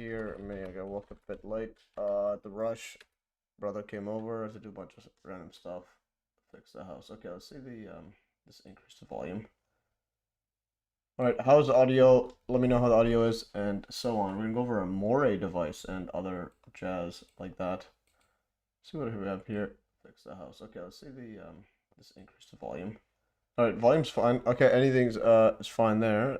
here. I got woke up a bit late. The rush, brother came over to do a bunch of random stuff, fix the house. Okay, let's see the this increase the volume. All right, how's the audio? Let me know how the audio is, and so on. We're gonna go over a Moray device and other jazz like that. See what we have here. Fix the house. Okay, let's see the this increase the volume. All right, volume's fine. Okay, anything's is fine there.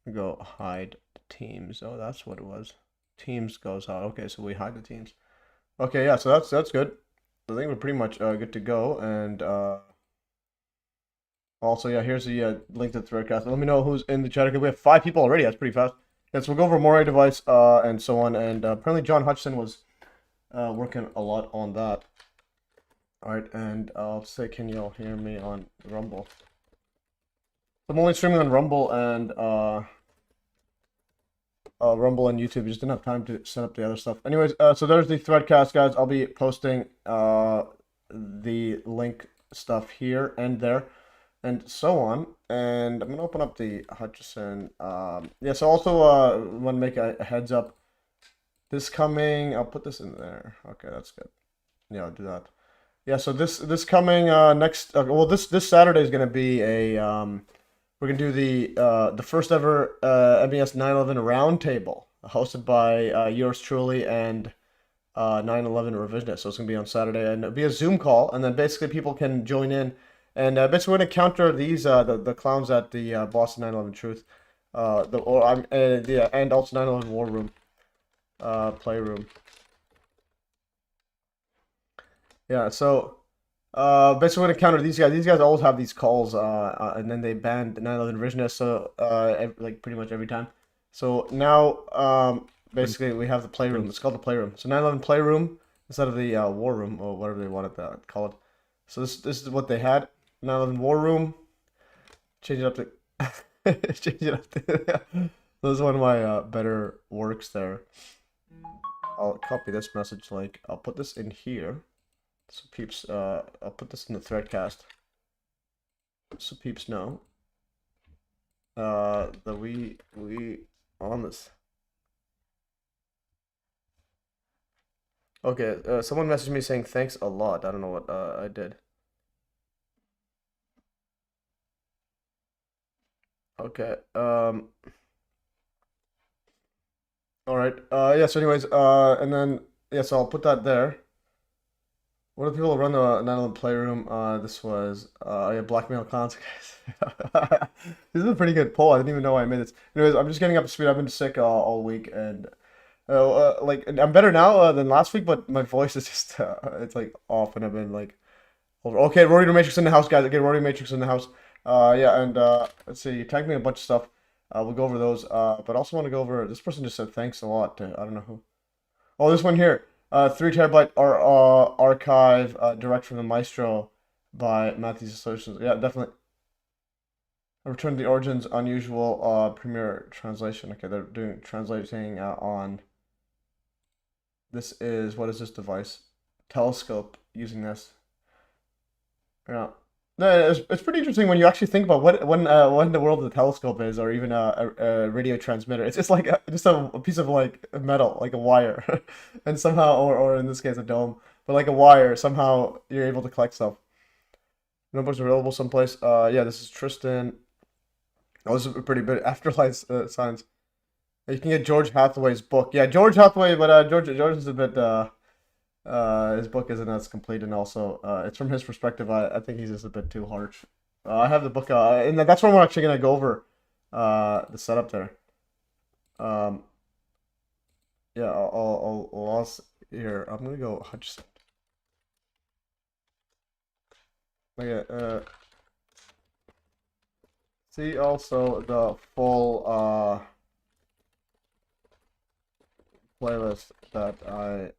We go hide teams. Oh, that's what it was. Teams goes out. Okay, so we hide the teams. Okay, yeah, so that's good. I think we're pretty much good to go. And also, yeah, here's the link to the threadcast. Let me know who's in the chat. Okay, we have 5 people already. That's pretty fast. Yes, we'll go over Moray device and so on. And apparently John Hutchison was working a lot on that. All right, and I'll say, can you all hear me on Rumble? I'm only streaming on Rumble and YouTube. Just didn't have time to set up the other stuff. Anyways, so there's the threadcast, guys. I'll be posting the link stuff here and there and so on. And I'm gonna open up the Hutchison. Yeah. So also want to make a heads up. This coming, I'll put this in there. Okay, that's good. Yeah, I'll do that. Yeah. So this coming next. Well, this Saturday is gonna be a we're gonna do the first ever MES 9/11 roundtable, hosted by yours truly and 9/11 revisionist. So it's gonna be on Saturday, and it'll be a Zoom call, and then basically people can join in, and basically we're gonna counter these the clowns at the Boston 9/11 Truth, and also 9/11 War Room, playroom. Yeah, so basically we're gonna counter these guys. These guys always have these calls, and then they banned 9/11 revisionists, so like pretty much every time. So now basically we have the playroom. It's called the playroom. So 9/11 playroom instead of the war room or whatever they wanted to call it. So this is what they had. 9/11 war room. Change it up to change it up to. This is one of my better works there. I'll copy this message link. I'll put this in here. So peeps, I'll put this in the threadcast. So peeps know that we on this. Okay, someone messaged me saying thanks a lot. I don't know what I did. Okay. All right. Yeah. So anyways, and then yeah. So I'll put that there. What do people run the 9/11 playroom? This was yeah, blackmail clowns. This is a pretty good poll. I didn't even know I made this. Anyways, I'm just getting up to speed. I've been sick all week, and like I'm better now than last week, but my voice is just it's like off, and I've been like, okay, Rory the Matrix in the house, guys. Okay, Rory Matrix in the house. Yeah, and let's see. You tagged me a bunch of stuff. We'll go over those. But also want to go over. This person just said thanks a lot to I don't know who. Oh, this one here. 3 terabyte archive direct from the Maestro by Matthew's Associates. Yeah, definitely. Return to the Origins unusual Premiere translation. Okay, they're doing translating on. This is what is this device? Telescope using this. Yeah. No, it's pretty interesting when you actually think about what when the world of the telescope is, or even a radio transmitter. It's just like just a piece of like metal, like a wire, and somehow, or in this case, a dome, but like a wire. Somehow you're able to collect stuff. Notebooks available someplace. Yeah, this is Tristan. Oh, this is pretty big. Afterlife Science. You can get George Hathaway's book. Yeah, George Hathaway, but George is a bit his book isn't as complete, and also it's from his perspective. I think he's just a bit too harsh. I have the book, and that's where we're actually gonna go over the setup there. Yeah, I'll here. I'm gonna go Hutchison. Okay, see also the full playlist that I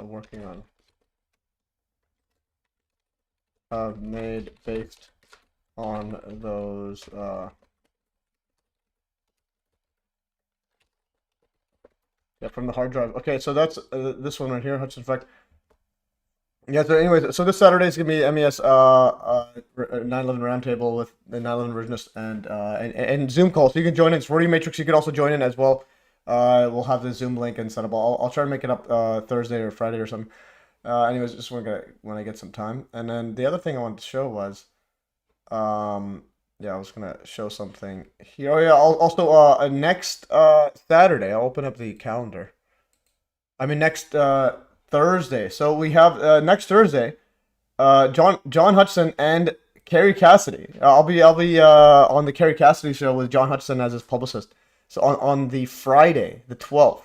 working on. Made based on those yeah, from the hard drive. Okay, so that's this one right here, Hudson Effect. Yeah. So, anyways, so this Saturday is gonna be MES 911 roundtable with the 911 revisionist and Zoom call. So you can join in. It's Rotary Matrix. You can also join in as well. We'll have the Zoom link and set up. I'll try to make it up Thursday or Friday or something. Anyways, just when I get some time. And then the other thing I wanted to show was, yeah, I was gonna show something here. Oh yeah, also next Saturday, I'll open up the calendar. I mean next Thursday. So we have next Thursday, John Hudson and Carrie Cassidy. I'll be on the Carrie Cassidy show with John Hudson as his publicist. So on the Friday, the 12th.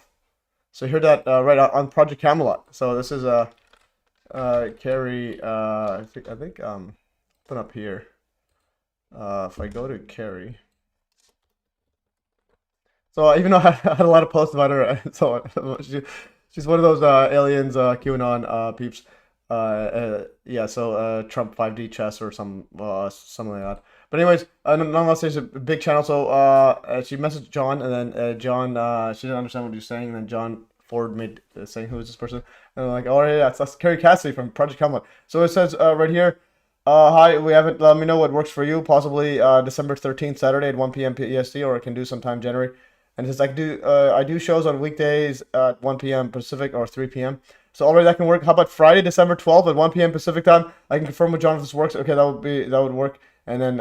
So hear that right on Project Camelot. So this is Carrie. I think open up here. If I go to Carrie. So even though I had a lot of posts about her, so she's one of those aliens, QAnon peeps. Yeah, so Trump 5D chess or something like that. But anyways, nonetheless, there's a big channel. So she messaged John, and then John she didn't understand what he was saying, and then John Ford made saying who is this person, and I'm like, oh yeah, that's Carrie Cassidy from Project Camelot. So it says right here. Hi, we haven't. Let me know what works for you. Possibly December 13th, Saturday at 1 p.m. PST, or I can do sometime January. And it says I do shows on weekdays at 1 p.m. Pacific or 3 p.m. So already that can work. How about Friday, December 12th at 1 p.m. Pacific time? I can confirm with John if this works. Okay, that would work. And then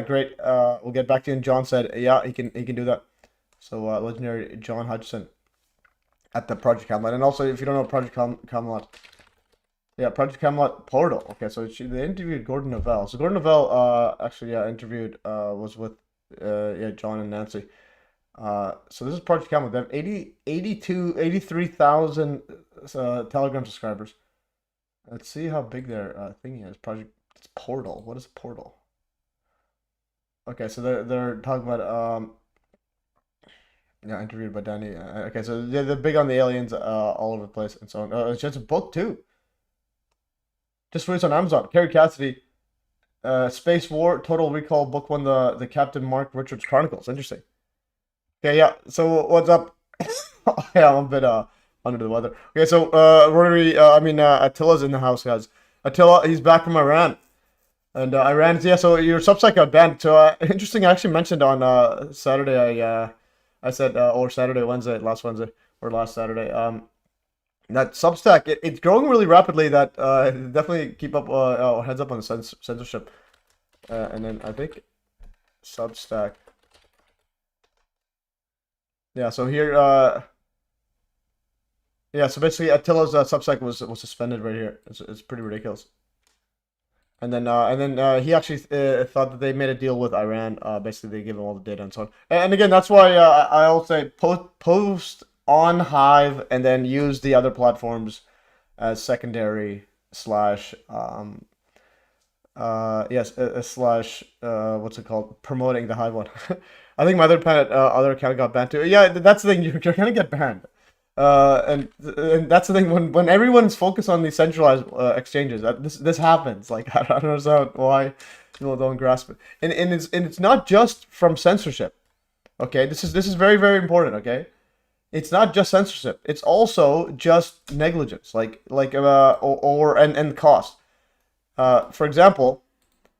great. We'll get back to you. And John said, yeah, he can do that. So legendary John Hudson at the Project Camelot. And also, if you don't know Project Camelot. Yeah, Project Camelot Portal. Okay, so they interviewed Gordon Novell. So Gordon Novell actually interviewed was with yeah, John and Nancy. So this is Project Camelot. They have 83,000 Telegram subscribers. Let's see how big their thing is. It's Portal. What is Portal? Okay, so they're talking about yeah, interviewed by Danny. Okay, so they're big on the aliens all over the place and so on. It's just a book too. Just released on Amazon. Carrie Cassidy, Space War, Total Recall, book one, the Captain Mark Richards Chronicles. Interesting. Okay, yeah. So what's up? Yeah, I'm a bit under the weather. Okay, so Rotary, Attila's in the house, guys. Attila, he's back from Iran, and Iran. Yeah, so your Substack got banned. So interesting. I actually mentioned on Saturday. I said or Saturday, Wednesday, last Wednesday or last Saturday. That Substack, it's growing really rapidly. That definitely keep up heads up on the censorship. And then I think Substack. Yeah, so here yeah, so basically Attila's Substack was suspended right here. It's pretty ridiculous. And then he actually thought that they made a deal with Iran. Basically, they give him all the data and so on. And again, that's why I'll say post on Hive and then use the other platforms as secondary slash yes slash what's it called, promoting the Hive one. I think my other account got banned too. Yeah, that's the thing. You're gonna get banned. And that's the thing when everyone's focused on these centralized exchanges, this happens. Like I don't understand why people don't grasp it. And it's not just from censorship. Okay, this is very very important. Okay, it's not just censorship. It's also just negligence, and cost. For example,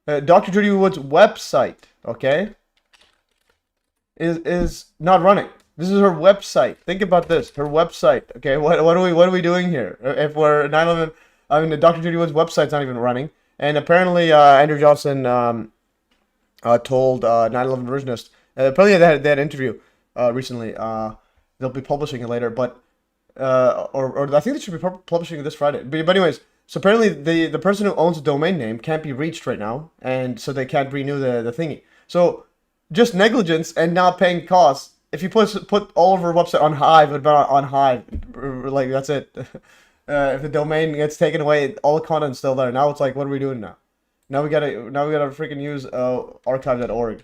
Dr. Judy Wood's website. Okay, is not running. This is her website. Think about this. Her website. Okay, what are we doing here? If we're 9/11, I mean, Dr. Judy Wood's website's not even running, and apparently Andrew Johnson told 9/11 revisionist. Apparently they had an interview recently. They'll be publishing it later, but or I think they should be publishing it this Friday. But anyways, so apparently the person who owns the domain name can't be reached right now, and so they can't renew the thingy. So just negligence and not paying costs. If you put all of her website on Hive, it would be on Hive. Like that's it. If the domain gets taken away, all the content's still there. Now it's like, what are we doing now? Now we gotta freaking use archive.org.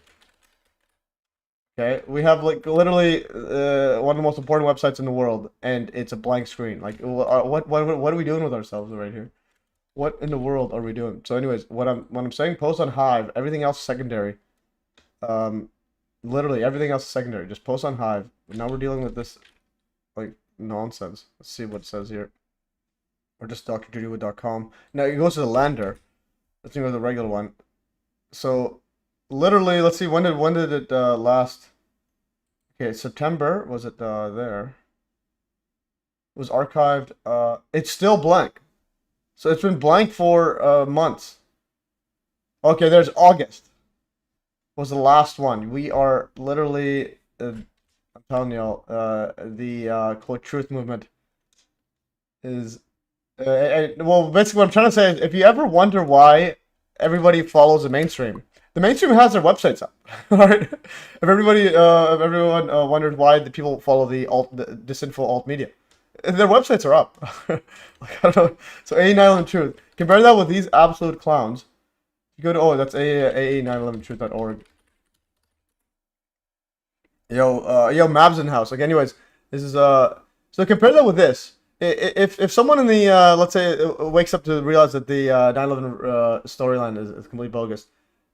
Okay, we have like literally one of the most important websites in the world, and it's a blank screen. Like, what are we doing with ourselves right here? What in the world are we doing? So, anyways, what I'm saying, post on Hive. Everything else is secondary. Literally everything else is secondary. Just post on Hive. Now we're dealing with this like nonsense. Let's see what it says here. or just drjudywood.com. Now it goes to the lander. Let's go to the regular one. So literally, let's see, when did it last? Okay, September, was it there? It was archived. It's still blank. So it's been blank for months. Okay, there's August. Was the last one. We are literally, I'm telling you, the quote truth movement is, well, basically what I'm trying to say is, if you ever wonder why everybody follows the mainstream has their websites up. All right, if everyone wonders why the people follow the disinfo alt media, their websites are up. Like, I don't know. So A911 Truth. Compare that with these absolute clowns. You go to that's AA911truth.org. Yo, Mabs in house. Like, anyways, this is so compare that with this. If someone in the let's say wakes up to realize that the 9/11 storyline is completely bogus,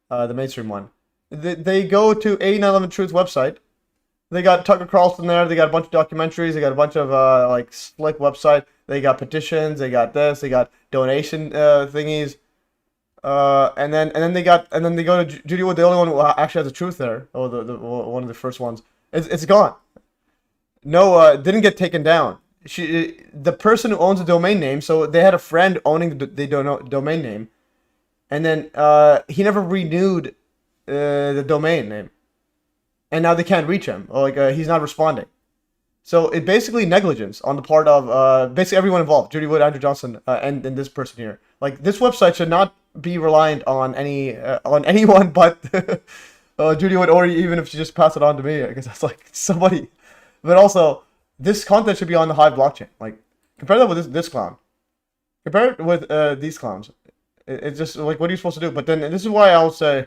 the mainstream one, they go to A911 Truth website. They got Tucker Carlson there. They got a bunch of documentaries. They got a bunch of like slick website. They got petitions. They got this. They got donation thingies. And then they go to Judy Wood, the only one who actually has the truth there. Oh, the one of the first ones. It's gone. No, didn't get taken down. The person who owns the domain name. So they had a friend owning the domain name, and then he never renewed the domain name, and now they can't reach him. Or like he's not responding. So it basically negligence on the part of basically everyone involved. Judy Wood, Andrew Johnson, and this person here. Like, this website should not be reliant on anyone but Judy Wood, or even if she just pass it on to me, because that's like somebody. But also, this content should be on the Hive blockchain. Like, compare that with this clown. Compare it with these clowns. It's just like, what are you supposed to do? But then this is why I'll say,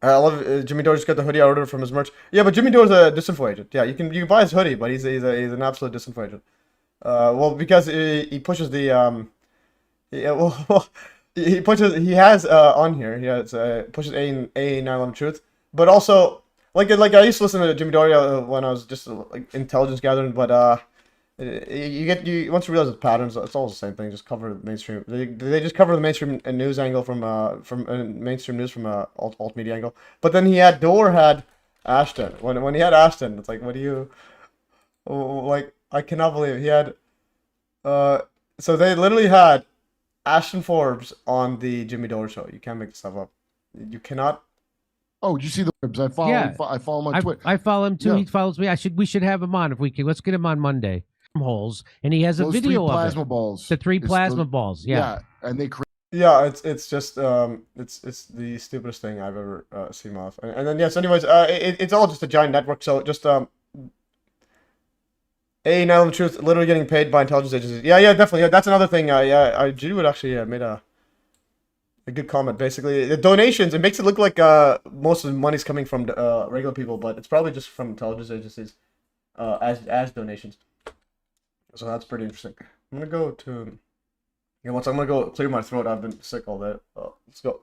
I love Jimmy Dore just got the hoodie I ordered from his merch. Yeah, but Jimmy Dore's a disinfo agent. Yeah, you can buy his hoodie, but he's an absolute disinfo agent. Well, because he pushes the yeah, well, he has on here, he has pushes A911 Truth, but also like I used to listen to Jimmy Dore when I was just like intelligence gathering, but you once you realize the patterns, it's all the same thing. Just cover the mainstream. They just cover the mainstream news angle from mainstream news from alt media angle. But then Dore had Ashton. When he had Ashton, it's like, what do you like? I cannot believe he had. So they literally had Ashton Forbes on the Jimmy Dore show. You can't make this stuff up. You cannot. Oh, you see the Forbes? I follow him. I follow him on Twitter. I follow him too. Yeah. He follows me. We should have him on if we can. Let's get him on Monday. Holes, and he has a video of plasma balls. The three plasma balls. Yeah. And they create. Yeah, it's just it's the stupidest thing I've ever seen off. And then yes, anyways, it's all just a giant network. So just A911 Truth literally getting paid by intelligence agencies. Yeah, definitely. Yeah, that's another thing. Judy would actually made a good comment. Basically, the donations, it makes it look like most of the money's coming from regular people, but it's probably just from intelligence agencies as donations. So that's pretty interesting. I'm gonna go to. I'm gonna go clear my throat. I've been sick all day. Let's go.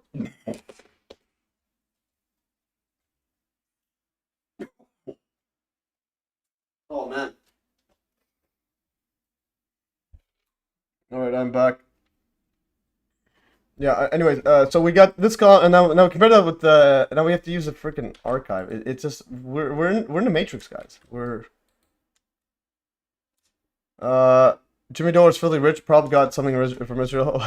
Oh man. All right, I'm back. Yeah. Anyways, so we got this call, and now compare that with the. Now we have to use the freaking archive. It's just we're in the Matrix, guys. We're. Jimmy Dore's filthy rich. Probably got something from Israel.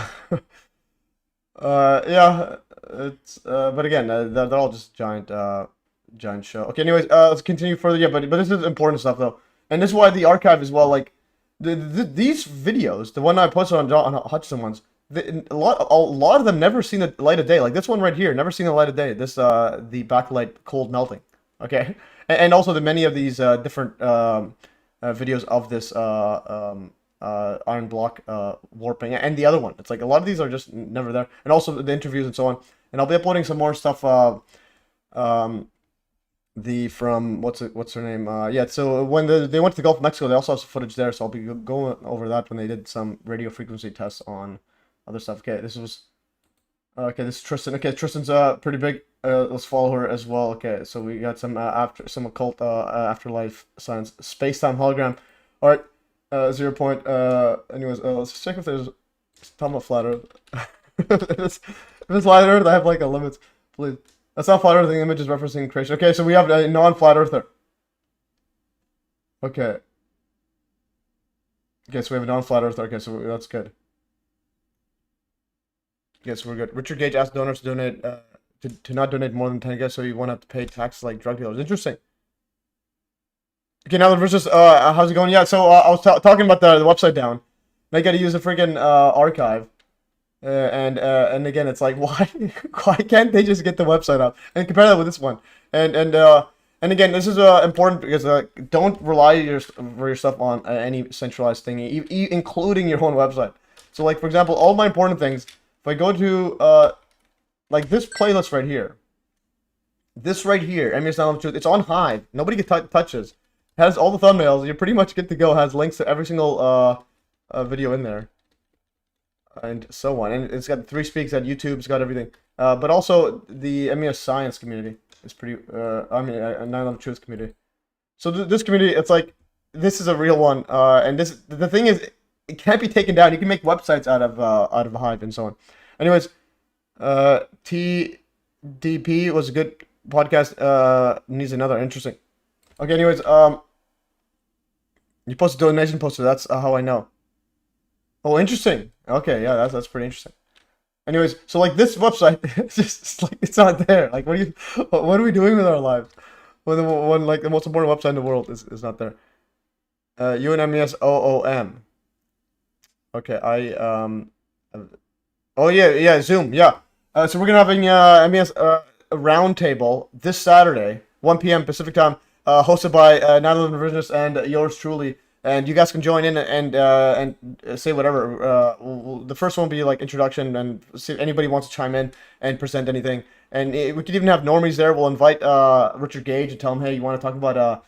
Yeah. It's but again, they're all just giant show. Okay. Anyways, let's continue further. Yeah, but this is important stuff though, and this is why the archive as well. Like these videos, the one I posted on Hutchinson ones, a lot of them never seen the light of day. Like this one right here, never seen the light of day. This the backlight cold melting. Okay, and also the many of these different videos of this iron block warping, and the other one. It's like a lot of these are just never there, and also the interviews and so on. And I'll be uploading some more stuff. From what's her name? Yeah. So when they went to the Gulf of Mexico, they also have some footage there. So I'll be going over that when they did some radio frequency tests on other stuff. Okay, this is Tristan. Okay, Tristan's pretty big. Let's follow her as well. Okay, so we got some occult afterlife science, space-time hologram. All right. 0 point. Anyways, let's check if there's talking about flat Earth. If it's flat Earth, I have like a limit. Please. That's not flat Earth. The image is referencing creation. Okay, so we have a non-flat Earther. Okay. Okay, so we have a non-flat Earther. Okay, so that's good. Okay, so we're good. Richard Gage asked donors to donate, to not donate more than 10 so you won't have to pay taxes like drug dealers. Interesting. Okay, now versus how's it going? Yeah, so I was talking about the website down. Now you got to use a freaking archive, and again, it's like why can't they just get the website up and compare that with this one? And again, this is important because don't rely for your stuff on any centralized thing, including your own website. So like for example, all my important things. If I go to like this playlist right here, MES Download Truth, it's on Hive. Nobody touches. Has all the thumbnails. You're pretty much good to go. Has links to every single video in there, and so on. And it's got 3 speaks. At YouTube's got everything. But also the MES Science community is pretty. I mean, a 9/11 Truth community. So this community, it's like this is a real one. And the thing is, it can't be taken down. You can make websites out of Hive and so on. Anyways, TDP was a good podcast. Needs another interesting. Okay, anyways, you posted a donation poster. That's how I know. Oh, interesting. Okay, yeah, that's pretty interesting. Anyways, so like this website, it's like it's not there. Like, what are we doing with our lives when like the most important website in the world is not there? UNMES OOM. Okay, oh yeah, Zoom, yeah. So we're gonna have a MES a roundtable this Saturday, 1 p.m. Pacific time. Hosted by 9/11 Revisionists and yours truly, and you guys can join in and say whatever. The first one will be like introduction, and see if anybody wants to chime in and present anything. And we could even have normies there. We'll invite Richard Gage and tell him, hey, you want to talk about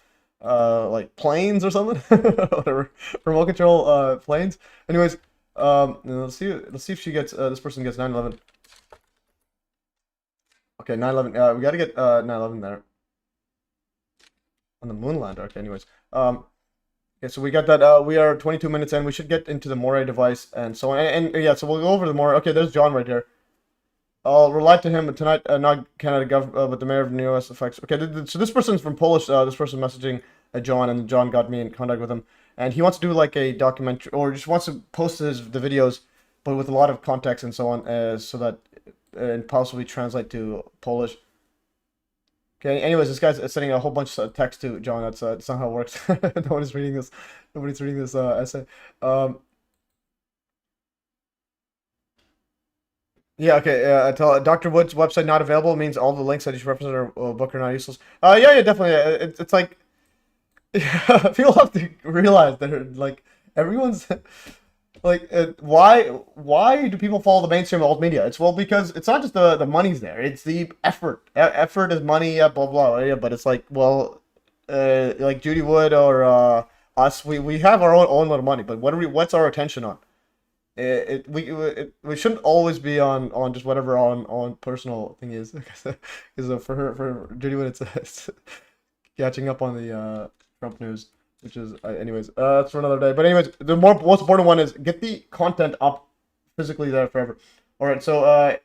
like planes or something, whatever, remote control planes. Anyways, let's see if she gets this person gets 9/11. Okay, 9/11. We gotta get 9/11 there. On the Moonlander. Okay, anyways. Okay, so we got that. We are 22 minutes in. We should get into the Moray device and so on. And yeah, so we'll go over the Moray. Okay, there's John right here. I'll rely to him tonight, not Canada but the mayor of New US effects. Okay, so this person's from Polish. This person messaging John, and John got me in contact with him. And he wants to do like a documentary, or just wants to post the videos, but with a lot of context and so on, so that and possibly translate to Polish. Okay. Anyways, this guy's sending a whole bunch of text to John. That's not how it works. Nobody's reading this. Nobody's reading this essay. Yeah. Okay. Tell Dr. Wood's website not available means all the links that he's referenced in our book are not useless. Yeah, definitely. It's like people have to realize that like everyone's. Like, why do people follow the mainstream alt media? It's because it's not just the money's there. It's the effort. Effort is money. Yeah, blah blah. Yeah, but it's like, well, like Judy Wood or us, we have our own little money. But what's our attention on? We shouldn't always be on just whatever on personal thing is. Because for Judy Wood, it's catching up on the Trump news. Which is, anyways, that's for another day. But anyways, the most important one is get the content up physically there forever. All right, so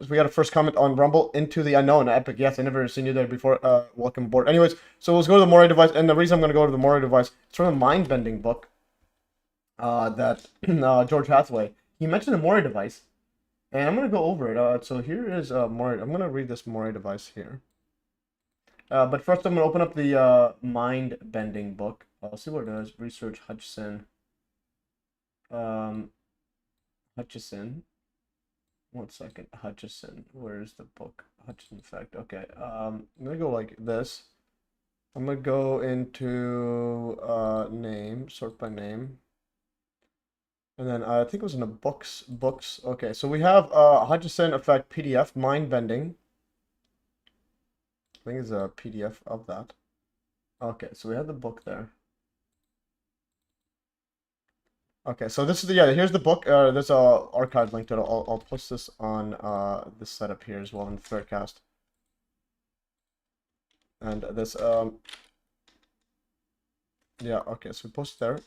we got a first comment on Rumble Into the Unknown. Epic, yes, I never seen you there before. Welcome aboard. Anyways, so let's go to the Moray device, and the reason I'm going to go to the Moray device, it's from a mind-bending book that George Hathaway. He mentioned the Moray device, and I'm going to go over it. So here is Moray. I'm going to read this Moray device here. But first, I'm going to open up the mind-bending book. I'll see what it is. Research Hutchison. Hutchison. 1 second. Hutchison. Where's the book? Hutchison Effect. Okay. I'm going to go like this. I'm going to go into name. Sort by name. And then I think it was in the books. Okay. So we have Hutchison Effect PDF. Mind-bending. I think it's a PDF of that. Okay, so we have the book there. Okay, so this is the here's the book. There's a archive link to it. I'll post this on this setup here as well in Faircast. And this yeah, okay, so we post there.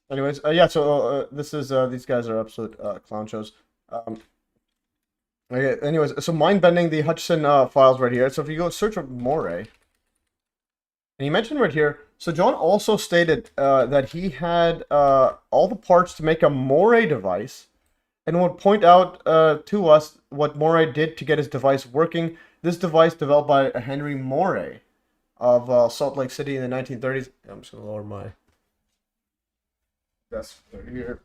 Anyways, yeah. So this is these guys are absolute clown shows. Okay, anyways, so mind bending the Hutchison files right here. So if you go search for Moray, and he mentioned right here. So John also stated that he had all the parts to make a Moray device, and would point out to us what Moray did to get his device working. This device developed by Henry Moray of Salt Lake City in the 1930s. I'm just gonna lower my desk here.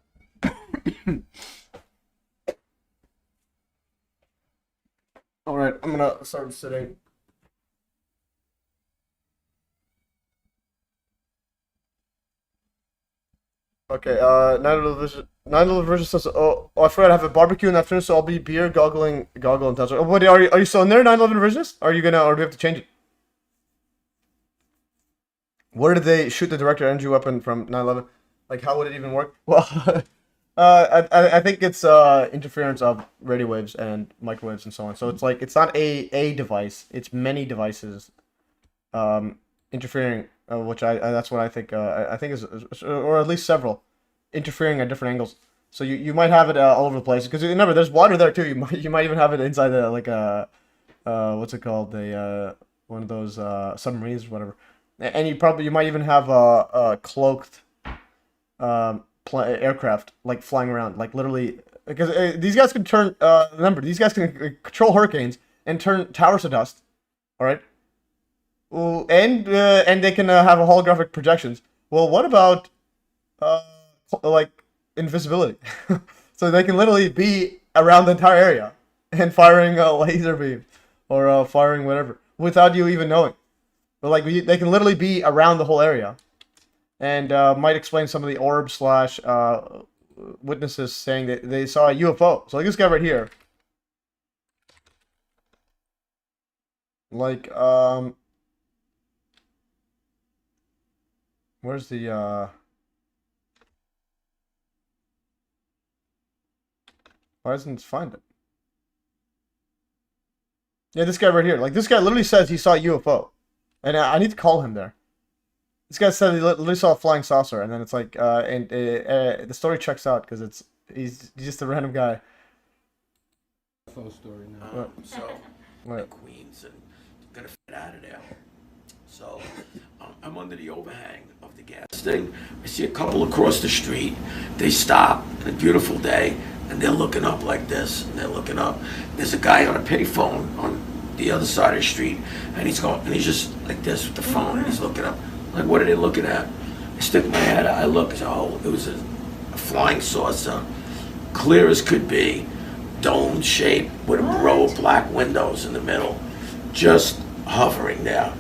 All right, I'm gonna start sitting. Okay, 9 version says, I forgot I have a barbecue in the afternoon, so I'll be beer goggle and touch. Oh, what, are you still in there, 9/11 versions? Are you gonna, or do we have to change it? Where did they shoot the director energy weapon from 9/11? Like, how would it even work? Well, I think it's interference of radio waves and microwaves and so on. So it's like, it's not a device, it's many devices interfering, which I that's what I think is, or at least several interfering at different angles. So you might have it all over the place, because remember there's water there too. You might even have it inside the, like a what's it called, the one of those submarines or whatever. And you might even have a cloaked aircraft like flying around, like literally, because these guys can turn. Remember, these guys can control hurricanes and turn towers to dust. All right. Well, and they can have a holographic projections. Well, what about like invisibility? So they can literally be around the entire area and firing a laser beam or firing whatever without you even knowing. But like they can literally be around the whole area, and might explain some of the orb slash witnesses saying that they saw a UFO. So like this guy right here, like where's the why doesn't it find it? Yeah, this guy right here. Like this guy literally says he saw a UFO, and I need to call him there. This guy said he literally saw a flying saucer, and then it's like, and the story checks out because he's just a random guy. Full story now. So, What? Queens, and gonna get out of there. So, I'm under the overhang of the gas thing. I see a couple across the street. They stop on a beautiful day, and they're looking up like this. And they're looking up. There's a guy on a payphone on the other side of the street, and he's just like this with the phone, and he's looking up. Like, what are they looking at? I stick my head out. I look. Oh, it was a flying saucer, clear as could be, dome shape with a row of black windows in the middle, just hovering there.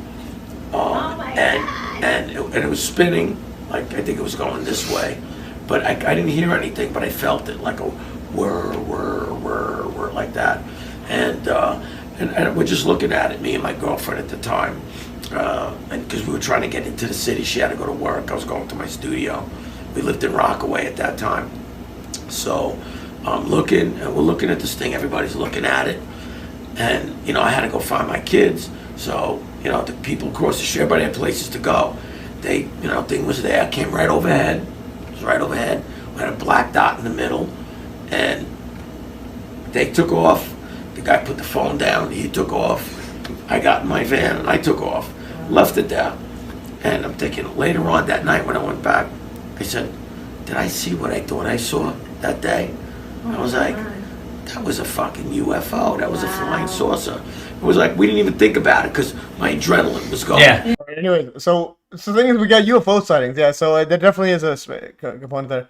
And it was spinning, like I think it was going this way, but I didn't hear anything, but I felt it like a whir, whir, whir, whir, like that. And we're just looking at it, me and my girlfriend at the time, and because we were trying to get into the city, she had to go to work. I was going to my studio. We lived in Rockaway at that time, so I'm looking, and we're looking at this thing. Everybody's looking at it, and I had to go find my kids. So the people across the street, everybody had places to go. They, thing was there, came right overhead. It was right overhead. We had a black dot in the middle, and they took off. The guy put the phone down. He took off. I got in my van and I took off, left it there. And I'm thinking later on that night when I went back, I said, did I see what I thought I saw that day? I was like, that was a fucking UFO. That was a flying saucer. It was like, we didn't even think about it because my adrenaline was going. Yeah. Right, anyway, so the thing is, we got UFO sightings. Yeah, so there definitely is a component there.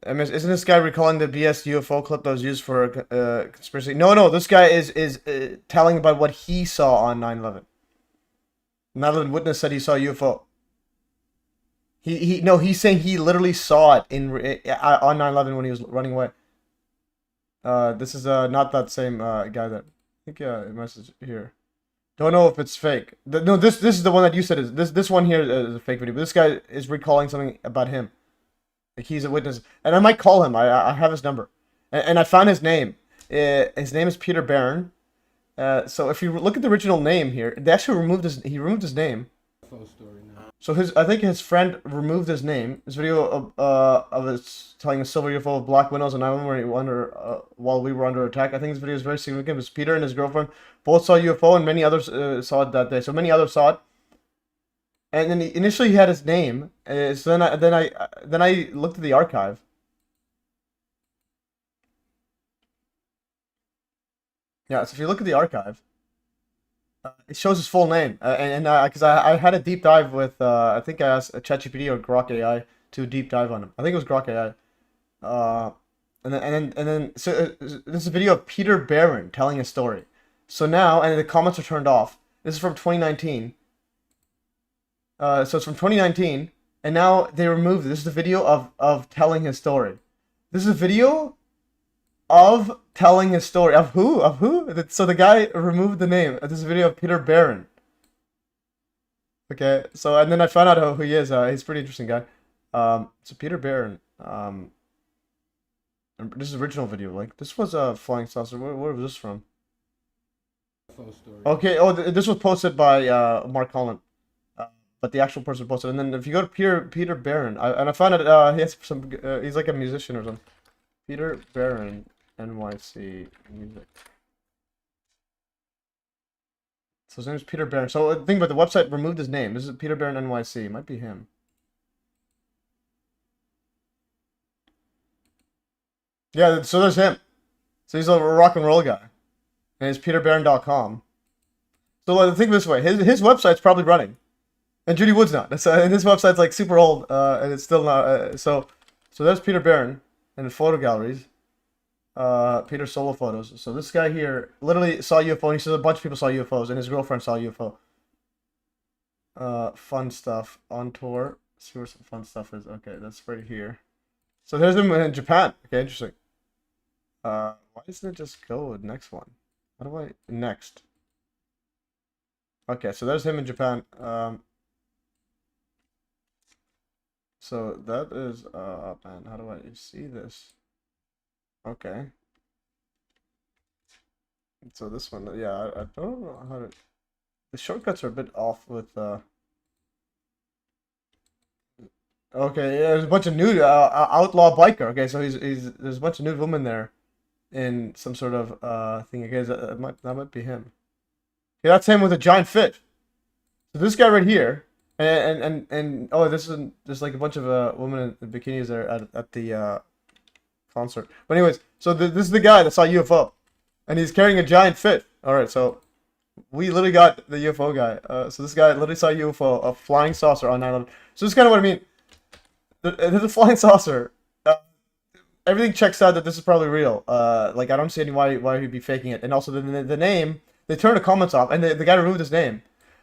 I mean, isn't this guy recalling the BS UFO clip that was used for conspiracy? No, this guy is telling about what he saw on 9/11. 9/11 witness said he saw a UFO. He's saying he literally saw it on 9/11 when he was running away. This is not that same guy that I think message here. Don't know if it's fake. No, this is the one that you said is this one here is a fake video. But this guy is recalling something about him. Like he's a witness, and I might call him. I have his number, and I found his name. His name is Peter Barron. So if you look at the original name here, they actually removed his. He removed his name. Full story now. So I think his friend removed his name. This video of us telling a silver UFO of black windows on island while we were under attack. I think this video is very significant because Peter and his girlfriend both saw UFO, and many others saw it that day. So many others saw it. And then initially he had his name. So then I looked at the archive. Yeah. So if you look at the archive. It shows his full name, and because I had a deep dive with I think I asked ChatGPT or Grok AI to deep dive on him. I think it was Grok AI. So this is a video of Peter Barron telling a story. So now, and the comments are turned off. This is from 2019. So it's from 2019, and now they removed it. This is a video of telling his story. This is a video of telling his story. Of who? Of who? So the guy removed the name. This is a video of Peter Barron. Okay, so and then I found out who he is. He's a pretty interesting guy. So Peter Barron. This is original video. Like this was a flying saucer. Where was this from? Okay. Oh, this was posted by Mark Holland. But the actual person posted. And then if you go to Peter Barron, I found out he has some. He's like a musician or something. Peter Barron. NYC music. So his name is Peter Barron. So the thing about the website removed his name. This is Peter Barron NYC. It might be him. Yeah, so there's him. So he's a rock and roll guy. And it's peterbarron.com. So think of this way. His website's probably running. And Judy Wood's not. And his website's like super old. And it's still not. So there's Peter Barron in the photo galleries. Peter solo photos. So this guy here literally saw UFO, and he says a bunch of people saw UFOs, and his girlfriend saw UFO. Fun stuff on tour. Let's see where some fun stuff is. Okay, that's right here. So there's him in Japan. Okay, interesting. Why doesn't it just go with next one? How do I next? Okay, so there's him in Japan. So that is man, how do I see this? Okay. So this one, yeah, I don't know how to. The shortcuts are a bit off with. Okay, yeah, there's a bunch of nude outlaw biker. Okay, so there's a bunch of nude women there, in some sort of thing. Okay, that might be him. Yeah, that's him with a giant fish. So this guy right here, and oh, there's like a bunch of women in bikinis there at the concert. But anyways, so this is the guy that saw UFO, and he's carrying a giant fish. All right, so we literally got the UFO guy. So this guy literally saw a UFO, a flying saucer on 9/11. So this is kind of what I mean. There's a flying saucer. Everything checks out that this is probably real. Like I don't see any why he'd be faking it. And also the name, they turned the comments off, and the guy removed his name,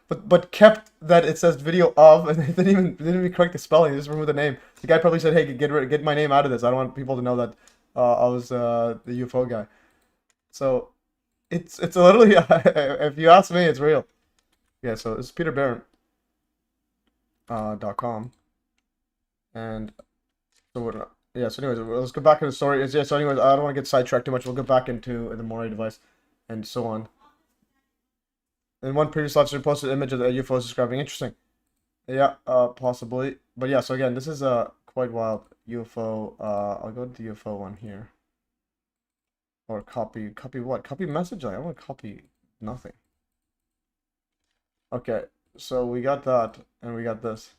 but kept that it says video of, and they didn't even correct the spelling. They just removed the name. The guy probably said, "Hey, get my name out of this. I don't want people to know that I was the UFO guy." So it's literally, if you ask me, it's real. Yeah. So it's Peter Barron. .com. And so we're not, yeah. So anyways, let's go back to the story. Yeah. So anyways, I don't want to get sidetracked too much. We'll go back into the Moray device, and so on. In one previous live stream, posted an image of the UFO describing. Interesting. Yeah, possibly. But yeah, so again, this is quite wild. UFO. I'll go to the UFO one here. Or copy what? Copy message? I want to copy nothing. Okay, so we got that, and we got this.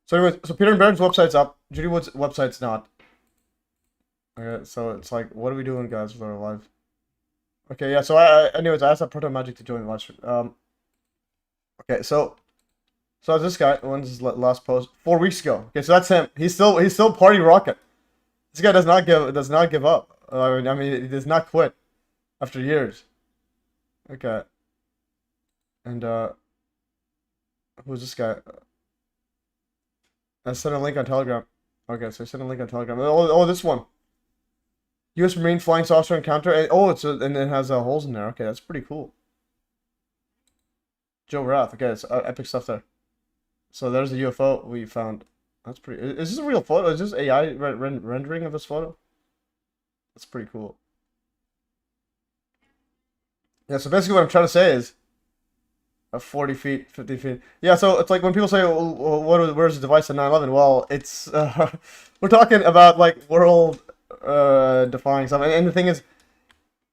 So anyways, so Peter and Barron's website's up. Judy Wood's website's not. Okay, so it's like, what are we doing, guys, with our live? Okay, yeah. So anyways, I asked that Proto Magic to join the live stream. Okay, so this guy. When's his last post? 4 weeks ago. Okay, so that's him. He's still party rocking. This guy does not give up. I mean, he does not quit after years. Okay. And who's this guy? I sent a link on Telegram. Okay, so I sent a link on Telegram. Oh, this one. U.S. Marine flying saucer encounter. And, oh, and it has holes in there. Okay, that's pretty cool. Joe Rath. Okay, it's epic stuff there. So there's the UFO we found. That's pretty. Is this a real photo? Is this AI rendering of this photo? That's pretty cool. Yeah. So basically, what I'm trying to say is, 40 feet, 50 feet. Yeah, so it's like when people say, where's the device at 9/11? Well, it's we're talking about like world defying stuff, and the thing is,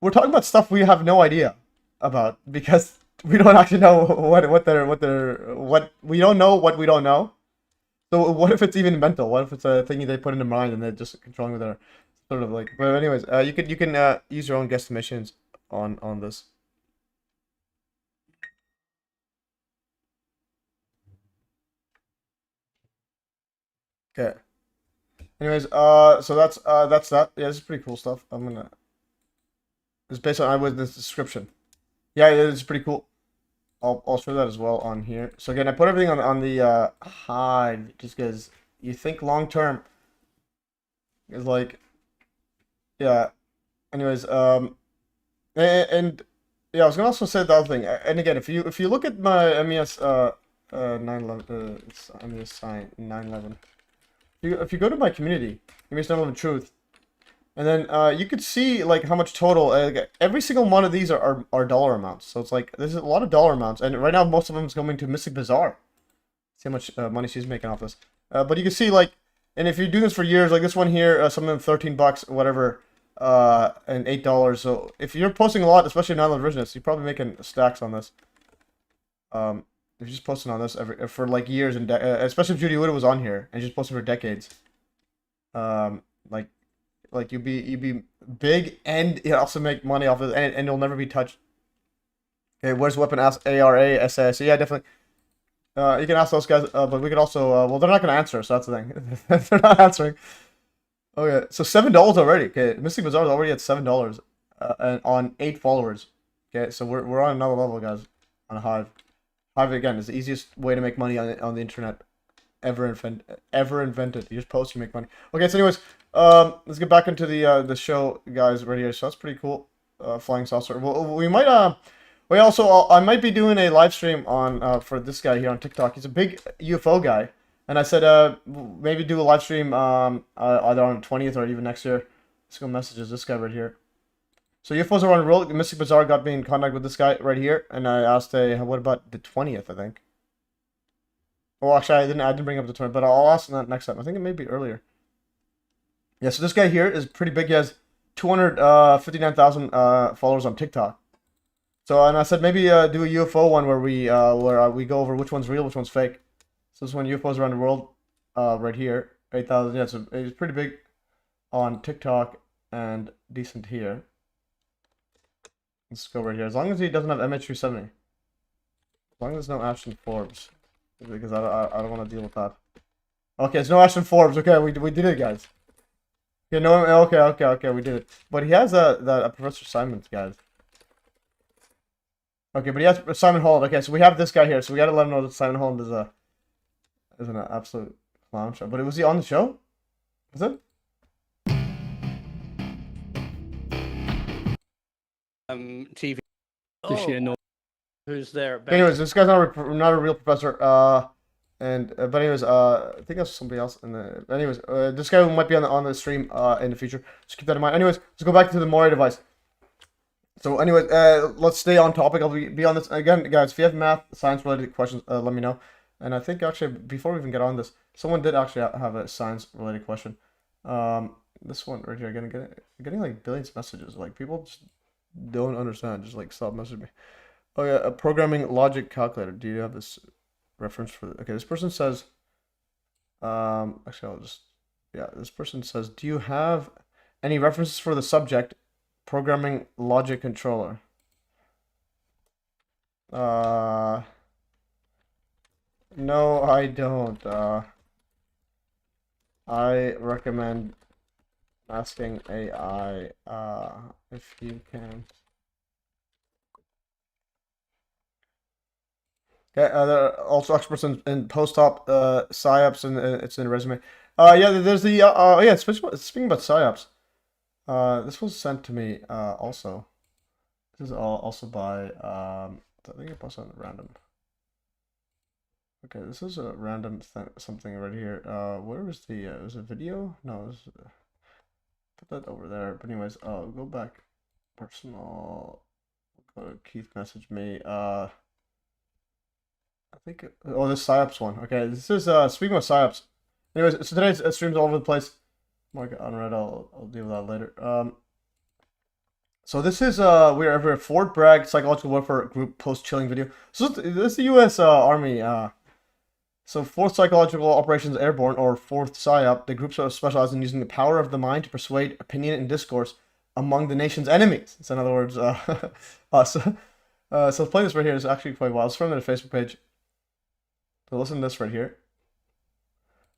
we're talking about stuff we have no idea about because we don't actually know what we don't know what we don't know. So what if it's even mental? What if it's a thing they put in their mind and they're just controlling with their sort of like? But anyways, you can use your own guesstimations on this. Okay. Anyways, so that's that. Yeah, this is pretty cool stuff. I'm gonna. It's based on eyewitness description. Yeah, it's pretty cool. I'll show that as well on here. So again, I put everything on the Hive just because you think long term is like, yeah. Anyways, and yeah, I was gonna also say the other thing. And again, if you look at my MES 911 it's MES sign 911. If you go to my community, MES 911 Truth, and then you could see like how much total. Every single one of these are dollar amounts. So it's like there's a lot of dollar amounts, and right now most of them is going to Mystic Bazaar. See how much money she's making off this. But you can see like, and if you're doing this for years, like this one here, some of them $13, whatever, and $8. So if you're posting a lot, especially non-revisionists, you're probably making stacks on this. If you're just posting on this for like years and especially if Judy Wood was on here and just posting for decades, like you'd be big and you also make money off of it and you'll never be touched. Okay, where's weapon ARA SAS? Yeah, definitely. You can ask those guys, but we could also well they're not gonna answer, so that's the thing. They're not answering. Okay, so $7 already. Okay, Mystic Bazaar is already at $7 and on 8 followers. Okay, so we're on another level, guys, on a Hive. Hive again is the easiest way to make money on the internet ever invented. You just post, you make money. Okay, so anyways, let's get back into the show, guys, right here. So that's pretty cool. Flying saucer. Well, we might I might be doing a live stream on for this guy here on TikTok. He's a big UFO guy, and I said maybe do a live stream either on the 20th or even next year. Let's go messages this guy right here. So UFOs are on roll. Mystic Bazaar got me in contact with this guy right here, and I asked, what about the 20th? I think. Well, actually, I didn't bring up the 20th, but I'll ask that next time. I think it may be earlier. Yeah, so this guy here is pretty big. He has 259,000 followers on TikTok. So, and I said maybe do a UFO one where we go over which one's real, which one's fake. So this one, UFOs around the world, right here, 8,000. Yeah, so it's pretty big on TikTok and decent here. Let's go right here. As long as he doesn't have MH370. As long as there's no Ashton Forbes. Because I don't want to deal with that. Okay, it's no Ashton Forbes. Okay, we did it, guys. Yeah, no, okay, we did it. But he has a Professor Simons, guys. Okay, but he has Simon Holland. Okay, so we have this guy here. So we gotta let him know that Simon Holland is an absolute clown show. But was he on the show? Was it? TV. This year, no. Who's there? Anyways, this guy's not a real professor. But anyways, I think that's somebody else. Anyways, this guy might be on the stream in the future. Just keep that in mind. Anyways, let's go back to the Moray device. So anyways, let's stay on topic. I'll be on this again, guys. If you have math, science related questions, let me know. And I think actually before we even get on this, someone did actually have a science related question. This one right here, getting like billions of messages. Like people just don't understand. Just like stop messaging me. Oh yeah, a programming logic calculator. Do you have this reference for? Okay, this person says. Actually, this person says, do you have any references for the subject, programming logic controller? No, I don't. I recommend asking AI if you can. Okay, there are also experts in post-op psyops, and it's in the resume. Yeah, there's the yeah. Speaking about psyops, this was sent to me also. This is also by I think I posted on random. Okay, this is a random something right here. Where was the was it video? No, put that over there. But anyways, go back, personal. Go to Keith message me. think. Oh, this PSYOPs one. Okay, this is speaking of PSYOPs. Anyways, so today's streams all over the place. Mark it unread. I'll deal with that later. So this is we're over Fort Bragg Psychological Warfare Group post chilling video. So this is the U.S. Army. So 4th Psychological Operations Airborne, or 4th PSYOP, the groups specialize in using the power of the mind to persuade opinion and discourse among the nation's enemies. So in other words, so let's play this right here. It's actually quite wild. It's from their Facebook page. So listen to this right here.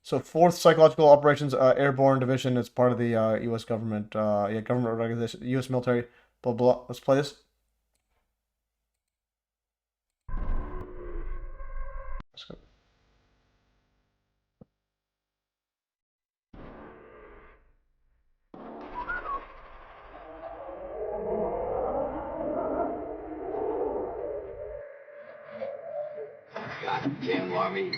So 4th Psychological Operations Airborne Division is part of the U.S. government, government organization, U.S. military, blah, blah. Let's play this. Let's go. Goddamn army.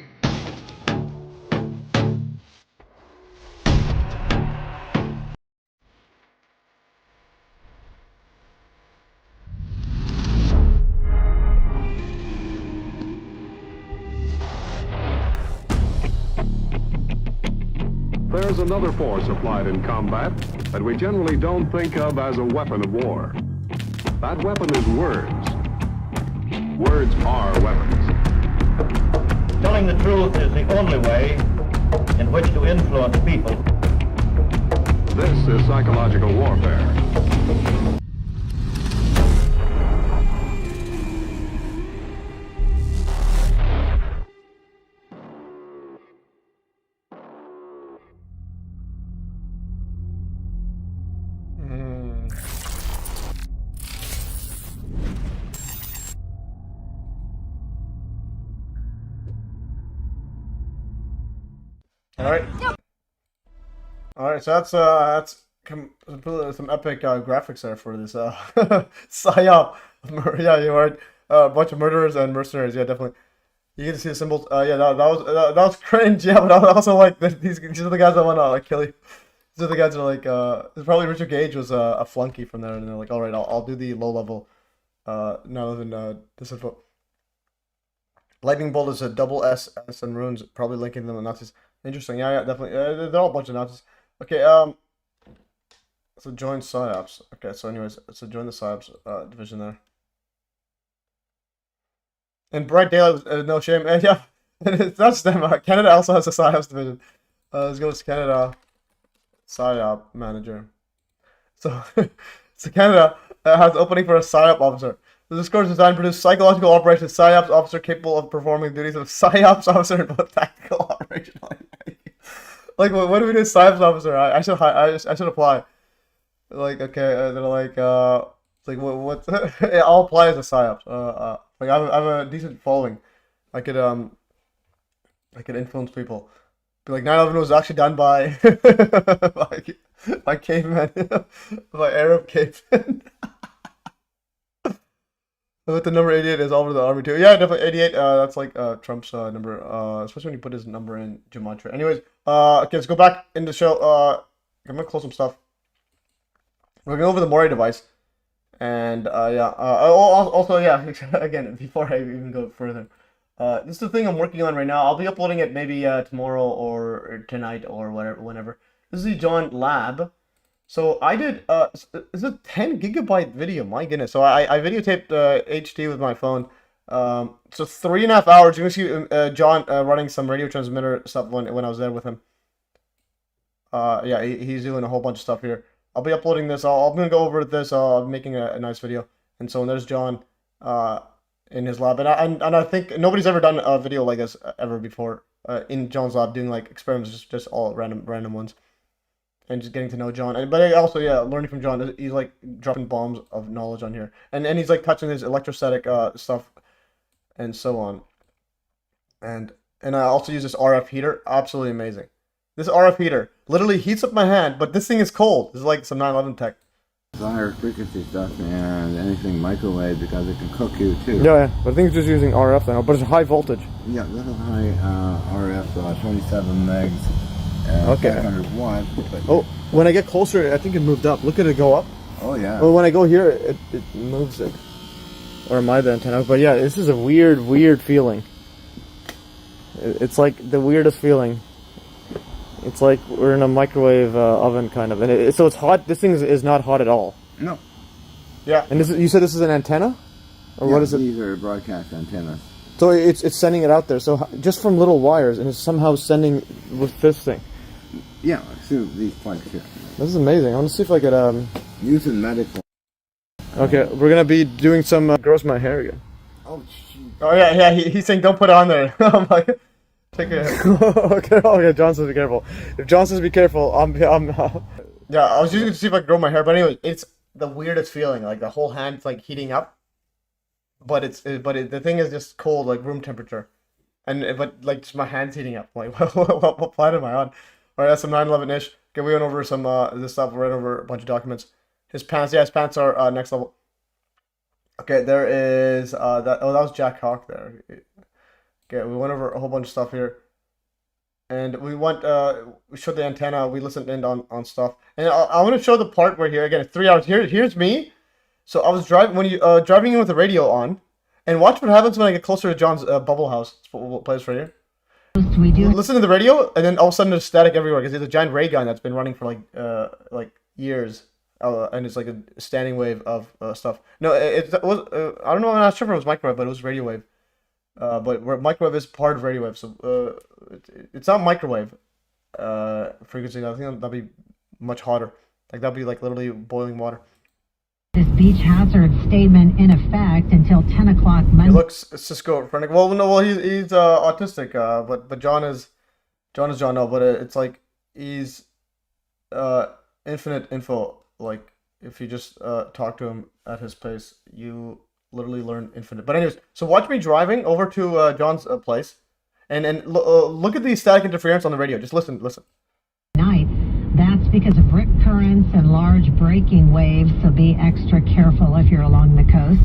There's another force applied in combat that we generally don't think of as a weapon of war. That weapon is words. Words are weapons. Telling the truth is the only way in which to influence people. This is psychological warfare. All right, so that's some epic graphics there for this PSYOP. Yeah, you're right. A bunch of murderers and mercenaries. Yeah, definitely. You get to see the symbols. Yeah, that was cringe. Yeah, but I was also like, these are the guys that want to like kill you. These are the guys that are like, probably Richard Gage was a flunky from there, and they're like, all right, I'll do the low level, now than disinfo. Lightning Bolt is a double S and runes, probably linking them with Nazis. Interesting. Yeah, definitely. They're all a bunch of Nazis. Okay, so join PSYOPs. Okay, so anyways, so join the PSYOPs division there. And Bright Daylight was no shame. And yeah, it's not just them. Canada also has a PSYOPs division. Let's go to Canada PSYOP manager. So, so Canada has opening for a PSYOP officer. This course is designed to produce psychological operations PSYOPs officer capable of performing the duties of PSYOPs officer in both tactical and operational. Like, what do we do, PSYOPs officer? I should apply. Like, okay, they're like what? Yeah, I'll apply as a PSYOPs. Like, I have a decent following. I could influence people. Be like, 9/11 was actually done by by cavemen, by Arab cavemen. But the number 88 is all over the army too. Yeah, definitely 88. That's like Trump's number. Especially when you put his number in gematria. Anyways, okay, let's go back in the show. I'm gonna close some stuff. We're going over the Moray device, and yeah. Also, yeah. Again, before I even go further, this is the thing I'm working on right now. I'll be uploading it maybe tomorrow or tonight or whatever, whenever. This is the John Lab. So I did, is a 10 gigabyte video, my goodness. So I videotaped HD with my phone. So 3.5 hours. You can see John running some radio transmitter stuff when I was there with him. Yeah, he's doing a whole bunch of stuff here. I'll be uploading this. I'm going to go over this. I'm making a nice video. And so there's John in his lab. And I think nobody's ever done a video like this ever before in John's lab, doing like experiments, just all random ones. And just getting to know John, but also, yeah, learning from John. He's like dropping bombs of knowledge on here, and he's like touching his electrostatic stuff, and so on. And I also use this RF heater. Absolutely amazing. This RF heater literally heats up my hand, but this thing is cold. This is like some 9/11 tech. Higher frequency stuff and anything microwave because it can cook you too. Yeah, but I think it's just using RF now, but it's high voltage. Yeah, this is high RF, 27 megs. Okay. 500 watts. Oh, when I get closer, I think it moved up. Look at it go up. Oh yeah. Well, when I go here, it moves it. Or am I the antenna? But yeah, this is a weird feeling. It's like the weirdest feeling. It's like we're in a microwave oven kind of, and so it's hot. This thing is not hot at all. No. Yeah. And you said this is an antenna, or what is it? These are broadcast antennas. So it's sending it out there. So just from little wires, and it's somehow sending with this thing. Yeah, through these plugs here. This is amazing. I want to see if I could Using medical. Okay, we're gonna be doing some grows my hair again. Oh, jeez. Oh yeah. He's saying don't put it on there. I'm like, take it. Okay. Oh yeah. John says be careful. If John says be careful, I'm. Yeah, I was using it to see if I could grow my hair, but anyway, it's the weirdest feeling. Like the whole hand's like heating up, but the thing is just cold, like room temperature, but like just my hand's heating up. Like what planet am I on? All right, that's some 9/11-ish. Okay, we went over some this stuff. We went over a bunch of documents. His pants are next level. Okay, there is that. Oh, that was Jack Hawk there. Okay, we went over a whole bunch of stuff here, and we showed the antenna. We listened in on stuff, and I want to show the part where here again. It's 3 hours. Here's me. So I was driving in with the radio on, and watch what happens when I get closer to John's bubble house. Place right here. Listen to the radio, and then all of a sudden there's static everywhere because there's a giant ray gun that's been running for like years. And it's like a standing wave of stuff. No, it was. I don't know. I'm not sure if it was microwave, but it was radio wave. But microwave is part of radio wave, so it's not microwave frequency. I think that'd be much hotter. Like that'd be like literally boiling water. This beach hazard statement in effect until 10 o'clock Monday. He looks schizophrenic. Well, no, he's autistic. But John is John. No, but it's like he's infinite info. Like if you just talk to him at his pace, you literally learn infinite. But anyways, so watch me driving over to John's place, and look at the static interference on the radio. Just listen. Night. That's because of rip currents and large breaking waves, so be extra careful if you're along the coast.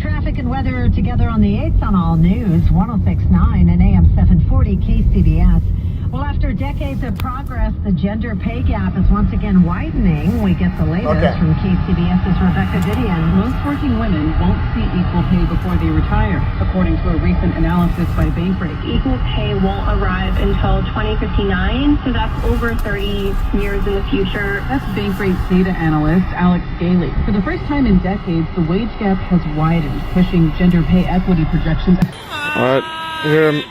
Traffic and weather together on the 8th on All News, 106.9 and AM 740 KCBS. Well, after decades of progress, the gender pay gap is once again widening. We get the latest from KCBS's Rebecca Didion. Most working women won't see equal pay before they retire, according to a recent analysis by Bankrate. Equal pay won't arrive until 2059, so that's over 30 years in the future. That's Bankrate's data analyst, Alex Scaly. For the first time in decades, the wage gap has widened, pushing gender pay equity projections. All right, here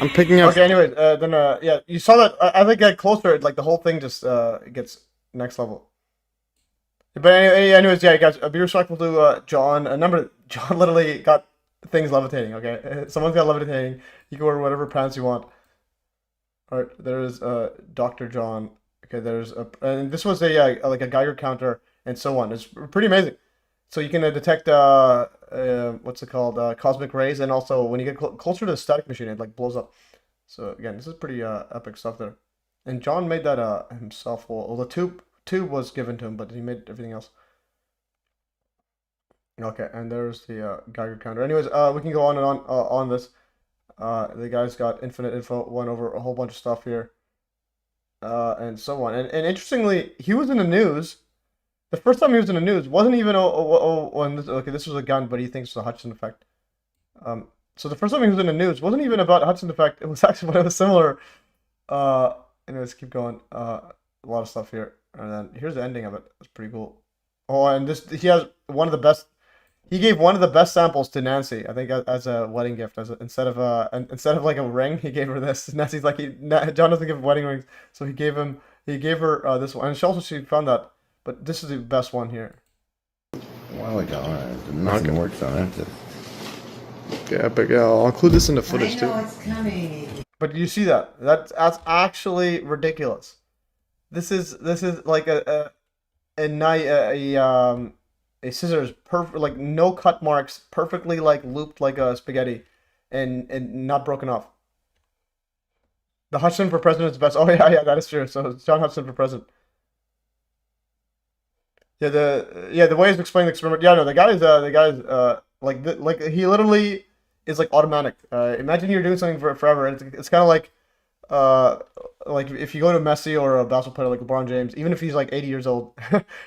I'm picking up. Okay, anyways, then yeah, you saw that. As I get closer, like the whole thing just gets next level. But anyways, yeah, guys, be respectful to John. John literally got things levitating. Okay, someone's got levitating. You can order whatever pants you want. All right, there's Dr. John. Okay, and this was a like a Geiger counter and so on. It's pretty amazing. So you can detect what's it called, cosmic rays, and also when you get closer to the static machine, it like blows up. So again, this is pretty epic stuff there. And John made that himself. Well, the tube was given to him, but he made everything else. Okay, and there's the Geiger counter. Anyways, we can go on and on this. The guy's got infinite info, went over a whole bunch of stuff here, and so on. And interestingly, he was in the news. The first time he was in the news wasn't even this was a gun, but he thinks it's a Hudson effect. So the first time he was in the news wasn't even about Hudson effect. It was actually, but it was similar. Anyways, keep going. A lot of stuff here, and then here's the ending of it. It's pretty cool. Oh, and he has one of the best. He gave one of the best samples to Nancy, I think, as a wedding gift. Instead of like a ring, he gave her this. Nancy's like John doesn't give wedding rings, so he gave her this one, and she found that. But this is the best one here. A while ago, nothing works on it. Yeah, but yeah, I'll include this in the footage too. I know it's coming. But you see that? That's actually ridiculous. This is like a scissors, perfect, like no cut marks, perfectly like looped like a spaghetti, and not broken off. The Hudson for president is best. Oh yeah, that is true. So it's John Hudson for president. Yeah, the way he's explaining the experiment. Yeah, no, the guy's like he literally is like automatic. Imagine you're doing something for forever. It's kind of like if you go to Messi or a basketball player like LeBron James, even if he's like 80 years old,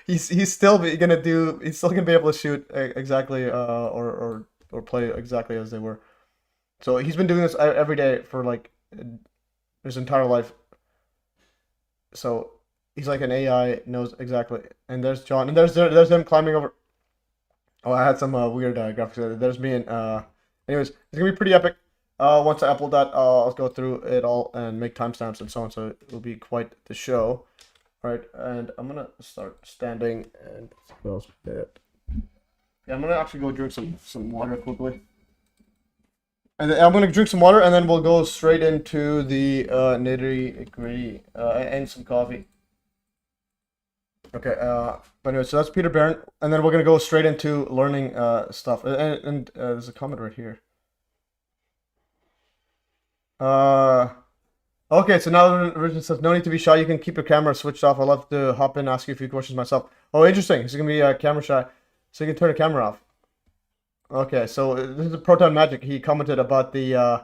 he's still gonna be able to shoot exactly or play exactly as they were. So he's been doing this every day for like his entire life. So he's like an AI, knows exactly. And there's John, and there's them climbing over. Oh, I had some weird graphics. There's me and anyways, it's gonna be pretty epic. Once I upload that, I'll go through it all and make timestamps and so on. So it will be quite the show. All right, and I'm gonna start standing and what else? Yeah, I'm gonna actually go drink some water quickly. And then I'm gonna drink some water, and then we'll go straight into the nitty gritty and some coffee. Okay. But anyway, so that's Peter Barron, and then we're gonna go straight into learning stuff. And there's a comment right here. Okay, so now the original says, no need to be shy. You can keep your camera switched off. I'd love to hop in and ask you a few questions myself. Oh, interesting. He's gonna be camera shy, so you can turn the camera off. Okay, so this is Proton Magic. He commented about the, I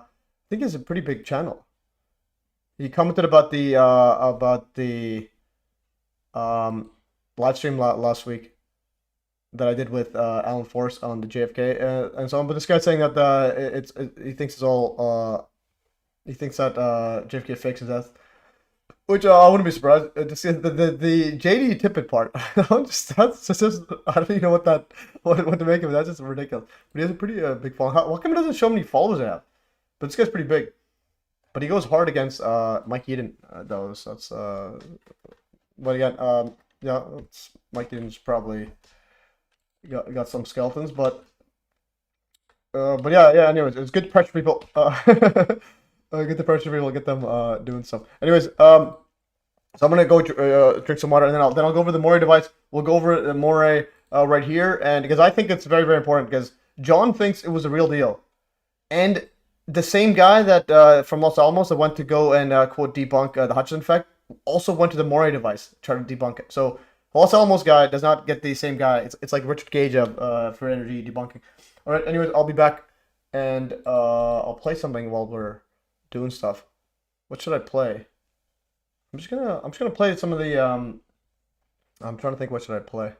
think it's a pretty big channel. He commented about the live stream last week that I did with Alan Force on the JFK and so on. But this guy's saying that he thinks it's all he thinks that JFK fakes his death, which I wouldn't be surprised to see the JD Tippett part. that's just I don't even know what to make of it. That's just ridiculous. But he has a pretty big following. How come he doesn't show how many followers I have? But this guy's pretty big. But he goes hard against Mike Eden though. So that's but again, yeah, Mike Eden's probably got some skeletons, but yeah. Anyways, it's good to pressure people. Get the pressure people, get them doing stuff. Anyways, so I'm gonna go drink some water, and then I'll go over the Moray device. We'll go over the Moray right here, and because I think it's very, very important, because John thinks it was a real deal, and the same guy that from Los Alamos that went to go and quote debunk the Hutchinson effect also went to the Moray device to try to debunk it. So the Los Alamos guy does not get the same guy. It's like Richard Gage of for energy debunking. All right. Anyways, I'll be back, and I'll play something while we're doing stuff. What should I play? I'm just gonna play some of the I'm trying to think, what should I play?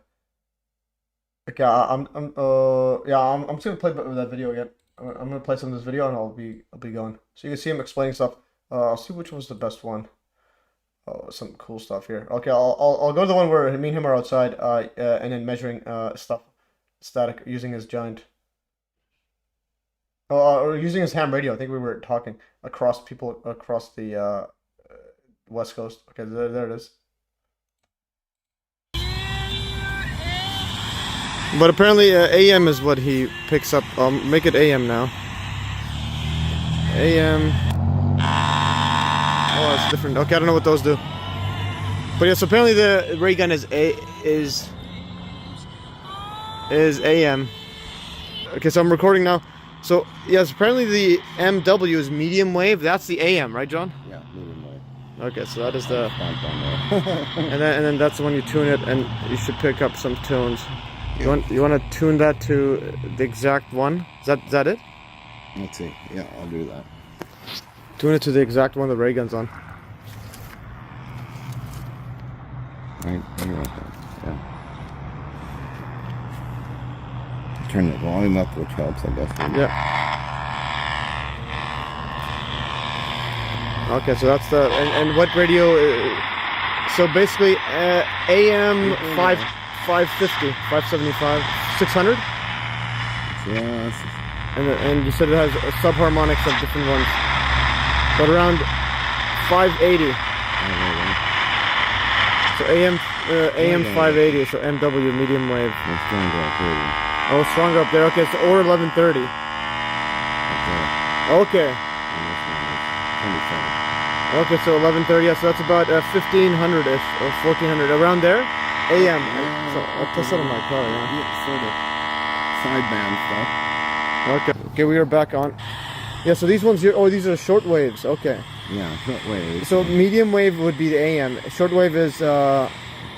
Okay, I'm just gonna play that video again. I'm gonna play some of this video, and I'll be going. So you can see him explaining stuff. I'll see which was the best one. Oh, some cool stuff here. Okay, I'll go to the one where me and him are outside, and then measuring stuff, static, using his giant. Or using his ham radio. I think we were talking across the West Coast. Okay, there it is. But apparently AM is what he picks up. Make it AM now. AM. Oh, it's different. Okay, I don't know what those do. But yes, apparently the ray gun is AM. Okay, so I'm recording now. So yes, apparently the MW is medium wave. That's the AM, right, John? Yeah, medium wave. Okay, so that is the. and then that's the one you tune it, and you should pick up some tunes. You want to tune that to the exact one? Is that it? Let's see. Yeah, I'll do that. Tune it to the exact one the ray gun's on. Right, like that. Yeah. Turn the volume up, which helps, I guess. Yeah. Okay, so that's the and what radio? So basically, AM 550, 575, 600. Yes. And you said it has subharmonics of different ones, but around 580. So AM 580, so MW medium wave. It's stronger up here. Oh, stronger up there. Okay, so or 1130. Okay. Okay, so 1130. Yeah, so that's about 1500-ish or 1400 around there. AM. So I'll test that on my car. Yeah, sort of sideband stuff. Okay. Okay, we are back on. Yeah, so these ones here. Oh, these are short waves. Okay. Yeah, short wave. So medium wave would be the AM. Short wave is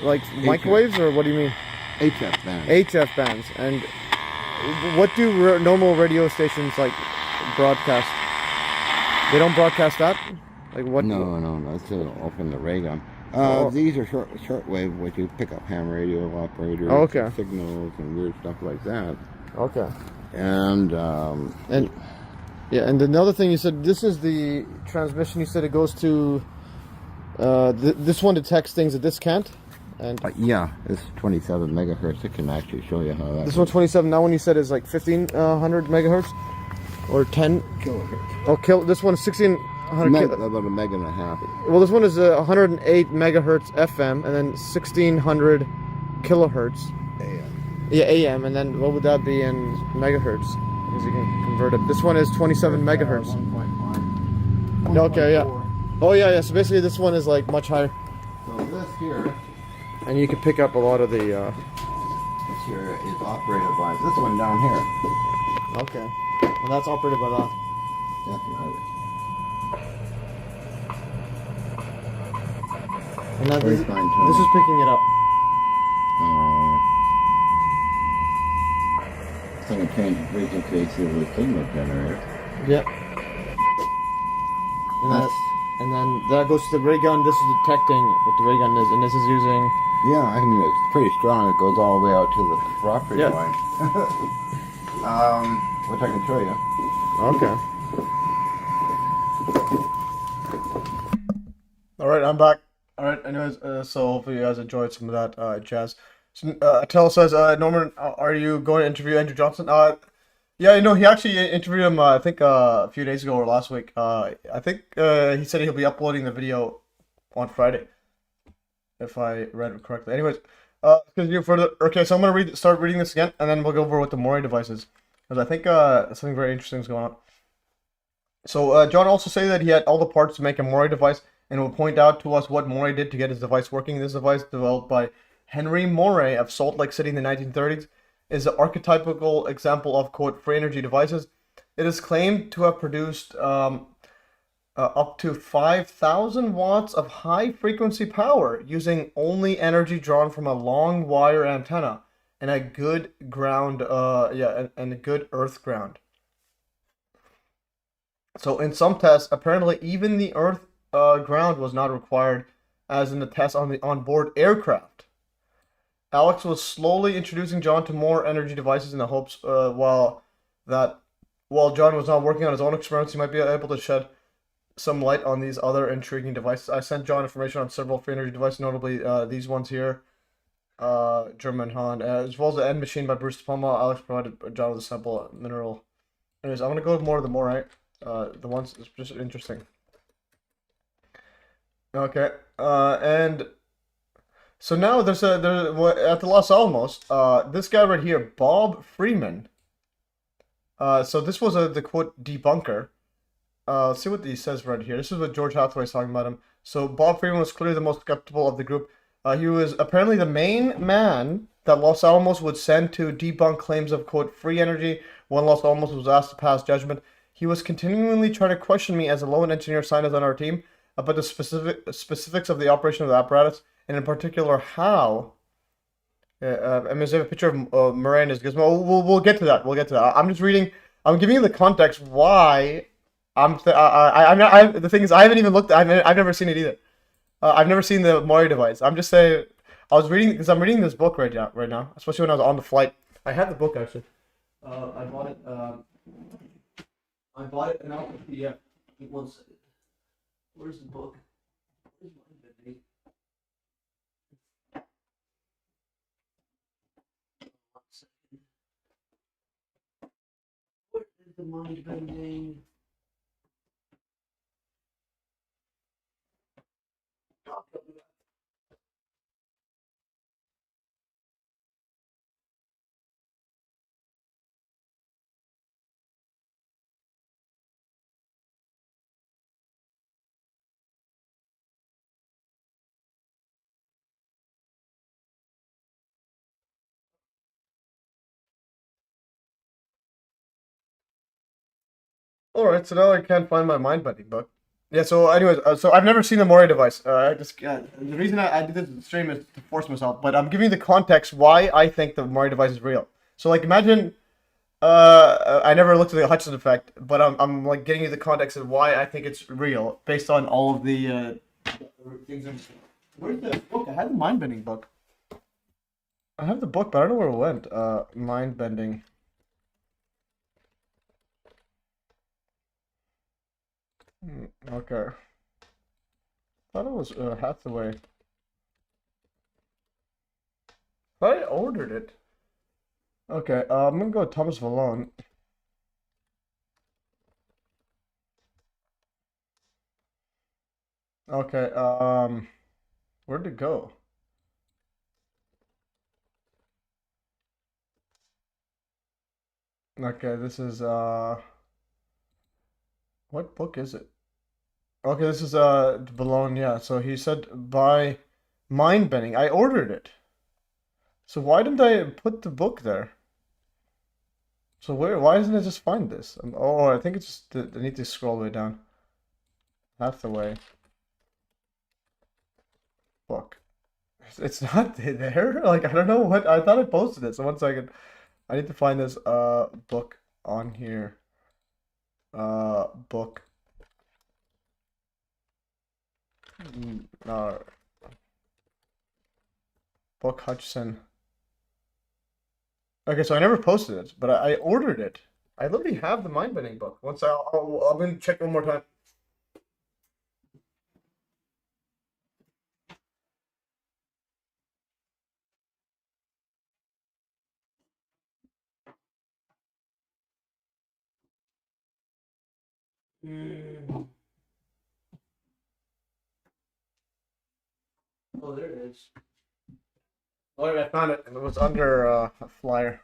like microwaves, or what do you mean? HF bands. HF bands. And what do normal radio stations like broadcast? They don't broadcast that? Like what? No. That's to open the ray gun. These are short wave, which you pick up ham radio operators, signals, and weird stuff like that. Okay. And Yeah, and another thing you said, this is the transmission. You said it goes to this one detects things that this can't. And yeah, it's 27 megahertz. It can actually show you how that. This one 27. Now, when you said is like 1500 megahertz or 10 kilohertz. Oh, this one is 1600. About a mega and a half. Well, this one is 108 megahertz FM, and then 1600 kilohertz. AM. Yeah, AM, and then what would that be in megahertz? Because you can convert it. This one is 27 megahertz. 1.1. Okay, yeah. Oh yeah. So basically, this one is like much higher. So this here. And you can pick up a lot of the. This here is operated by this one down here. Okay. And that's operated by that. Definitely. And now Very this fine-tuned. is picking it up. It's going to change the frequency to the signal generator. Yep. And then that goes to the ray gun. This is detecting what the ray gun is, and this is using. Yeah, I mean it's pretty strong. It goes all the way out to the property line. Which I can show you. Okay. All right, I'm back. All right. Anyways, so hopefully you guys enjoyed some of that jazz. So, Attell says, Norman, are you going to interview Andrew Johnson? Yeah, you know, he actually interviewed him, I think, a few days ago or last week. I think he said he'll be uploading the video on Friday, if I read it correctly. Anyways, continue further. Okay, so I'm going to start reading this again, and then we'll go over what the Moray devices, because I think something very interesting is going on. So, John also said that he had all the parts to make a Moray device, and will point out to us what Moray did to get his device working. This device, developed by Henry Moray of Salt Lake City in the 1930s, is an archetypical example of, quote, free energy devices. It is claimed to have produced up to 5,000 watts of high-frequency power using only energy drawn from a long wire antenna and a good ground, and a good earth ground. So in some tests, apparently even the earth ground was not required, as in the tests on the onboard aircraft. Alex was slowly introducing John to more energy devices in the hopes while John was not working on his own experiments, he might be able to shed some light on these other intriguing devices. I sent John information on several free energy devices, notably these ones here, German Han, as well as the End Machine by Bruce Palma. Alex provided John with a sample mineral. Anyways, I'm going to go more to the Moray. The ones it's just interesting. Okay, and so now there's at the Los Alamos, this guy right here, Bob Freeman. So this was the quote debunker. Let's see what he says right here. This is what George Hathaway is talking about him. So Bob Freeman was clearly the most skeptical of the group. He was apparently the main man that Los Alamos would send to debunk claims of, quote, free energy when Los Alamos was asked to pass judgment. He was continually trying to question me as a lone engineer scientist on our team about the specifics of the operation of the apparatus, and in particular how. I mean, there's a picture of Moray and his gizmo. We'll get to that. We'll get to that. I'm just reading. I'm giving you the context why the thing is, I haven't even looked. I've never seen it either. I've never seen the Moray device. I'm just saying. I was reading because I'm reading this book right now, especially when I was on the flight. I had the book actually. I bought it. I bought it and now yeah. One second. Where's the book? Where's my bending? One second. Where is the mind bending? Alright, so now I can't find my mind bending book. Yeah, so anyways, so I've never seen the Moray device. I just the reason I did this stream is to force myself, but I'm giving you the context why I think the Moray device is real. So like imagine I never looked at the Hutchins effect, but I'm like getting you the context of why I think it's real based on all of the things. Where's the book? I had the mind bending book. I have the book, but I don't know where it went. Mind bending. Okay. Thought it was Hathaway. Thought I ordered it. Okay, I'm gonna go with Thomas Vallone. Okay, where'd it go? Okay, this is what book is it? Okay, this is Vallone, yeah. So he said buy mind bending. I ordered it. So why didn't I put the book there? So why isn't it just find this? Oh, I think it's just I need to scroll way down. Hathaway book. It's not there. Like I don't know what I thought I posted it. So 1 second, I need to find this book on here. Book. Book Hutchison. Okay, so I never posted it, but I ordered it. I literally have the mind bending book. Once I'm gonna check one more time. Oh, there it is. Oh, I found it, and it was under a flyer.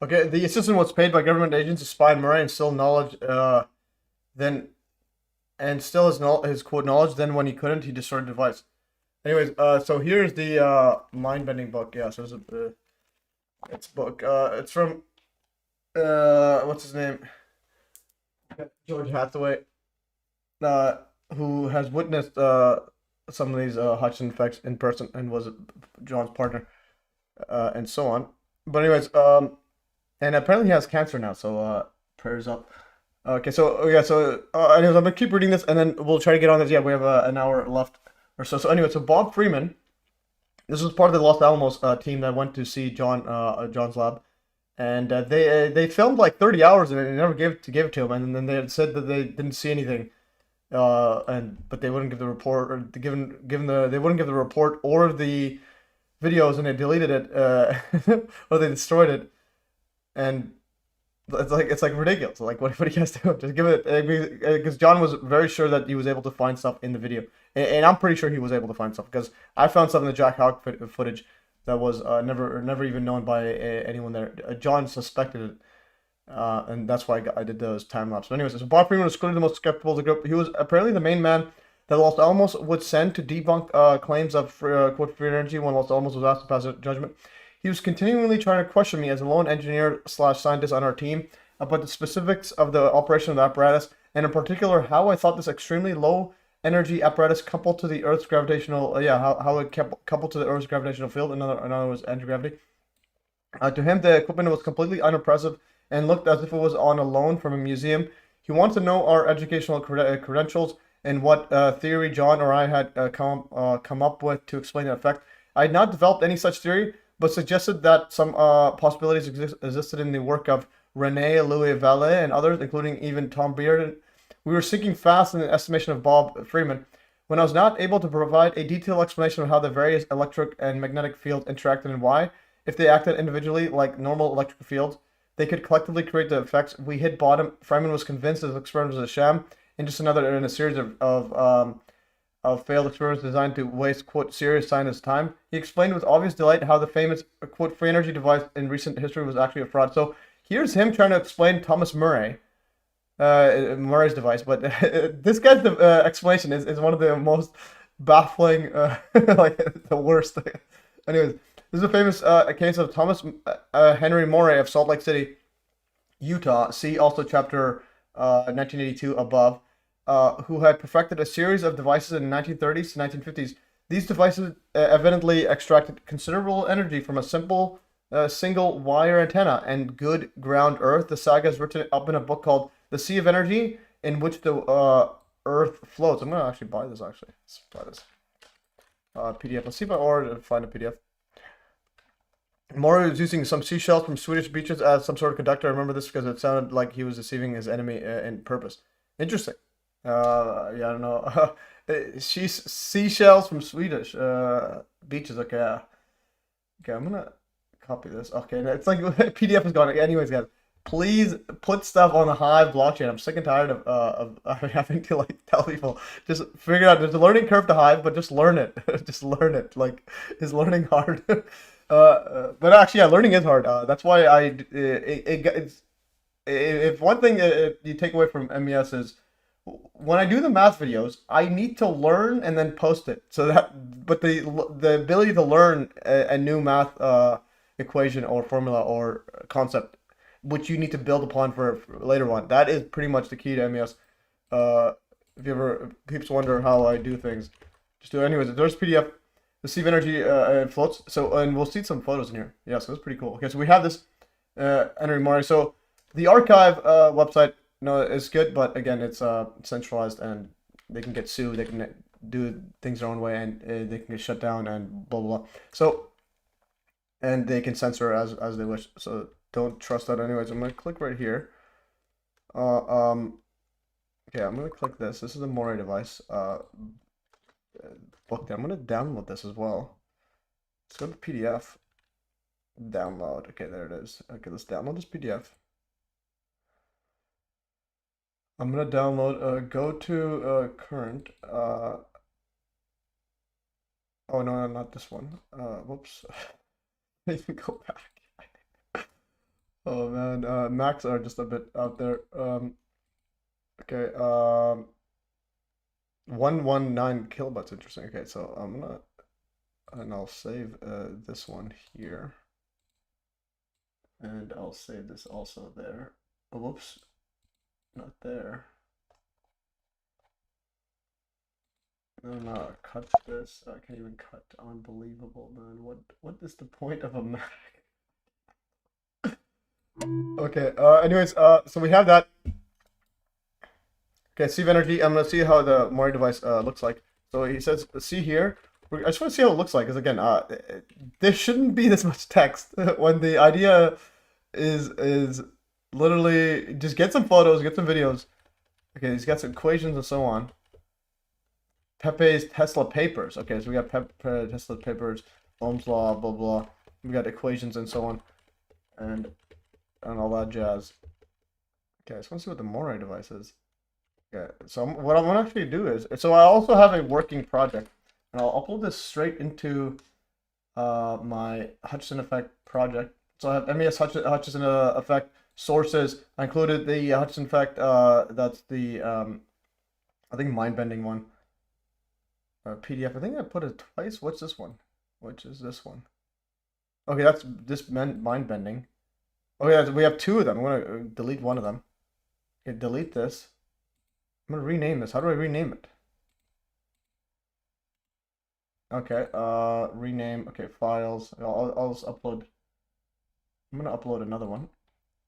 Okay, the assistant was paid by government agents to spy on Moray and still knowledge, still his quote knowledge. Then when he couldn't, he destroyed the device. Anyways, so here's the mind bending book. Yeah, so it's book. It's from what's his name? George Hathaway, who has witnessed some of these Hutchison effects in person and was John's partner, and so on. But anyways, and apparently he has cancer now, so prayers up. Okay, so yeah, so anyways, I'm gonna keep reading this, and then we'll try to get on this. Yeah, we have an hour left or so. So anyway, so Bob Freeman, this was part of the Los Alamos team that went to see John's lab, and they filmed like 30 hours and they never gave it to him, and then they had said that they didn't see anything, but they wouldn't give the report, or they wouldn't give the report or the videos, and they deleted it, or they destroyed it, and it's like ridiculous. Like what do you guys do? Just give it, because John was very sure that he was able to find stuff in the video, and I'm pretty sure he was able to find stuff because I found stuff in the Jack Hawk footage that was never even known by anyone there. John suspected it, and that's why I did those time lapse. But anyways, so Bob Freeman was clearly the most skeptical of the group. He was apparently the main man that Los Alamos would send to debunk claims of quote free energy when Los Alamos was asked to pass a judgment. He was continually trying to question me as a lone engineer / scientist on our team about the specifics of the operation of the apparatus, and in particular how I thought this extremely low energy apparatus coupled to the Earth's gravitational, how it coupled to the Earth's gravitational field. In other words, anti-gravity. To him, the equipment was completely unimpressive and looked as if it was on a loan from a museum. He wanted to know our educational credentials and what theory John or I had come up with to explain the effect. I had not developed any such theory, but suggested that some possibilities existed in the work of René Louis Vallée and others, including even Tom Beard. We were sinking fast in the estimation of Bob Freeman. When I was not able to provide a detailed explanation of how the various electric and magnetic fields interacted and why, if they acted individually like normal electric fields, they could collectively create the effects, we hit bottom. Freeman was convinced his experiment was a sham, and just another in a series of failed experiments designed to waste, quote, serious scientists' time. He explained with obvious delight how the famous, quote, free energy device in recent history was actually a fraud. So here's him trying to explain Thomas Moray, Murray's device, but this guy's explanation is one of the most baffling, like the worst. Anyways, this is a famous case of Thomas Henry Moray of Salt Lake City, Utah. See also chapter 1982 above. Who had perfected a series of devices in the 1930s to 1950s. These devices evidently extracted considerable energy from a simple single wire antenna and good ground earth. The saga is written up in a book called The Sea of Energy, in which the earth floats. I'm going to actually buy this, actually. Let's buy this PDF. Let's see if I order to find a PDF. Moray was using some seashells from Swedish beaches as some sort of conductor. I remember this because it sounded like he was deceiving his enemy in purpose. Interesting. Yeah, I don't know. She's seashells from Swedish beaches. Okay, okay, I'm gonna copy this. Okay, it's like PDF is gone. Anyways, guys, please put stuff on the Hive blockchain. I'm sick and tired of having to like tell people just figure out there's a learning curve to Hive, but just learn it. Just learn it. Like, is learning hard? But actually, yeah, learning is hard. That's why it's if one thing you take away from MES is when I do the math videos, I need to learn and then post it. So that, but the ability to learn a new math equation or formula or concept, which you need to build upon for later on, that is pretty much the key to MES. If you ever peeps wonder how I do things, just do it. Anyways. There's PDF. The Steve Energy floats. So, and we'll see some photos in here. Yeah, so that's pretty cool. Okay, so we have this Energy Moray. So the archive website, no, is good, but again, it's centralized and they can get sued. They can do things their own way, and they can get shut down and blah blah blah. So, and they can censor as they wish. So don't trust that. Anyways, I'm gonna click right here. Okay, I'm gonna click this. This is a Moray device. Book there. I'm gonna download this as well. Let's go to PDF. Download. Okay, there it is. Okay, let's download this PDF. I'm gonna download. Go to current. Oh no, not this one. Whoops. I need to go back. Oh man, Macs are just a bit out there. Okay. 119 kilobytes. Interesting. Okay, so I'm gonna, and I'll save this one here, and I'll save this also there. Oh, whoops, not there. No, cut this. I can't even cut. Unbelievable, man. What is the point of a Mac? Okay. Anyways. So we have that. Okay, Steve Energy. I'm gonna see how the Moray device looks like. So he says, see here. I just want to see how it looks like, because again, there shouldn't be this much text when the idea is literally just get some photos, get some videos. Okay, he's got some equations and so on. Pepe's Tesla papers. Okay, so we got Tesla papers, Ohm's law, blah blah. We got equations and so on, and all that jazz. Okay, I just want to see what the Moray device is. Okay, so what I'm gonna actually do is, so I also have a working project, and I'll upload this straight into my Hutchison Effect project. So I have MES Hutchison Effect sources. I included the Hutchison Effect. That's the I think mind bending one. PDF. I think I put it twice. What's this one? Which is this one? Okay, that's this mind bending. Okay, we have two of them. I'm gonna delete one of them. Okay, delete this. I'm gonna rename this. How do I rename it? Okay, rename. Okay, files. I'll just upload. I'm gonna upload another one.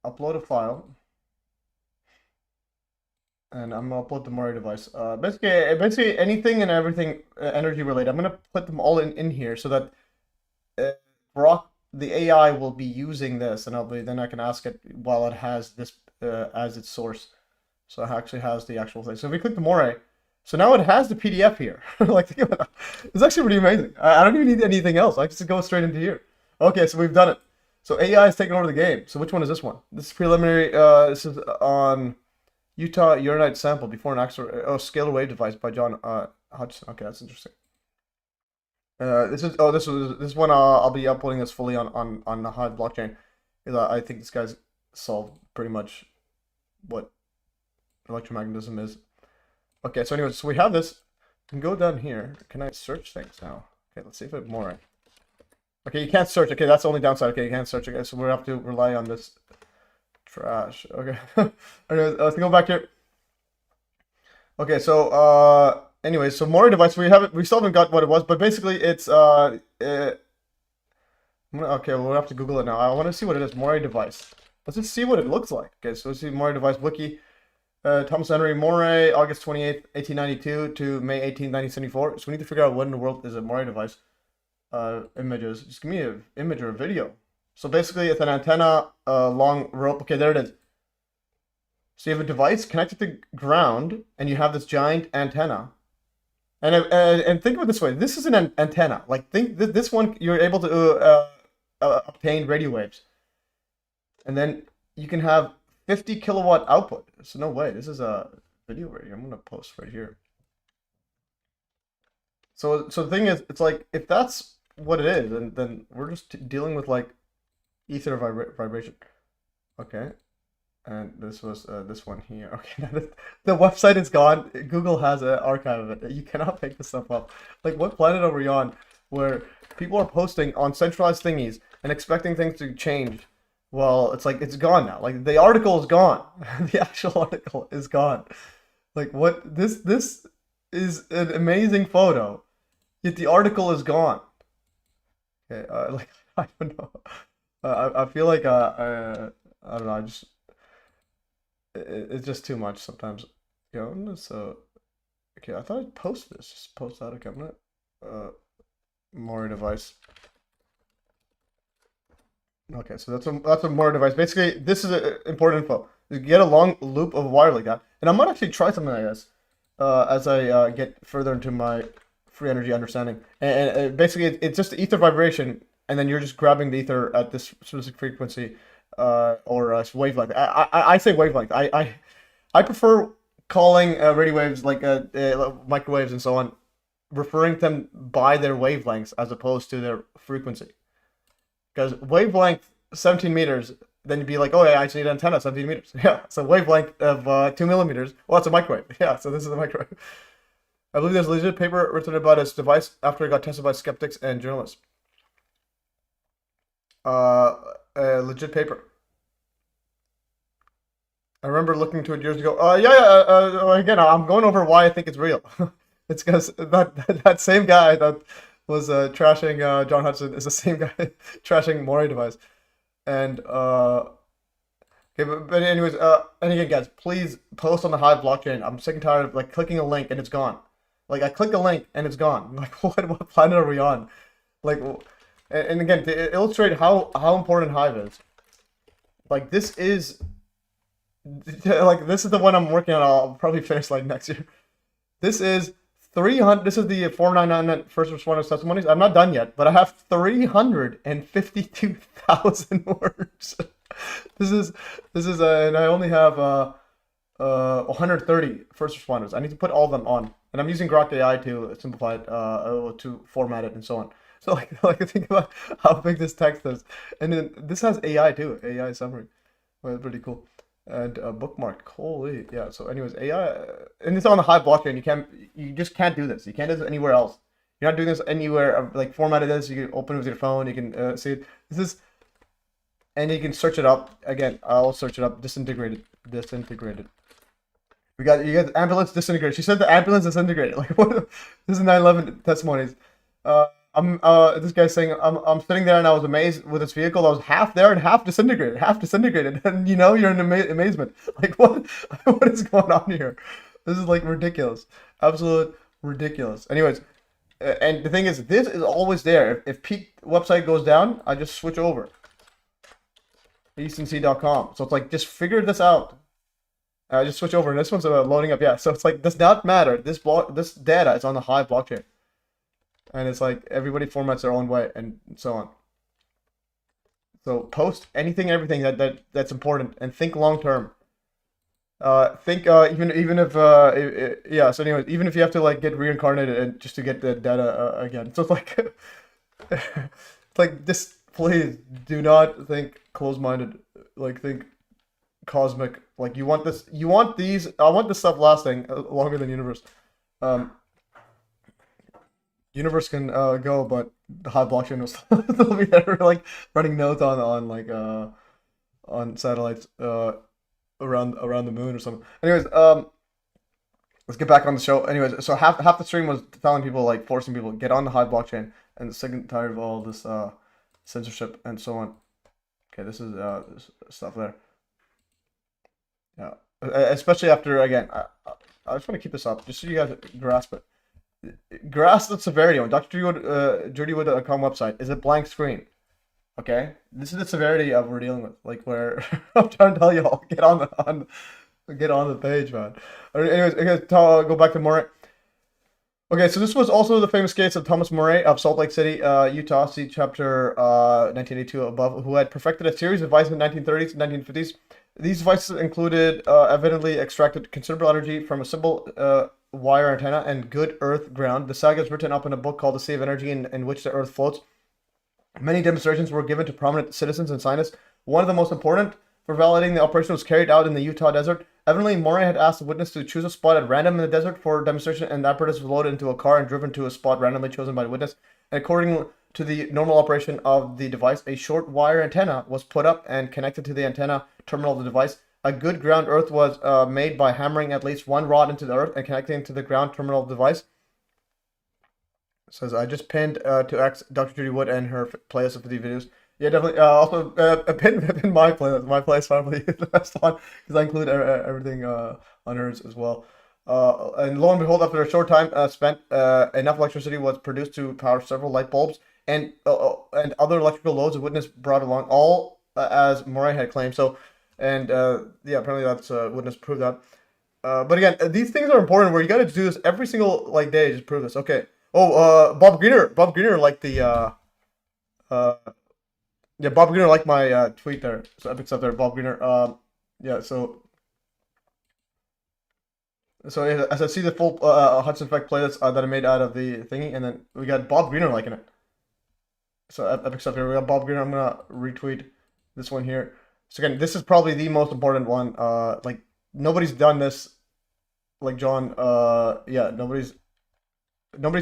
Upload a file. And I'm gonna upload the Moray device. Basically anything and everything energy related. I'm gonna put them all in here so that the AI will be using this, and then I can ask it while it has this as its source. So it actually has the actual thing. So if we click the Moray, so now it has the PDF here. Like, think about that. It's actually pretty amazing. I don't even need anything else. I just go straight into here. Okay, so we've done it. So AI is taking over the game. So which one is this one? This is preliminary. This is on Utah uranite sample before an actual scalar wave device by John Hutchison. Okay, that's interesting. This one I'll be uploading this fully on the Hive blockchain, because I think this guy's solved pretty much what electromagnetism is. Okay, so anyways, so we have this. You can go down here. Can I search things now? Okay, let's see if it's more. Okay, you can't search. Okay, that's the only downside. Okay, you can't search. Okay, so we'll have to rely on this trash. Okay. Anyways, let's go back here. Okay, so anyways, so Moray device, we still haven't got what it was, but basically it's okay, we'll have to Google it now. I want to see what it is. Moray device. Let's just see what it looks like. Okay, so let's see Moray device wiki. Thomas Henry Moray, August 28th, 1892 to May 18th, 1974. So we need to figure out what in the world is a Moray device. Images. Just give me an image or a video. So basically, it's an antenna, long rope. Okay, there it is. So you have a device connected to ground, and you have this giant antenna. And think of it this way: this is an antenna. Like think this one, you're able to obtain radio waves, and then you can have 50 kilowatt output. So no way, this is a video right here. I'm gonna post right here. So the thing is, it's like if that's what it is, then we're just dealing with like ether vibration. Okay, and this was this one here. Okay, the website is gone. Google has an archive of it. You cannot pick this stuff up. Like, what planet are we on where people are posting on centralized thingies and expecting things to change? Well, it's like it's gone now. Like the article is gone. The actual article is gone. Like what? This is an amazing photo, yet the article is gone. Okay, like I don't know. I feel like I don't know. It's just too much sometimes. You know. So okay, I thought I'd post this. Just post that. Okay, I'm gonna Moray device. Okay, so that's a Moray device. Basically, this is important info. You get a long loop of wire like that, and I might actually try something like this as I get further into my free energy understanding. And basically, it's just ether vibration, and then you're just grabbing the ether at this specific frequency or wavelength. I say wavelength. I prefer calling radio waves like microwaves and so on, referring to them by their wavelengths as opposed to their frequency. Because wavelength 17 meters, then you'd be like, oh yeah, I just need an antenna 17 meters. Yeah, so wavelength of 2 millimeters, well, it's a microwave. Yeah, so this is a microwave. I believe there's a legit paper written about this device after it got tested by skeptics and journalists. A legit paper. I remember looking into it years ago. Again, I'm going over why I think it's real. It's because that same guy that was trashing John Hudson is the same guy trashing Moray device. And okay, but anyways, and again, guys, please post on the Hive blockchain. I'm sick and tired of like clicking a link and it's gone. Like I click a link and it's gone. Like what planet are we on? Like, and again, to illustrate how important Hive is. Like this is the one I'm working on. I'll probably finish like next year. This is 300. This is the 499 first responders testimonies. I'm not done yet, but I have 352,000 words. This is and I only have 130 first responders. I need to put all of them on, and I'm using Grok AI to simplify it, to format it, and so on. So like think about how big this text is, and then this has AI too, AI summary. Well, that's pretty cool. And a bookmark, holy, yeah. So anyways, AI, and it's on the Hive blockchain. You just can't do this. You can't do this anywhere else. You're not doing this anywhere. Like formatted this, you can open it with your phone. You can see it. This is, and you can search it up. Again, I'll search it up. Disintegrated. You got ambulance disintegrated. She said the ambulance disintegrated. Like what? This is 9/11 testimonies. This guy's saying I'm sitting there and I was amazed with this vehicle. I was half there and half disintegrated, and you know you're in amazement. Like what is going on here? This is like ridiculous, absolute ridiculous. Anyways, and the thing is, this is always there. If peak website goes down, I just switch over. eastnc.com. So it's like just figure this out. I just switch over, and this one's loading up. Yeah, so it's like does not matter. This data is on the Hive blockchain. And it's like everybody formats their own way and so on. So post anything, everything that's important, and think long term. Think even if yeah. So anyway, even if you have to like get reincarnated and just to get the data again. So it's like it's like just please do not think closed-minded. Like think cosmic. Like you want this. You want these. I want this stuff lasting longer than universe. Universe can go, but the Hive blockchain will still be there. We're like running nodes on like on satellites around the moon or something. Anyways, let's get back on the show. Anyways, so half the stream was telling people, like forcing people to get on the Hive blockchain, and sick and tired of all this censorship and so on. Okay, this is this stuff there. Yeah, especially after again. I just want to keep this up just so you guys grasp it. Grasp the severity on Dr. Judy Wood.com website is a blank screen. Okay, this is the severity of we're dealing with. Like where I'm trying to tell you all, get on the page, man. Anyways, go back to Moray. Okay, so this was also the famous case of Thomas Moray of Salt Lake City, Utah, see chapter 1982 above, who had perfected a series of devices in the 1930s and 1950s. These devices included evidently extracted considerable energy from a simple wire antenna and good earth ground. The saga is written up in a book called The Sea of Energy, in which the earth floats. Many demonstrations were given to prominent citizens and scientists. One of the most important for validating the operation was carried out in the Utah desert. Evidently, Moray had asked the witness to choose a spot at random in the desert for demonstration, and the apparatus was loaded into a car and driven to a spot randomly chosen by the witness. And according to the normal operation of the device, a short wire antenna was put up and connected to the antenna terminal of the device. A good ground earth was made by hammering at least one rod into the earth and connecting to the ground terminal of the device. It says, I just pinned to X Dr. Judy Wood and her playlist of 50 videos. Yeah, definitely. Also, pin my playlist. My playlist probably is the best one because I include everything on hers as well. And lo and behold, after a short time spent, enough electricity was produced to power several light bulbs and other electrical loads the witness brought along, all as Moray had claimed. So, and yeah, apparently that's witness proved that. But again, these things are important. Where you got to do this every single day, just prove this. Okay. Oh, Bob Greener liked the yeah, Bob Greener liked my tweet there. So epic stuff there, Bob Greener. Yeah, so as I see the full Hudson Effect playlist that I made out of the thingy, and then we got Bob Greener liking it. So epic stuff here. We got Bob Greener. I'm gonna retweet this one here. So again, this is probably the most important one. Like nobody's done this. Like John. Yeah, nobody's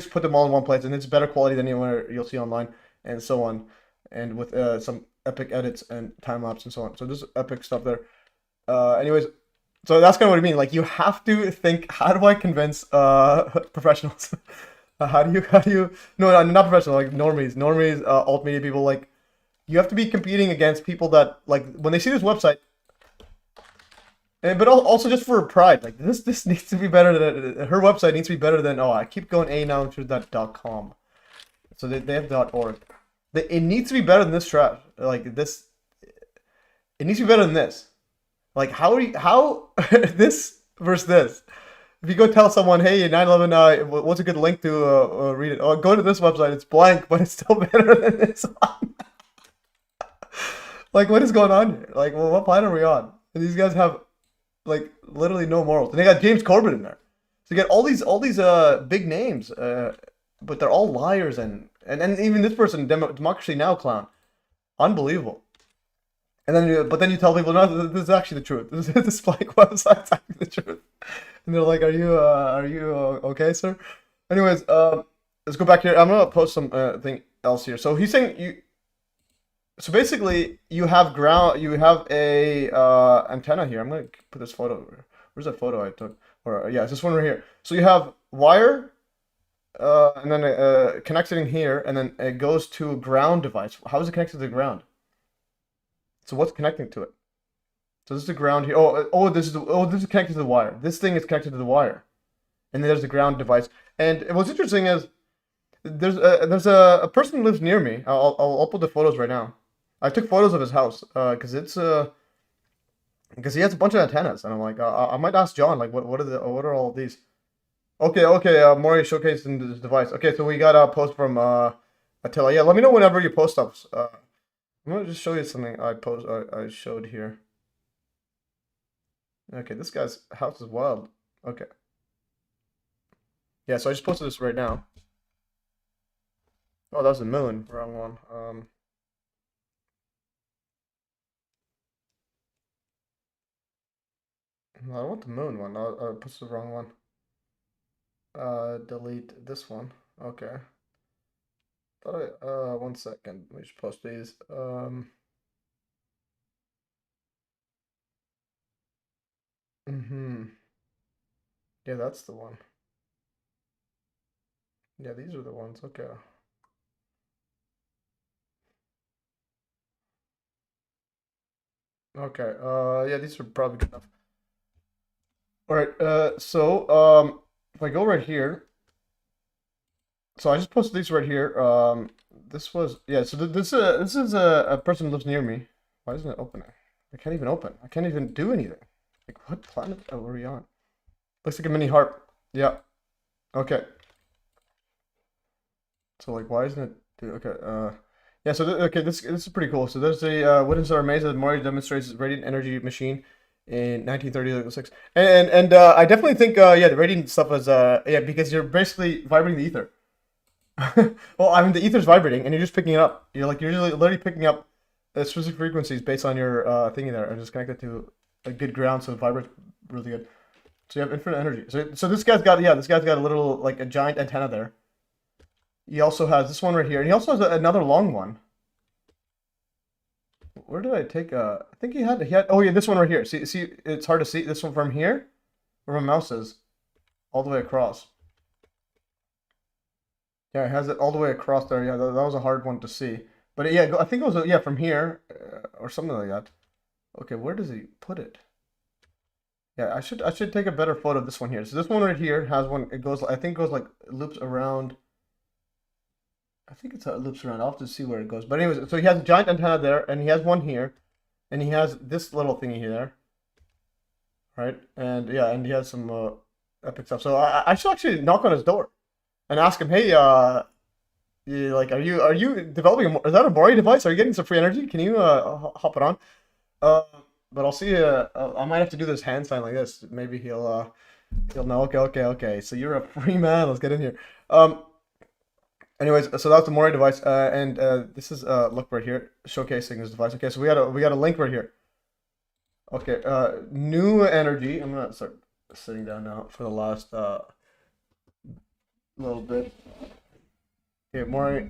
put them all in one place, and it's better quality than anywhere you'll see online, and so on, and with some epic edits and time lapse and so on. So just epic stuff there. Anyways, so that's kind of what I mean. Like you have to think, how do I convince professionals? How do you no, not professional, like normies, alt media people. Like you have to be competing against people that like when they see this website. But also just for pride, like this needs to be better than her website needs to be better than I keep going now to that .com, so they have .org. It needs to be better than this trash. Like this, it needs to be better than this. Like how this versus this. If you go tell someone, hey, 9/11, what's a good link to read it? Oh, go to this website. It's blank, but it's still better than this one. Like what is going on here? Like, well, what planet are we on? And these guys have like literally no morals. And they got James Corbett in there. So you get all these big names, but they're all liars and even this person, Democracy Now! Clown. Unbelievable. And then but then you tell people, no, this is actually the truth. This blank website's actually the truth. And they're like, are you okay, sir? Anyways, let's go back here. I'm gonna post some thing else here. So he's saying you. So basically, you have a antenna here. I'm gonna put this photo. Where's that photo I took? Or yeah, it's this one right here. So you have wire, and then connected in here, and then it goes to a ground device. How is it connected to the ground? So what's connecting to it? So this is the ground here. This is connected to the wire. This thing is connected to the wire, and then there's the ground device. And what's interesting is there's a person who lives near me. I'll put the photos right now. I took photos of his house because he has a bunch of antennas, and I'm like, I might ask John, like, what are all of these? Okay, Moray showcasing this device. Okay, so we got a post from Attila. Yeah, let me know whenever you post stuff. I'm gonna just show you something I showed here. Okay, this guy's house is wild. Okay. Yeah, so I just posted this right now. Oh, that was the moon. Wrong one. No, I want the moon one. I put the wrong one. Delete this one. Okay. Thought 1 second. Let me just post these. Yeah, that's the one. Yeah, these are the ones. Okay. Okay. Yeah, these are probably good enough. All right. So if I go right here, so I just posted these right here. this was yeah. So this is a person who lives near me. Why isn't it opening? I can't even open. I can't even do anything. Like what planet are we on? Looks like a mini harp. Yeah. Okay. So like, why isn't it? Okay. Yeah. So okay, this is pretty cool. So there's a wooden solar maze that Moray demonstrates his radiant energy machine in 1936, and I definitely think yeah, the radiant stuff was yeah, because you're basically vibrating the ether. Well, I mean the ether's vibrating, and you're just picking it up. You're literally picking up specific frequencies based on your thingy there, and just connect it to a good ground, so it vibrates really good. So you have infinite energy. So this guy's got a little like a giant antenna there. He also has this one right here, and he also has another long one. Where did I take? I think he had. Oh yeah, this one right here. See, it's hard to see this one from here, where my mouse is, all the way across. Yeah, it has it all the way across there. Yeah, that was a hard one to see. But yeah, I think it was yeah from here or something like that. Okay, where does he put it? Yeah, I should take a better photo of this one here. So this one right here has one. It goes. I think it goes like it loops around. I think it's how it loops around. I'll have to see where it goes. But anyways, so he has a giant antenna there, and he has one here, and he has this little thingy here, right? And yeah, and he has some epic stuff. So I should actually knock on his door and ask him, hey, like, are you developing is that a Moray device? Are you getting some free energy? Can you hop it on? But I'll see. I might have to do this hand sign like this. Maybe he'll know. Okay. So you're a free man. Let's get in here. Anyways, so that's the Moray device, and this is look right here, showcasing this device. Okay, so we got a link right here. Okay, new energy. I'm gonna start sitting down now for the last little bit. Okay, Moray.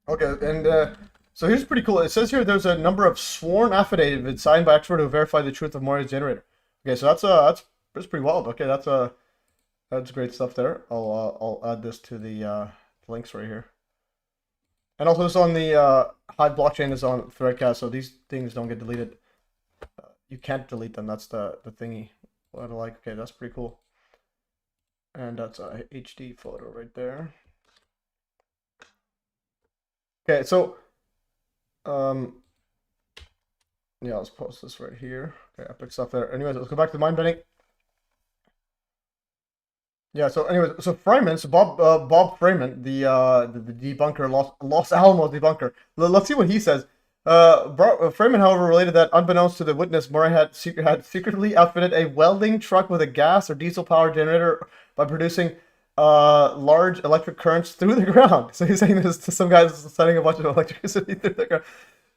Okay, and so here's pretty cool. It says here there's a number of sworn affidavits signed by expert who verify the truth of Moray's generator. Okay, so that's pretty wild. Okay, that's great stuff there. I'll add this to the links right here. And also this on the Hive blockchain is on Threadcast, so these things don't get deleted. You can't delete them. That's the thingy. What I like. Okay, that's pretty cool. And that's a HD photo right there. Okay, so yeah, let's post this right here. Okay, epic stuff there. Anyways, let's go back to the mind bending. Yeah, so anyways, so Freeman, so Bob Freeman, the debunker, Los Alamos debunker. Let's see what he says. Freeman, however, related that unbeknownst to the witness, Moray had secretly outfitted a welding truck with a gas or diesel power generator by producing large electric currents through the ground. So he's saying this to some guys sending a bunch of electricity through the ground.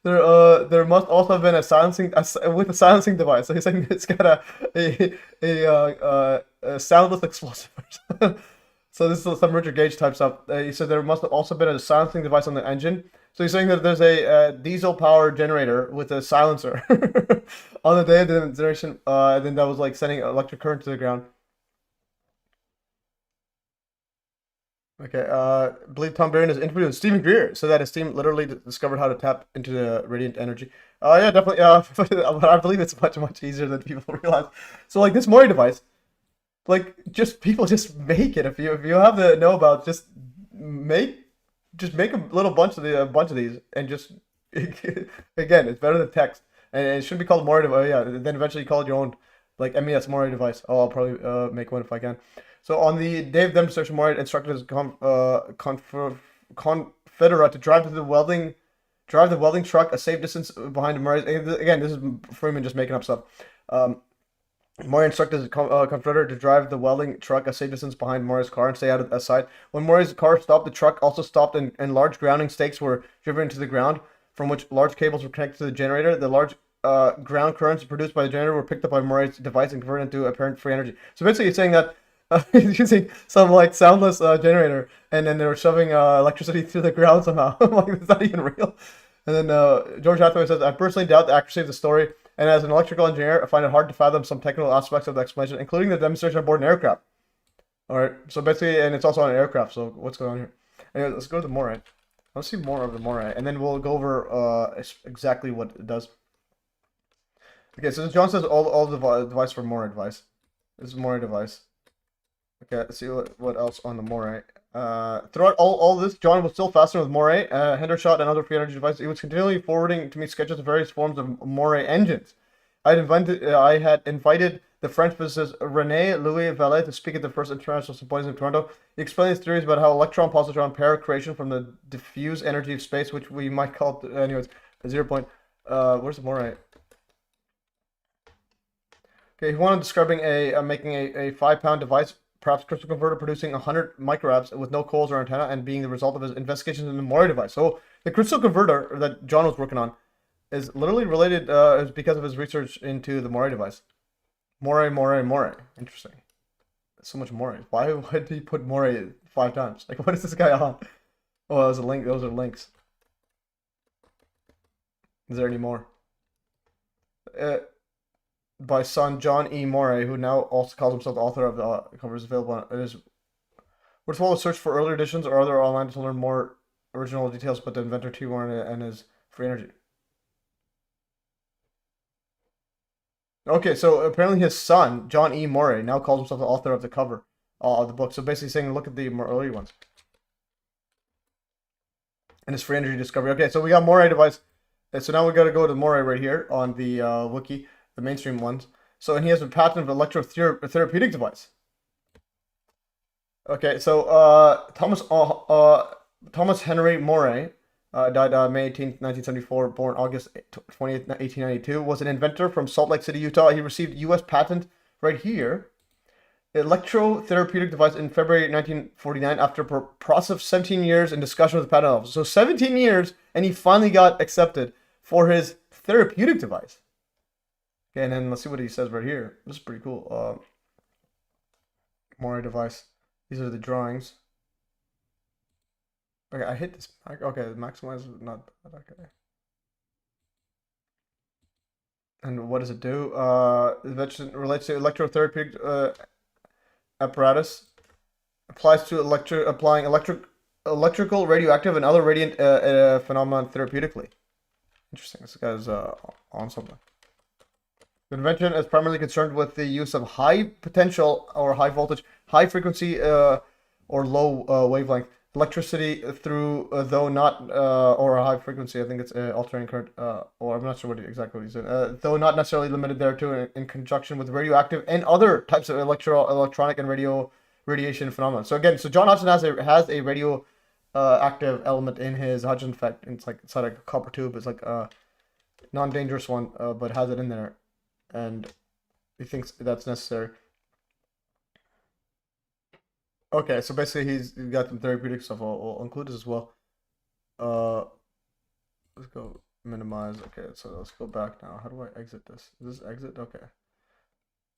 There must also have been a silencing device. So he's saying it's got a soundless explosive. So this is some Richard Gage type stuff. He said there must have also been a silencing device on the engine. So he's saying that there's a diesel power generator with a silencer on the day of the generation, and then that was like sending electric current to the ground. Okay, I believe Tom Barron is interviewing Stephen Greer, so that his team literally discovered how to tap into the radiant energy. Yeah, definitely. But I believe it's much easier than people realize. So like this Moray device, like just make it. If you have the know about, just make a little bunch of these, and just again, it's better than text, and it shouldn't be called Moray device. Yeah, then eventually you call it your own, like MES Moray device. Oh, I'll probably make one if I can. So on the day of demonstration, Moray instructed his confederate to drive the welding truck a safe distance behind Moray's. Again, this is Freeman just making up stuff. Moray instructed his confederate to drive the welding truck a safe distance behind Moray's car and stay out of the side. When Moray's car stopped, the truck also stopped, and large grounding stakes were driven into the ground, from which large cables were connected to the generator. The large ground currents produced by the generator were picked up by Moray's device and converted into apparent free energy. So basically, it's saying that he's using some like soundless generator, and then they were shoving electricity through the ground somehow. Like, it's not even real. And then George Hathaway says, I personally doubt the accuracy of the story, and as an electrical engineer, I find it hard to fathom some technical aspects of the explanation, including the demonstration aboard an aircraft. All right, so basically, and it's also on an aircraft, so what's going on here? Anyway, let's go to the Moray. Let's see more of the Moray, and then we'll go over exactly what it does. Okay, so John says all the device for Moray device. This is Moray device. Okay, let's see what else on the Moray. Throughout all this, John was still faster with Moray, Hendershot, and other free energy devices. He was continually forwarding to me sketches of various forms of Moray engines. I had invited the French physicist René Louis Vallée to speak at the first international symposium in Toronto. He explained his theories about how electron-positron pair creation from the diffuse energy of space, which we might call, anyways, a 0 point. Where's the Moray? Okay, he wanted describing making a 5-pound device, perhaps crystal converter, producing 100 microamps with no coils or antenna, and being the result of his investigations in the Moray device. So the crystal converter that John was working on is literally related is because of his research into the Moray device. Moray. Interesting. So much Moray. Why did he put Moray 5 times? Like, what is this guy on? Oh, that was a link. Those are links. Is there any more? By son John E. Moray, who now also calls himself the author of the covers available on it is. We're to follow a search for earlier editions or other online to learn more original details about the inventor T. Moray and his free energy. Okay, so apparently his son, John E. Moray, now calls himself the author of the cover of the book. So basically saying, look at the more early ones. And his free energy discovery. Okay, so we got Moray device. So now we got to go to Moray right here on the wiki, the mainstream ones. So, and he has a patent of electrotherapeutic device. Okay, so Thomas Henry Moray, died May 18, 1974, born August 20th, 1892, was an inventor from Salt Lake City, Utah. He received U.S. patent right here, electrotherapeutic device, in February 1949 after a process of 17 years in discussion with the patent office. So 17 years, and he finally got accepted for his therapeutic device. Okay, and then let's see what he says right here. This is pretty cool. Moray device. These are the drawings. Okay, I hit this. Okay, maximize is not bad. Okay. And what does it do? It relates to electrotherapeutic apparatus. Applies to applying electrical, radioactive, and other radiant phenomenon therapeutically. Interesting. This guy's on something. The invention is primarily concerned with the use of high potential or high voltage, high frequency or low wavelength electricity through, though not, or a high frequency, I think it's alternating current, or I'm not sure exactly what he said, though not necessarily limited thereto, in conjunction with radioactive and other types of electronic and radiation phenomena. So again, so John Hodgson has a radio active element in his Hodgson effect. It's like inside a copper tube. It's like a non-dangerous one, but has it in there, and he thinks that's necessary. Okay, so basically he's got some therapeutic stuff. I'll include this as well. Let's go minimize. Okay, so let's go back now. How do I exit this? Is this exit? Okay.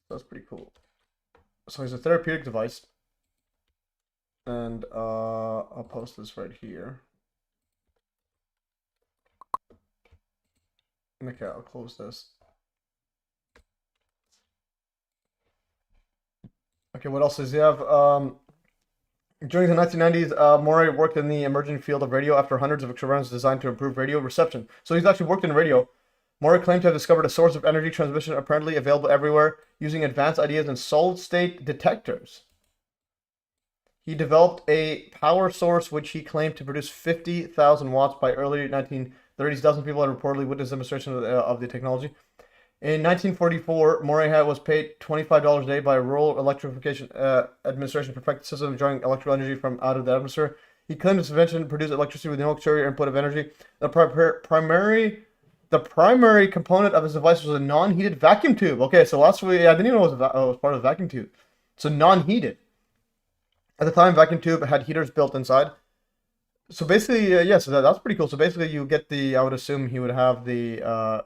That's pretty cool. So he's a therapeutic device. And I'll post this right here. Okay, I'll close this. Okay, what else does he have? During the 1990s, Moray worked in the emerging field of radio after hundreds of experiments designed to improve radio reception. So he's actually worked in radio. Moray claimed to have discovered a source of energy transmission apparently available everywhere using advanced ideas in solid-state detectors. He developed a power source which he claimed to produce 50,000 watts by early 1930s. Dozens of people had reportedly witnessed demonstration of the technology. In 1944, Moray was paid $25 a day by a Rural Electrification Administration to perfect the system of drawing electrical energy from out of the atmosphere. He claimed his invention produced electricity with no exterior input of energy. The primary component of his device was a non-heated vacuum tube. Okay, so last week I didn't even know it was part of the vacuum tube. So non-heated. At the time, vacuum tube had heaters built inside. So basically, yeah, so that's pretty cool. So basically, you get I would assume he would have the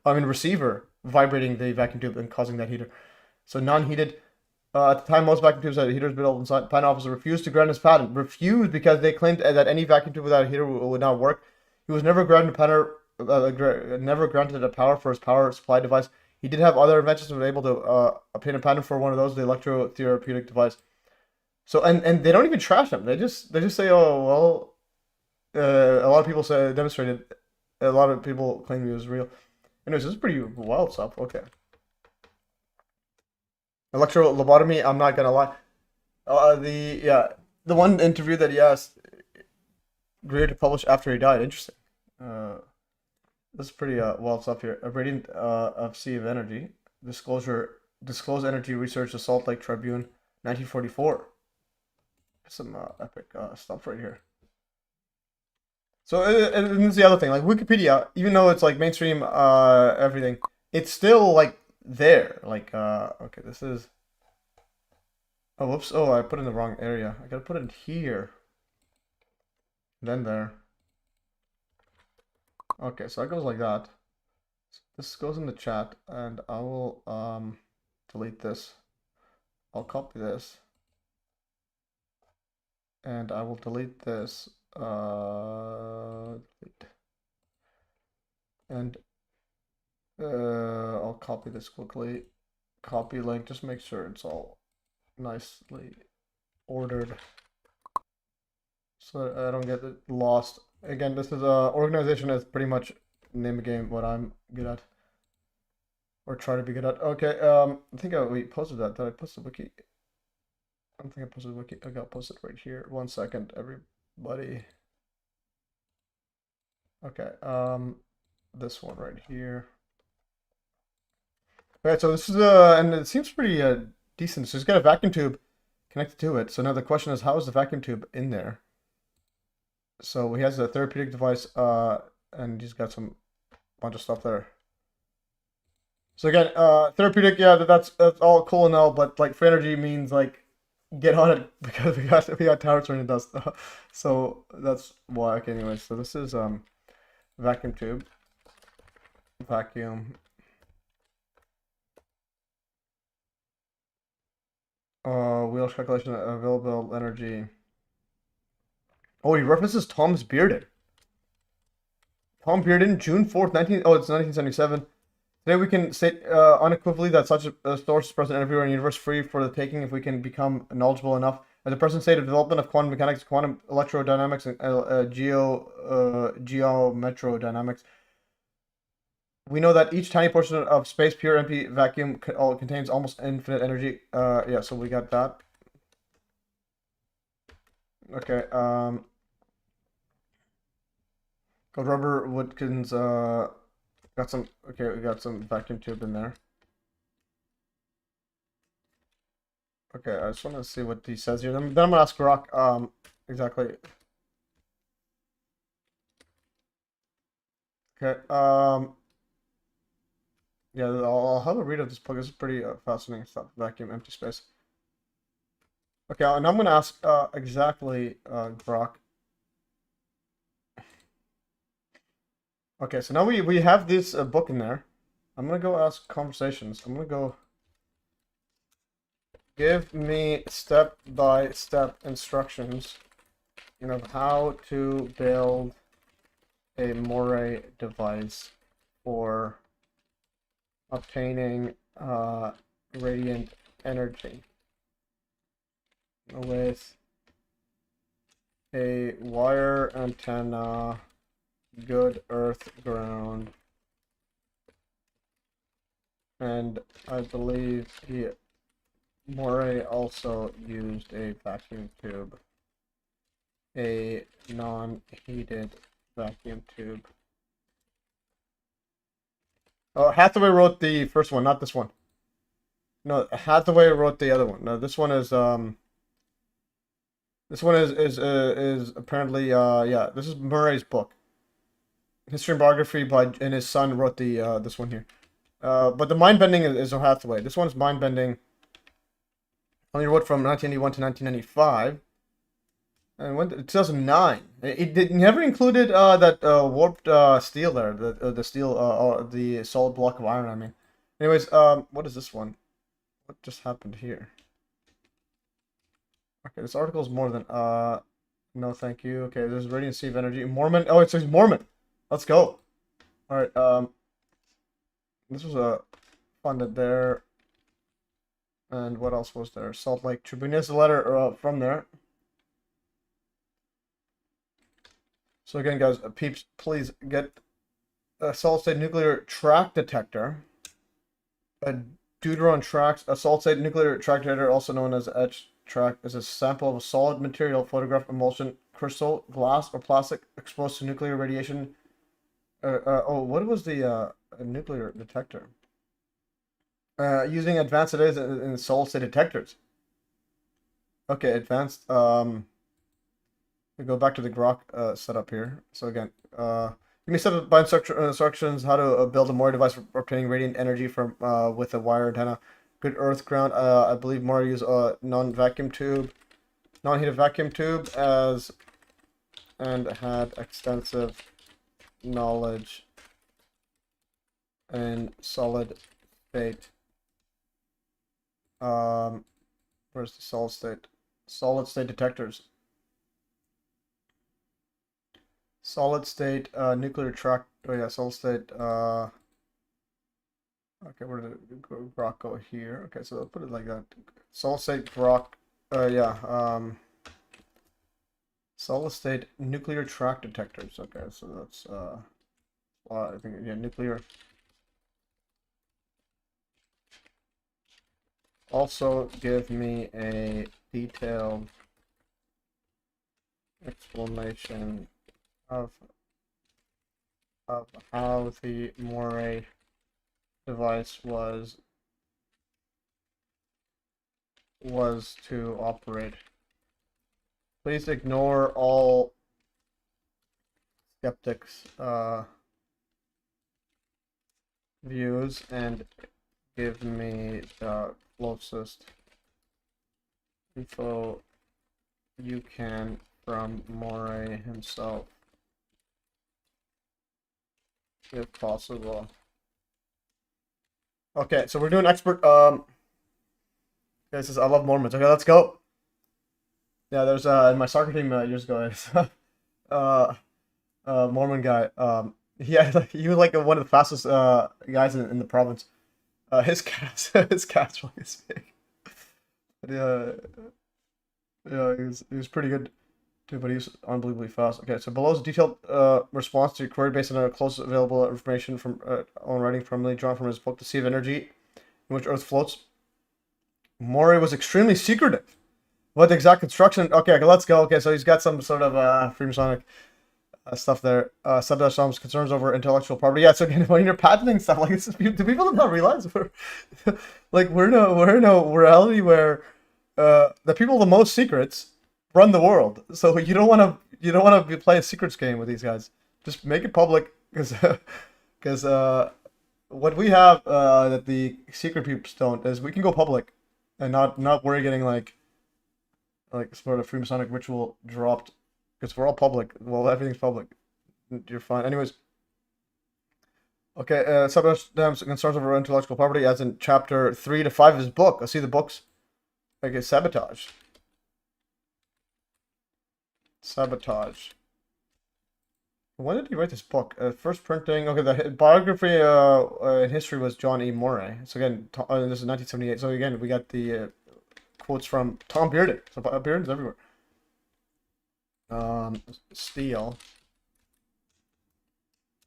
receiver vibrating the vacuum tube and causing that heater. So non-heated. At the time, most vacuum tubes had heaters built inside. The patent office refused to grant his patent. Refused because they claimed that any vacuum tube without a heater would not work. He was never granted a power for his power supply device. He did have other inventions and was able to obtain a patent for one of those, the electrotherapeutic device. So and they don't even trash him. They just say, oh well. A lot of people say demonstrated. A lot of people claim he was real. Anyways, this is pretty wild stuff. Okay. Electro lobotomy. I'm not gonna lie. The one interview that he asked Greer to publish after he died. Interesting. This is pretty wild stuff here. A radiant of sea of energy. Disclose energy research. The Salt Lake Tribune, 1944. Some epic stuff right here. So and this is the other thing. Like Wikipedia, even though it's like mainstream everything, it's still like there. Like okay, this is. Oh whoops! Oh, I put it in the wrong area. I gotta put it here. Then there. Okay, so that goes like that. This goes in the chat, and I will delete this. I'll copy this, and I will delete this. Delete. And I'll copy this quickly. Copy link. Just make sure it's all nicely ordered, so that I don't get it lost. Again, this is a organization that's pretty much name a game what I'm good at, or try to be good at. Okay, I think we posted that. Did I post the wiki? I don't think I posted the wiki. I got posted right here. 1 second, everybody. Okay, this one right here. Alright, so this is and it seems pretty decent. So it's got a vacuum tube connected to it. So now the question is, how is the vacuum tube in there? So he has a therapeutic device, and he's got some bunch of stuff there. So again, therapeutic, yeah, that's all cool and all, but like for energy means like get on it because we got towers turning dust. So that's why. Okay, anyway, so this is vacuum tube, vacuum. Wheels calculation available energy. Oh, he references Thomas Bearden. Tom Bearden, June 4th, it's 1977. Today we can state unequivocally that such a source is present everywhere in the universe, free for the taking if we can become knowledgeable enough. At the present state of development of quantum mechanics, quantum electrodynamics, and geometrodynamics, we know that each tiny portion of space, pure empty vacuum, contains almost infinite energy. Yeah, so we got that. Okay, Gold Rubber Woodkins, got some, okay, we got some vacuum tube in there. Okay, I just want to see what he says here. Then I'm going to ask Rock, exactly. Okay, yeah, I'll have a read of this book. This is pretty fascinating stuff. Vacuum, empty space. Okay, and I'm going to ask exactly Grok. Okay, so now we have this book in there. I'm going to go ask conversations. I'm going to go give me step-by-step instructions, how to build a Moray device for obtaining radiant energy with a wire antenna, good earth ground, and I believe Moray also used a vacuum tube, a non-heated vacuum tube. Oh, Hathaway wrote the first one, not this one. No, Hathaway wrote the other one. No, this one is apparently yeah, this is Murray's book. History and biography and his son wrote the this one here. But the mind bending is Hathaway. This one's mind bending. Only wrote from 1981 to 1995. And went to 2009. It never included that warped steel there, the steel, the solid block of iron. I mean, anyways, what is this one? What just happened here? Okay, this article is more than no, thank you. Okay, there's radiant sea of energy. Mormon. Oh, it says Mormon. Let's go. All right. This was funded there. And what else was there? Salt Lake Tribune. Here's the letter from there. So again, guys, peeps, please get a solid-state nuclear track detector. A deuteron tracks. A solid-state nuclear track detector, also known as etch track, is a sample of a solid material, photograph, emulsion, crystal, glass, or plastic exposed to nuclear radiation. What was the nuclear detector? Using advanced arrays in solid-state detectors. Okay, advanced. We go back to the Grok setup here. So again, give me set by instructions how to build a Moray device for obtaining radiant energy from with a wire antenna. Good earth ground. I believe Moray use a non-heated vacuum tube and had extensive knowledge in solid state. Where's the solid state? Solid state detectors. Solid state nuclear track. Oh yeah, solid state. Okay, where did it go? Grok go here? Okay, so I'll put it like that. Solid state Grok. Solid state nuclear track detectors. Okay, so that's I think yeah, nuclear. Also, give me a detailed explanation of how the Moray device was to operate. Please ignore all skeptics' views and give me the closest info you can from Moray himself, if possible. Okay, so we're doing expert. This is I love Mormons. Okay, let's go. Yeah, there's in my soccer team years ago. Mormon guy. He was like one of the fastest guys in the province. His cat's really big. But yeah, he was pretty good too, but he was unbelievably fast. Okay, so below is a detailed response to your query based on a close available information from on writing primarily drawn from his book, The Sea of Energy, in which Earth floats. Moray was extremely secretive. What exact construction? Okay, let's go. Okay, so he's got some sort of Freemasonic stuff there. Subdash Psalms concerns over intellectual property. Yeah, so again, when you're patenting stuff like this, do people not realize we're we're in a reality where the people with the most secrets run the world. So you don't want to play a secrets game with these guys. Just make it public, because what we have that the secret peeps don't is we can go public and not worry getting like sort of Freemasonic ritual dropped, because we're all public. Well, everything's public. You're fine. Anyways. Okay, subject concerns over intellectual property, as in chapter 3 to 5 of his book. I see the books. Okay, sabotage. Sabotage. When did he write this book? First printing. Okay, the biography in history was John E. Moray. So again, this is 1978. So again, we got the quotes from Tom Bearden. So Bearden's everywhere. Steele.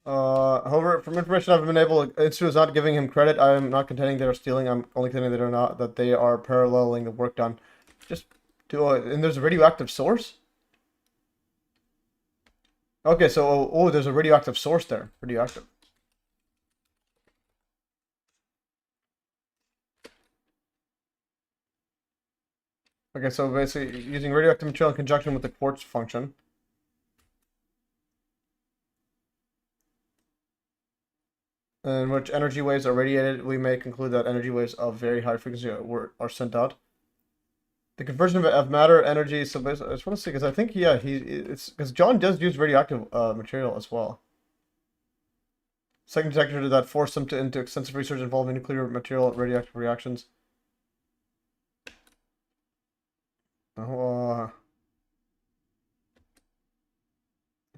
However, from information I've been able, Institute is not giving him credit. I am not contending they are stealing. I'm only contending that they are paralleling the work done. Just do it. And there's a radioactive source. Okay, so there's a radioactive source there. Radioactive. Okay, so basically using radioactive material in conjunction with the quartz function. In which energy waves are radiated, we may conclude that energy waves of very high frequency are sent out. The conversion of matter energy. So basically, I just want to see, because I think it's because John does use radioactive material as well. Second detector that forced him into extensive research involving nuclear material radioactive reactions.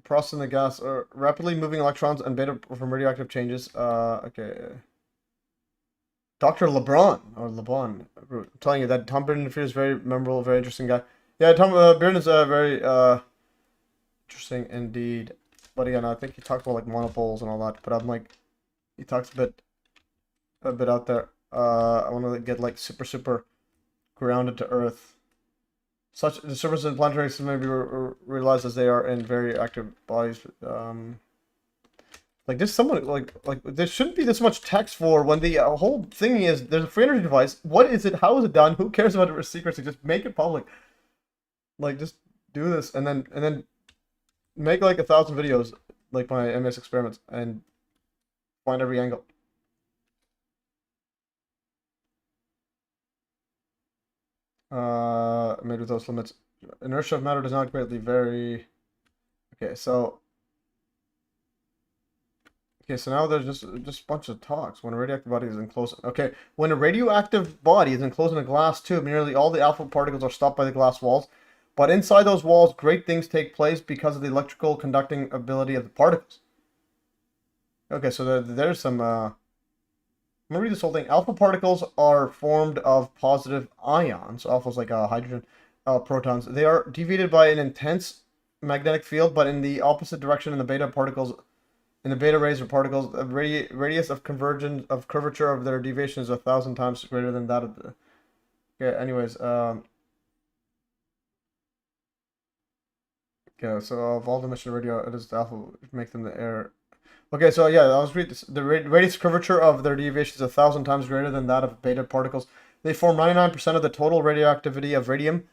Processing the gas are rapidly moving electrons and beta from radioactive changes. Okay. Dr. LeBron, or LeBron, I'm telling you that Tom Bearden is very memorable, very interesting guy. Yeah, Tom Bearden is very interesting indeed. But again, I think he talks about like monopoles and all that. But I'm like, he talks a bit out there. I want to get like super grounded to Earth. Such disturbances in planetary systems may be realized as they are in very active bodies. Like this, someone like there shouldn't be this much text for when the whole thing is there's a free energy device. What is it? How is it done? Who cares about the secrecy? Just make it public. Like just do this and then make like 1,000 videos like my MES experiments and find every angle. Made with those limits. Inertia of matter does not greatly vary. Okay, so now there's just a bunch of talks. When a radioactive body is enclosed. Okay, when a radioactive body is enclosed in a glass tube, nearly all the alpha particles are stopped by the glass walls. But inside those walls, great things take place because of the electrical conducting ability of the particles. Okay, so there's some. I'm gonna read this whole thing. Alpha particles are formed of positive ions. So alpha is like hydrogen, protons. They are deviated by an intense magnetic field, but in the opposite direction in the beta particles. In the beta rays or particles, the radius of curvature of their deviation is 1,000 times greater than that of the. Okay. Anyways, okay. So of all the emission radio, it is the alpha make them the air. Okay. So yeah, I'll just read this. The radius curvature of their deviation is 1,000 times greater than that of beta particles. They form 99% of the total radioactivity of radium.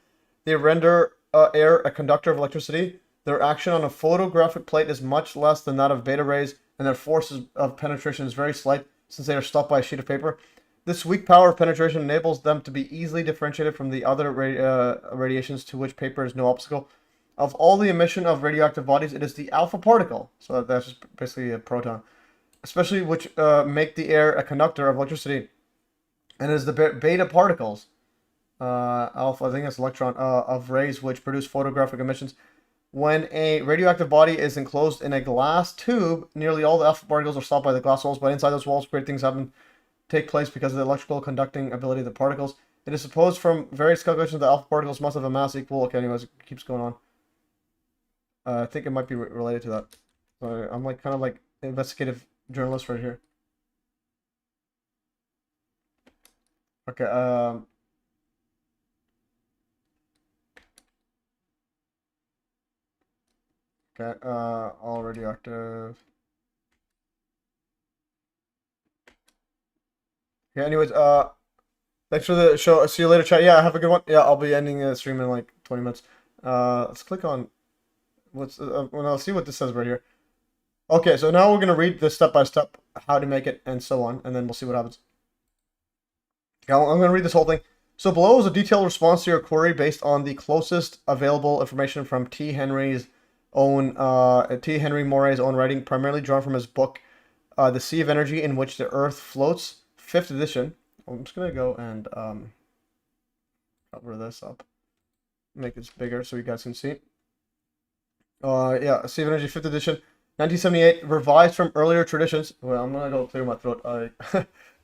They render air a conductor of electricity. Their action on a photographic plate is much less than that of beta rays, and their force of penetration is very slight since they are stopped by a sheet of paper. This weak power of penetration enables them to be easily differentiated from the other radiations to which paper is no obstacle. Of all the emission of radioactive bodies, it is the alpha particle, so that's just basically a proton, especially which make the air a conductor of electricity, and it is the beta particles, alpha, I think that's electron, of rays which produce photographic emissions. When a radioactive body is enclosed in a glass tube, nearly all the alpha particles are stopped by the glass walls, but inside those walls, great things take place because of the electrical conducting ability of the particles. It is supposed from various calculations that alpha particles must have a mass equal. Okay, anyways, it keeps going on. I think it might be related to that. So I'm like kind of like investigative journalist right here. Okay, okay, all radioactive. Okay, anyways, thanks for the show. See you later, chat. Yeah, have a good one. Yeah, I'll be ending the stream in like 20 minutes. Let's click on what's, well, I'll see what this says right here. Okay, so now we're going to read the step-by-step, how to make it, and so on, and then we'll see what happens. Okay, I'm going to read this whole thing. So below is a detailed response to your query based on the closest available information from T. Henry Moray's own writing, primarily drawn from his book, The Sea of Energy in Which the Earth Floats, 5th edition. I'm just going to go and cover this up, make it bigger so you guys can see. Yeah, Sea of Energy, 5th edition, 1978, revised from earlier traditions. Well, I'm going to go clear my throat. I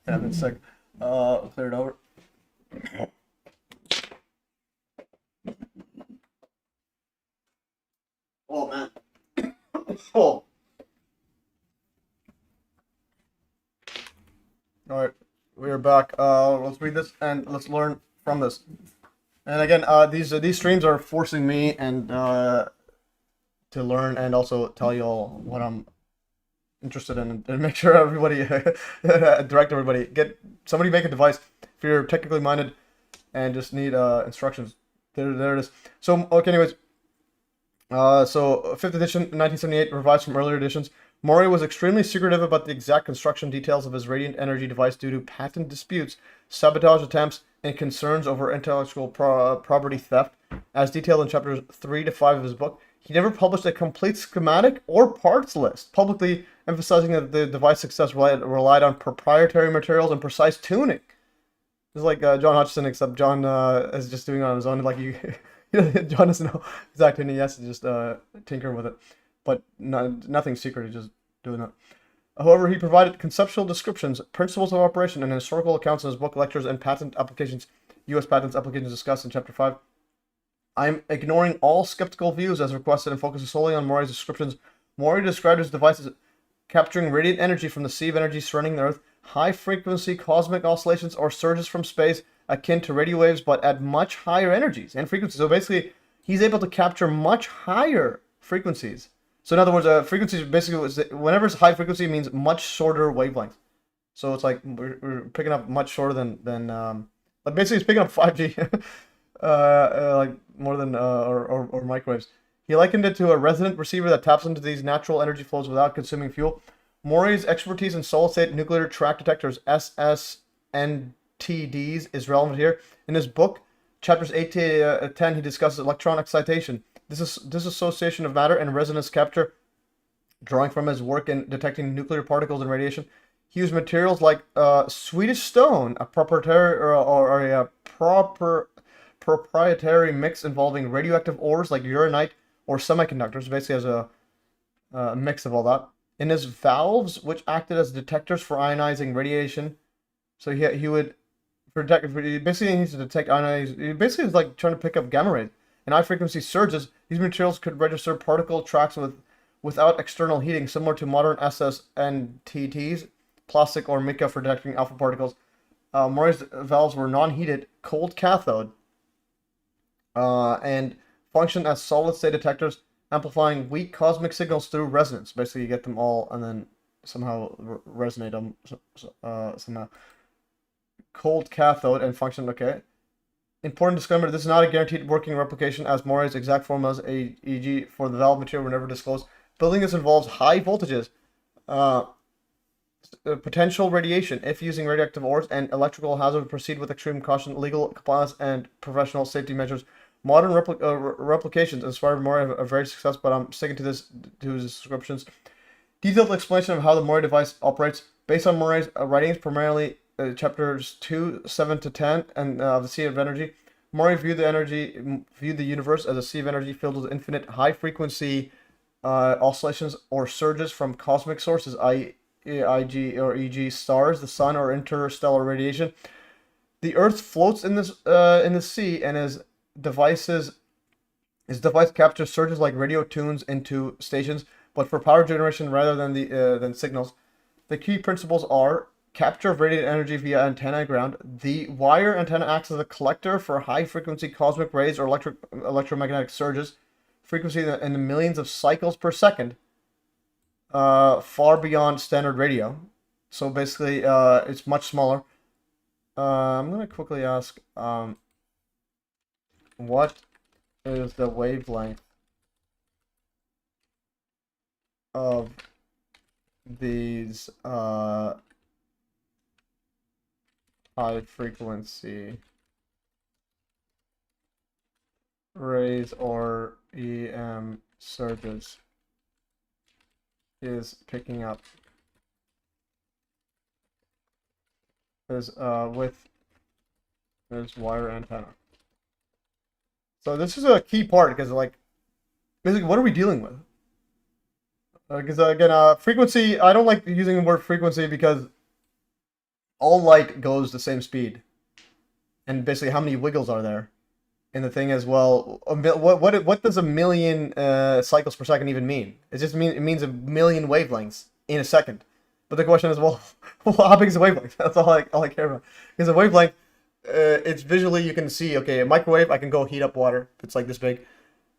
have been sick. Clear it over. Oh, man. Oh. Alright, we are back. Let's read this and let's learn from this. And again, these streams are forcing me and to learn and also tell you all what I'm interested in and make sure everybody direct everybody. Get somebody make a device if you're technically minded and just need instructions. There it is. So okay, anyways. So 5th edition, 1978, revised from earlier editions. Moray was extremely secretive about the exact construction details of his radiant energy device due to patent disputes, sabotage attempts, and concerns over intellectual property theft, as detailed in chapters 3 to 5 of his book. He never published a complete schematic or parts list, publicly emphasizing that the device success relied on proprietary materials and precise tuning. It's like John Hutchison, except John is just doing it on his own. Like John doesn't know exactly, and he has to just tinker with it. But nothing secret, he's just doing that. However, he provided conceptual descriptions, principles of operation, and historical accounts in his book, Lectures and Patent Applications, U.S. Patents Applications discussed in Chapter 5. I'm ignoring all skeptical views as requested and focusing solely on Moray's descriptions. Moray described his device as capturing radiant energy from the sea of energy surrounding the Earth, high-frequency cosmic oscillations or surges from space akin to radio waves, but at much higher energies and frequencies. So basically, he's able to capture much higher frequencies. So in other words, frequencies basically, whenever it's high frequency, it means much shorter wavelength. So it's like we're picking up much shorter than like basically it's picking up 5G, like more than or microwaves. He likened it to a resonant receiver that taps into these natural energy flows without consuming fuel. Moray's expertise in solid-state nuclear track detectors, SSNTDs, is relevant here. In his book, chapters 8 to 10, he discusses electron excitation, dissociation of matter, and resonance capture, drawing from his work in detecting nuclear particles and radiation. He used materials like Swedish stone, a proprietary mix involving radioactive ores like uranite or semiconductors, basically as a mix of all that. In his valves, which acted as detectors for ionizing radiation, so he would basically he needs to detect ionizing. He basically is like trying to pick up gamma rays and high frequency surges. These materials could register particle tracks without external heating, similar to modern SSNTTs, plastic or mica for detecting alpha particles. Moray's valves were non-heated, cold cathode, and function as solid-state detectors, amplifying weak cosmic signals through resonance. Basically, you get them all and then somehow resonate them somehow. Cold cathode and function, okay. Important disclaimer, this is not a guaranteed working replication as Moray's exact formulas, e.g. for the valve material, were never disclosed. Building this involves high voltages, potential radiation if using radioactive ores, and electrical hazard. Proceed with extreme caution, legal compliance, and professional safety measures. Modern replications inspired Moray a very success, but I'm sticking to his descriptions. Detailed explanation of how the Moray device operates based on Moray's writings, primarily chapters 2, 7 to 10, and of the Sea of Energy. Moray viewed the universe as a sea of energy filled with infinite high-frequency oscillations or surges from cosmic sources, i.e., e.g. stars, the sun, or interstellar radiation. The Earth floats in the sea, and his device captures surges like radio tunes into stations, but for power generation rather than signals. The key principles are capture of radiant energy via antenna ground. The wire antenna acts as a collector for high-frequency cosmic rays or electromagnetic surges, frequency in the millions of cycles per second, far beyond standard radio. So basically, it's much smaller. I'm going to quickly ask, what is the wavelength of these high frequency rays or EM surges is picking up is with this wire antenna. So this is a key part because, like, basically, what are we dealing with? Because again, frequency. I don't like using the word frequency because all light goes the same speed, and basically, how many wiggles are there? And the thing is, well, what does a million cycles per second even mean? It means a million wavelengths in a second. But the question is, well, how big is a wavelength? That's all I care about. Because a wavelength, it's visually you can see. Okay, a microwave, I can go heat up water. It's like this big,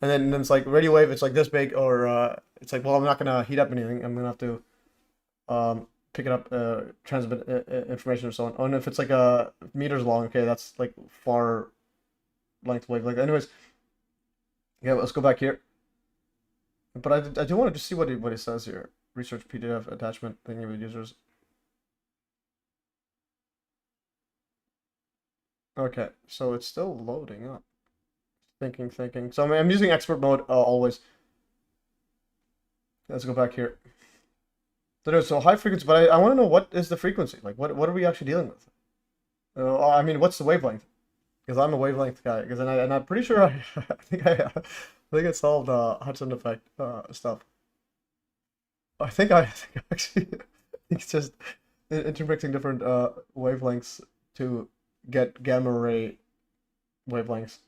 and then it's like radio wave. It's like this big, or it's like, well, I'm not gonna heat up anything. I'm gonna have to pick it up, transmit information or so on. And if it's like meters long, okay, that's like far length wavelength. Anyways, yeah, let's go back here. But I do want to just see what it says here. Research PDF attachment thingy with users. Okay, so it's still loading up. Thinking. So I'm using expert mode always. Let's go back here. So high frequency, but I want to know what is the frequency. Like, what are we actually dealing with? I mean, what's the wavelength? Because I'm a wavelength guy. Because and I'm pretty sure I think I solved Hudson effect stuff. I think I actually it's just intermixing different wavelengths to get gamma ray wavelengths.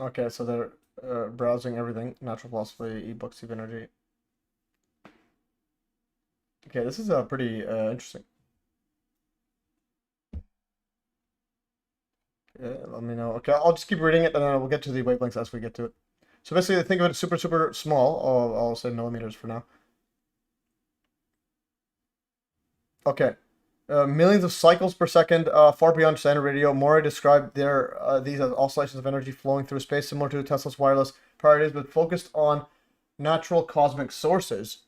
Okay, so they're browsing everything. Natural philosophy, ebooks, Steve energy. Okay, this is pretty interesting. Yeah, let me know. Okay, I'll just keep reading it, and then we'll get to the wavelengths as we get to it. So basically, think of it super, super small. I'll say millimeters for now. Okay. Millions of cycles per second, far beyond standard radio. Moray described these as oscillations of energy flowing through space, similar to Tesla's wireless priorities, but focused on natural cosmic sources.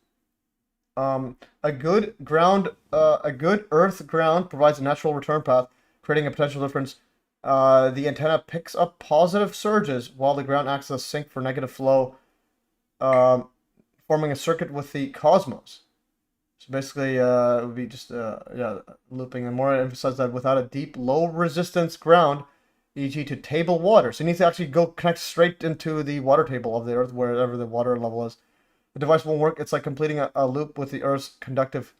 A good Earth ground provides a natural return path, creating a potential difference. The antenna picks up positive surges while the ground acts as a sink for negative flow, forming a circuit with the cosmos. So basically, it would be just looping. And more emphasize that without a deep, low resistance ground, e.g. to table water. So you need to actually go connect straight into the water table of the Earth, wherever the water level is. The device won't work. It's like completing a loop with the Earth's conductive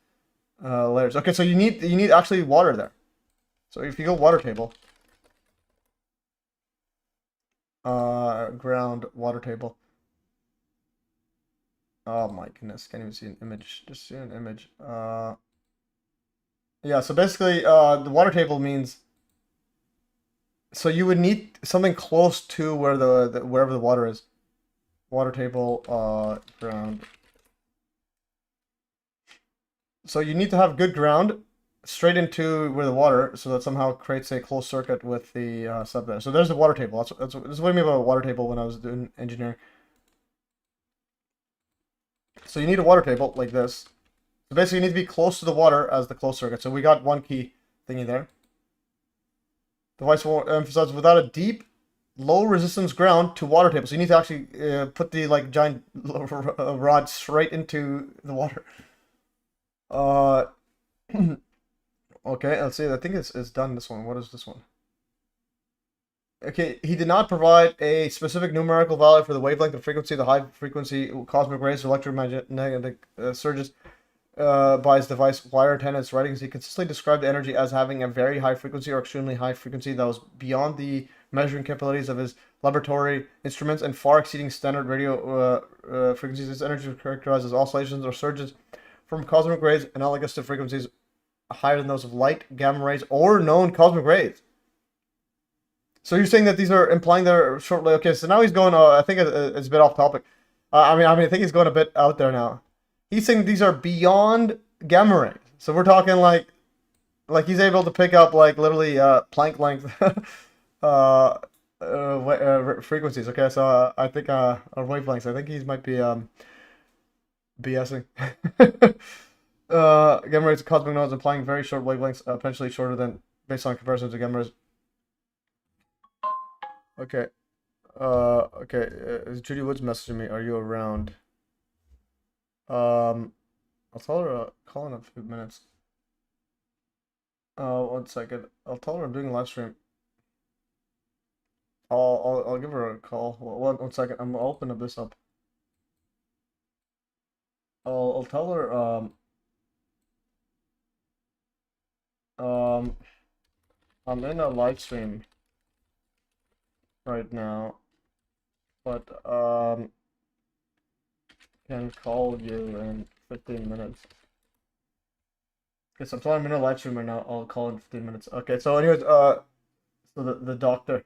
layers. Okay, so you need actually water there. So if you go water table, ground water table. Oh my goodness, can't even see an image. Just see an image. Yeah, so basically, the water table means. So you would need something close to where wherever the water is. Water table, ground. So you need to have good ground straight into where the water, so that somehow creates a closed circuit with the sub there. So there's the water table. This is what I mean by a water table when I was doing engineering. So you need a water table like this. So basically, you need to be close to the water as the closed circuit. So we got one key thingy there. Device will emphasize without a deep, low resistance ground to water table. So you need to actually put the giant rod straight into the water. Okay, let's see. I think it's done. This one. What is this one? Okay, he did not provide a specific numerical value for the wavelength and frequency of the high frequency cosmic rays or electromagnetic surges by his device wire antenna. Its writings, he consistently described the energy as having a very high frequency or extremely high frequency that was beyond the measuring capabilities of his laboratory instruments and far exceeding standard radio frequencies. This energy was characterized as oscillations or surges from cosmic rays analogous to frequencies higher than those of light, gamma rays, or known cosmic rays. So you're saying that these are implying they're shortly. Okay, so now he's going. I think it's a bit off topic. I think he's going a bit out there now. He's saying these are beyond gamma rays. So we're talking like he's able to pick up literally Planck length frequencies. Okay, so I think or wavelengths. I think he might be BSing. Gamma rays of cosmic nodes implying very short wavelengths, potentially shorter than based on comparisons to gamma rays. Okay. Judy Woods messaging me. Are you around? I'll tell her call in a few minutes. 1 second. I'll tell her I'm doing a live stream. I'll give her a call. 1 second. I'm gonna open this up. I'll tell her I'm in a live stream right now, but can call you in 15 minutes. Okay, so I'm telling I'm in a live stream right now. I'll call in 15 minutes. Okay, so anyways, so the doctor.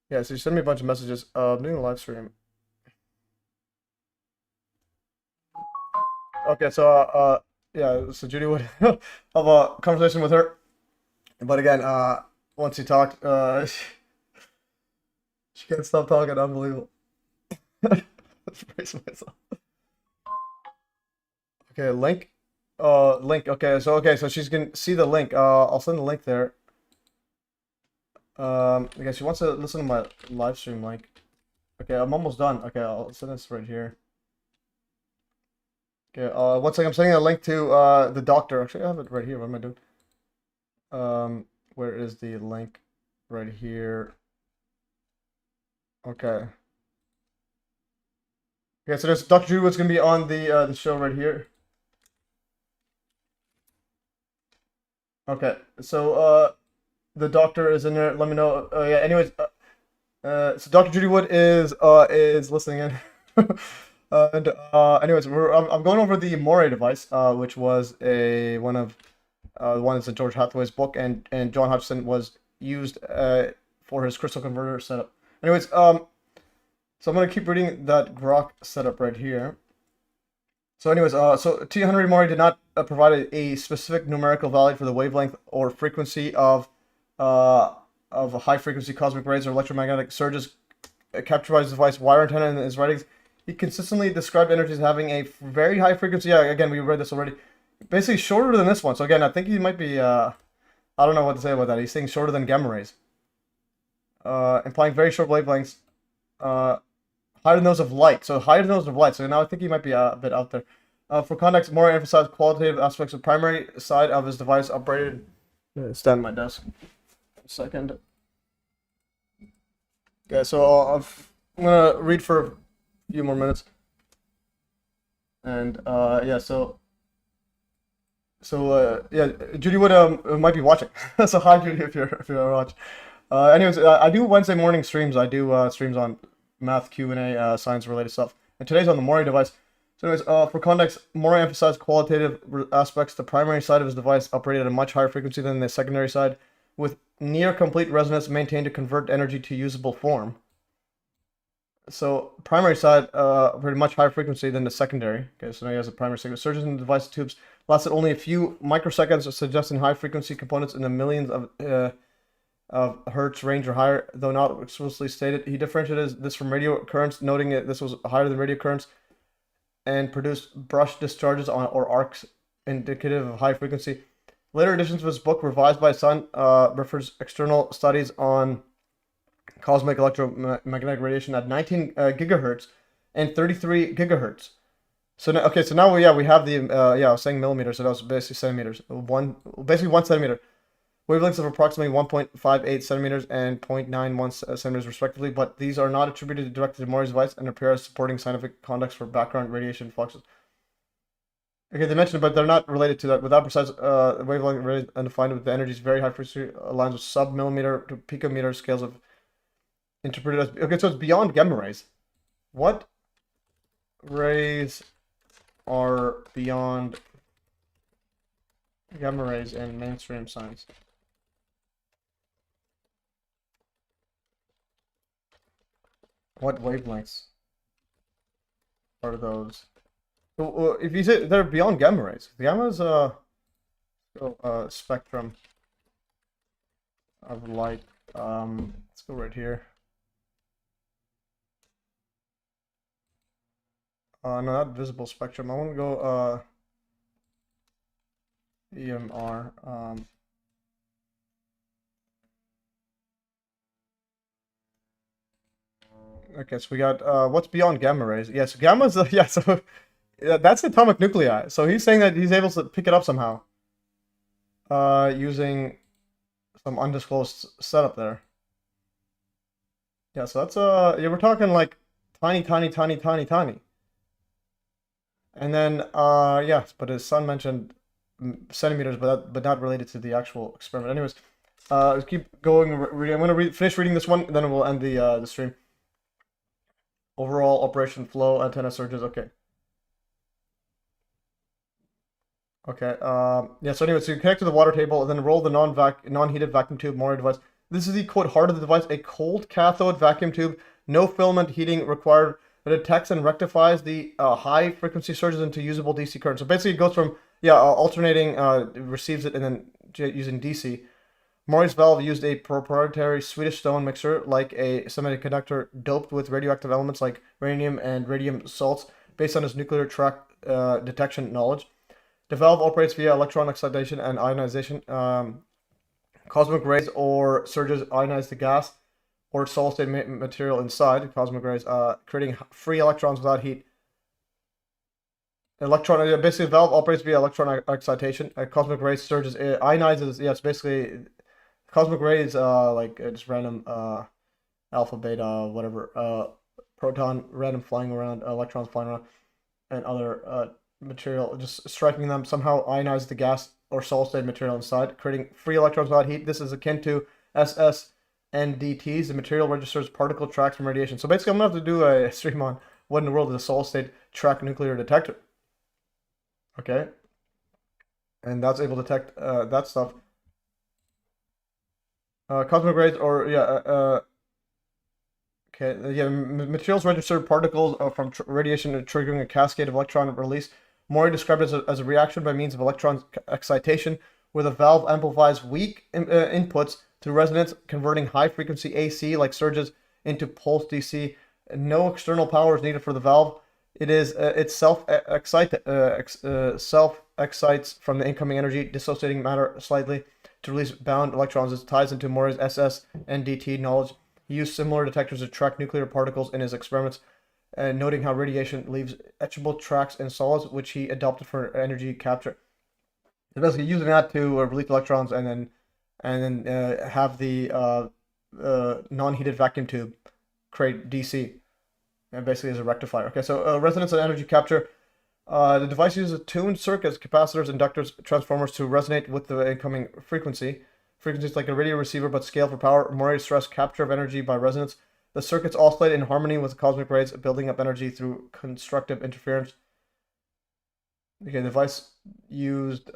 Yeah, so you send me a bunch of messages. I'm doing a live stream. Okay, so yeah, so Judy would have a conversation with her, but again, once you talked, she can't stop talking. Unbelievable. Let's brace myself. Okay, link. Link. Okay, so she's gonna see the link. I'll send the link there. Okay, she wants to listen to my live stream link. Okay, I'm almost done. Okay, I'll send this right here. Okay, 1 second. I'm sending a link to the doctor. Actually, I have it right here. What am I doing? Where is the link? Right here. Okay. Okay, so there's Dr. Judy Wood's gonna be on the show right here. Okay, so the doctor is in there. Let me know. Yeah. Anyways, so Dr. Judy Wood is listening in. And anyways, I'm going over the Moray device, which was one of the ones in George Hathaway's book, and John Hutchison was used for his crystal converter setup. Anyways, so I'm gonna keep reading that Grok setup right here. So anyways, so T. Henry Moray did not provide a specific numerical value for the wavelength or frequency of high frequency cosmic rays or electromagnetic surges captured by his device wire antenna in his writings. He consistently described energies as having a very high frequency. Yeah, again, we read this already. Basically shorter than this one. So again, I think he might be, I don't know what to say about that. He's saying shorter than gamma rays. Implying very short wavelengths. Higher than those of light. So higher than those of light. So now I think he might be a bit out there. For context, Moray emphasized qualitative aspects of the primary side of his device operated. Stand at my desk. A second. Okay, so I'm gonna read for a few more minutes. And yeah, so yeah, Judy Wood might be watching. So hi, Judy, if you're watching. Anyways, I do Wednesday morning streams. I do streams on math, Q&A, science-related stuff. And today's on the Moray device. So anyways, for context, Moray emphasized qualitative aspects. The primary side of his device operated at a much higher frequency than the secondary side, with near complete resonance maintained to convert energy to usable form. So primary side operated much higher frequency than the secondary. Okay, so now he has a primary signal. Surges in the device tubes lasted only a few microseconds, suggesting high frequency components in the millions of hertz range or higher, though not explicitly stated. He differentiated this from radio currents, noting that this was higher than radio currents, and produced brush discharges or arcs indicative of high frequency. Later editions of his book, revised by his son, refers external studies on cosmic electromagnetic radiation at 19 gigahertz and 33 gigahertz. So now, okay, so now we have the yeah, I was saying millimeters, so that was basically centimeters. Basically 1 centimeter. Wavelengths of approximately 1.58 centimeters and 0.91 centimeters respectively, but these are not attributed directly to Moray's device and appear as supporting scientific context for background radiation fluxes. Okay, they mentioned, but they're not related to that. Without precise wavelength rays undefined with the energies very high frequency aligns with sub-millimeter to picometer scales of interpreted as... Okay, so it's beyond gamma rays. What rays are beyond gamma rays in mainstream science? What wavelengths are those? So, if you say they're beyond gamma rays, gamma is a spectrum of light. Let's go right here. No, not visible spectrum. I want to go EMR. Okay, so we got what's beyond gamma rays? Yes, gamma's yeah. So that's atomic nuclei. So he's saying that he's able to pick it up somehow, using some undisclosed setup there. Yeah, so that's yeah, we're talking like tiny. And then yeah, but his son mentioned centimeters, but not related to the actual experiment. Anyways, let's keep going. I'm gonna finish reading this one, then we'll end the stream. Overall operation flow, antenna surges. Okay. Okay. Yeah. So anyway, so you connect to the water table, and then roll the non-heated vacuum tube Moray device. This is the quote heart of the device: a cold cathode vacuum tube, no filament heating required, that detects and rectifies the high frequency surges into usable DC current. So basically, it goes from alternating, receives it, and then using DC. Moray's valve used a proprietary Swedish stone mixer, like a semiconductor doped with radioactive elements like radium and radium salts, based on his nuclear track detection knowledge. The valve operates via electron excitation and ionization. Cosmic rays or surges ionize the gas or solid-state material inside cosmic rays, creating free electrons without heat. Basically, the valve operates via electron excitation. Cosmic rays surges ionizes. Yeah, it's basically cosmic rays, like just random alpha, beta, whatever, proton, random flying around, electrons flying around, and other material. Just striking them somehow ionize the gas or solid state material inside, creating free electrons without heat. This is akin to SSNDTs. The material registers particle tracks from radiation. So basically, I'm going to have to do a stream on what in the world is a solid state track nuclear detector. Okay. And that's able to detect that stuff. Cosmic rays, or materials register particles from radiation triggering a cascade of electron release. Moray described it as a reaction by means of electron excitation, where the valve amplifies weak inputs through resonance, converting high-frequency AC, like surges, into pulse DC. No external power is needed for the valve. It self-excites from the incoming energy, dissociating matter slightly to release bound electrons. This ties into Moray's SSNDT knowledge. He used similar detectors to track nuclear particles in his experiments, noting how radiation leaves etchable tracks in solids, which he adopted for energy capture. So basically, using that to release electrons and then have the non-heated vacuum tube create DC, and basically as a rectifier. Okay, so resonance and energy capture. The device uses tuned circuits, capacitors, inductors, transformers to resonate with the incoming frequency. Frequency is like a radio receiver, but scaled for power. Moray stressed capture of energy by resonance. The circuits oscillate in harmony with cosmic rays, building up energy through constructive interference. Okay, the device used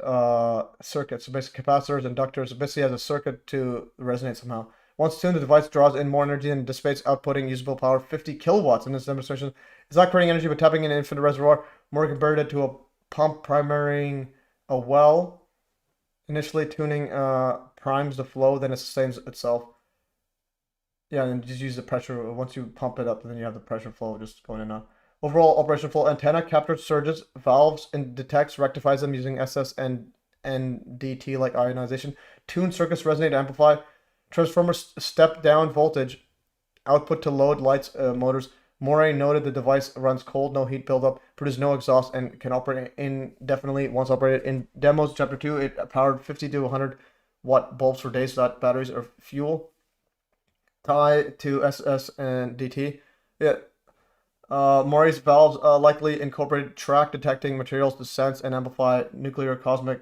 circuits, so basically capacitors, inductors. It basically has a circuit to resonate somehow. Once tuned, the device draws in more energy and dissipates, outputting usable power 50 kilowatts. In this demonstration, it's not creating energy, but tapping in an infinite reservoir. Moray compared it to a pump primarying a well. Initially, tuning primes the flow, then it sustains itself. Yeah, and just use the pressure. Once you pump it up, then you have the pressure flow just going in and out. Overall operation flow: antenna captures surges, valves and detects, rectifies them using SS and NDT like ionization. Tune circuits resonate, amplify. Transformers step down voltage, output to load lights, motors. Moray noted the device runs cold, no heat buildup, produces no exhaust, and can operate indefinitely once operated. In demos, chapter 2, it powered 50 to 100 watt bulbs for days without batteries or fuel. Tie to SS and DT. Yeah. Moray's valves likely incorporated track detecting materials to sense and amplify nuclear cosmic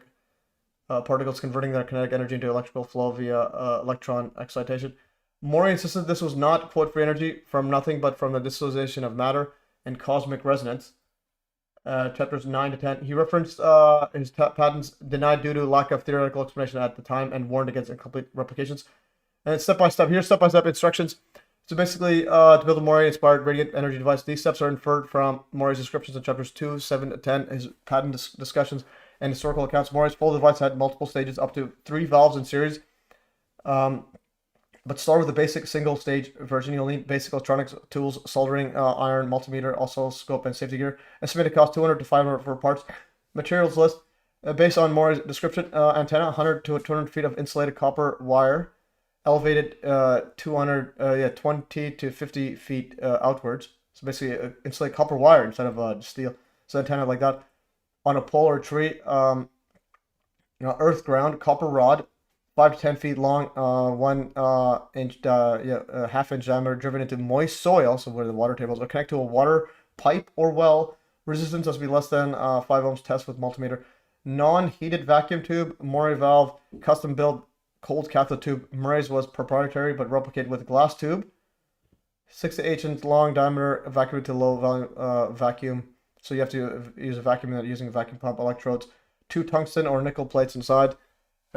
particles, converting their kinetic energy into electrical flow via electron excitation. Moray insisted this was not, quote, free energy from nothing but from the dissociation of matter and cosmic resonance. Chapters 9 to 10. He referenced his patents denied due to lack of theoretical explanation at the time and warned against incomplete replications. And step-by-step, here's step-by-step instructions. So basically, to build a Moray-inspired radiant energy device, these steps are inferred from Moray's descriptions in chapters 2, 7 to 10, his patent discussions, and historical accounts. Moray's full device had multiple stages, up to 3 valves in series. But start with the basic single-stage version. You'll need basic electronics tools, soldering iron, multimeter, oscilloscope, and safety gear. Estimated cost $200 to $500 for parts. Materials list, based on Moray's description, antenna, 100 to 200 feet of insulated copper wire, elevated 20 to 50 feet outwards. So basically, insulated copper wire instead of steel. So antenna like that. On a pole or tree, earth ground, copper rod, 5 to 10 feet long, 1 inch, half-inch diameter, driven into moist soil, so where the water tables, or connect to a water pipe or well. Resistance has to be less than 5 ohms. Test with multimeter. Non-heated vacuum tube, Moray valve, custom-built cold cathode tube. Moray's was proprietary but replicated with glass tube. 6 to 8 inch long diameter, vacuum to low volume vacuum. So you have to use a vacuum using a vacuum pump. Electrodes. 2 tungsten or nickel plates inside.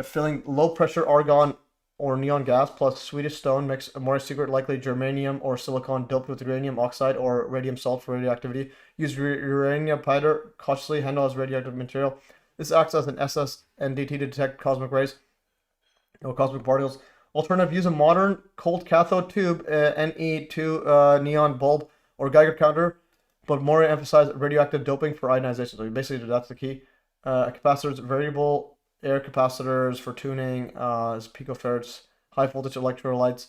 Filling low pressure argon or neon gas plus Swedish stone mix. More secret, likely germanium or silicon doped with uranium oxide or radium salt for radioactivity. Use uranium powder. Cautiously handle as radioactive material. This acts as an SS and DT to detect cosmic rays or cosmic particles. Alternative, use a modern cold cathode tube, Ne2 neon bulb or Geiger counter, but Moray emphasized radioactive doping for ionization. So basically, that's the key. Capacitors, variable air capacitors for tuning, is picofarads, high voltage electrolytes,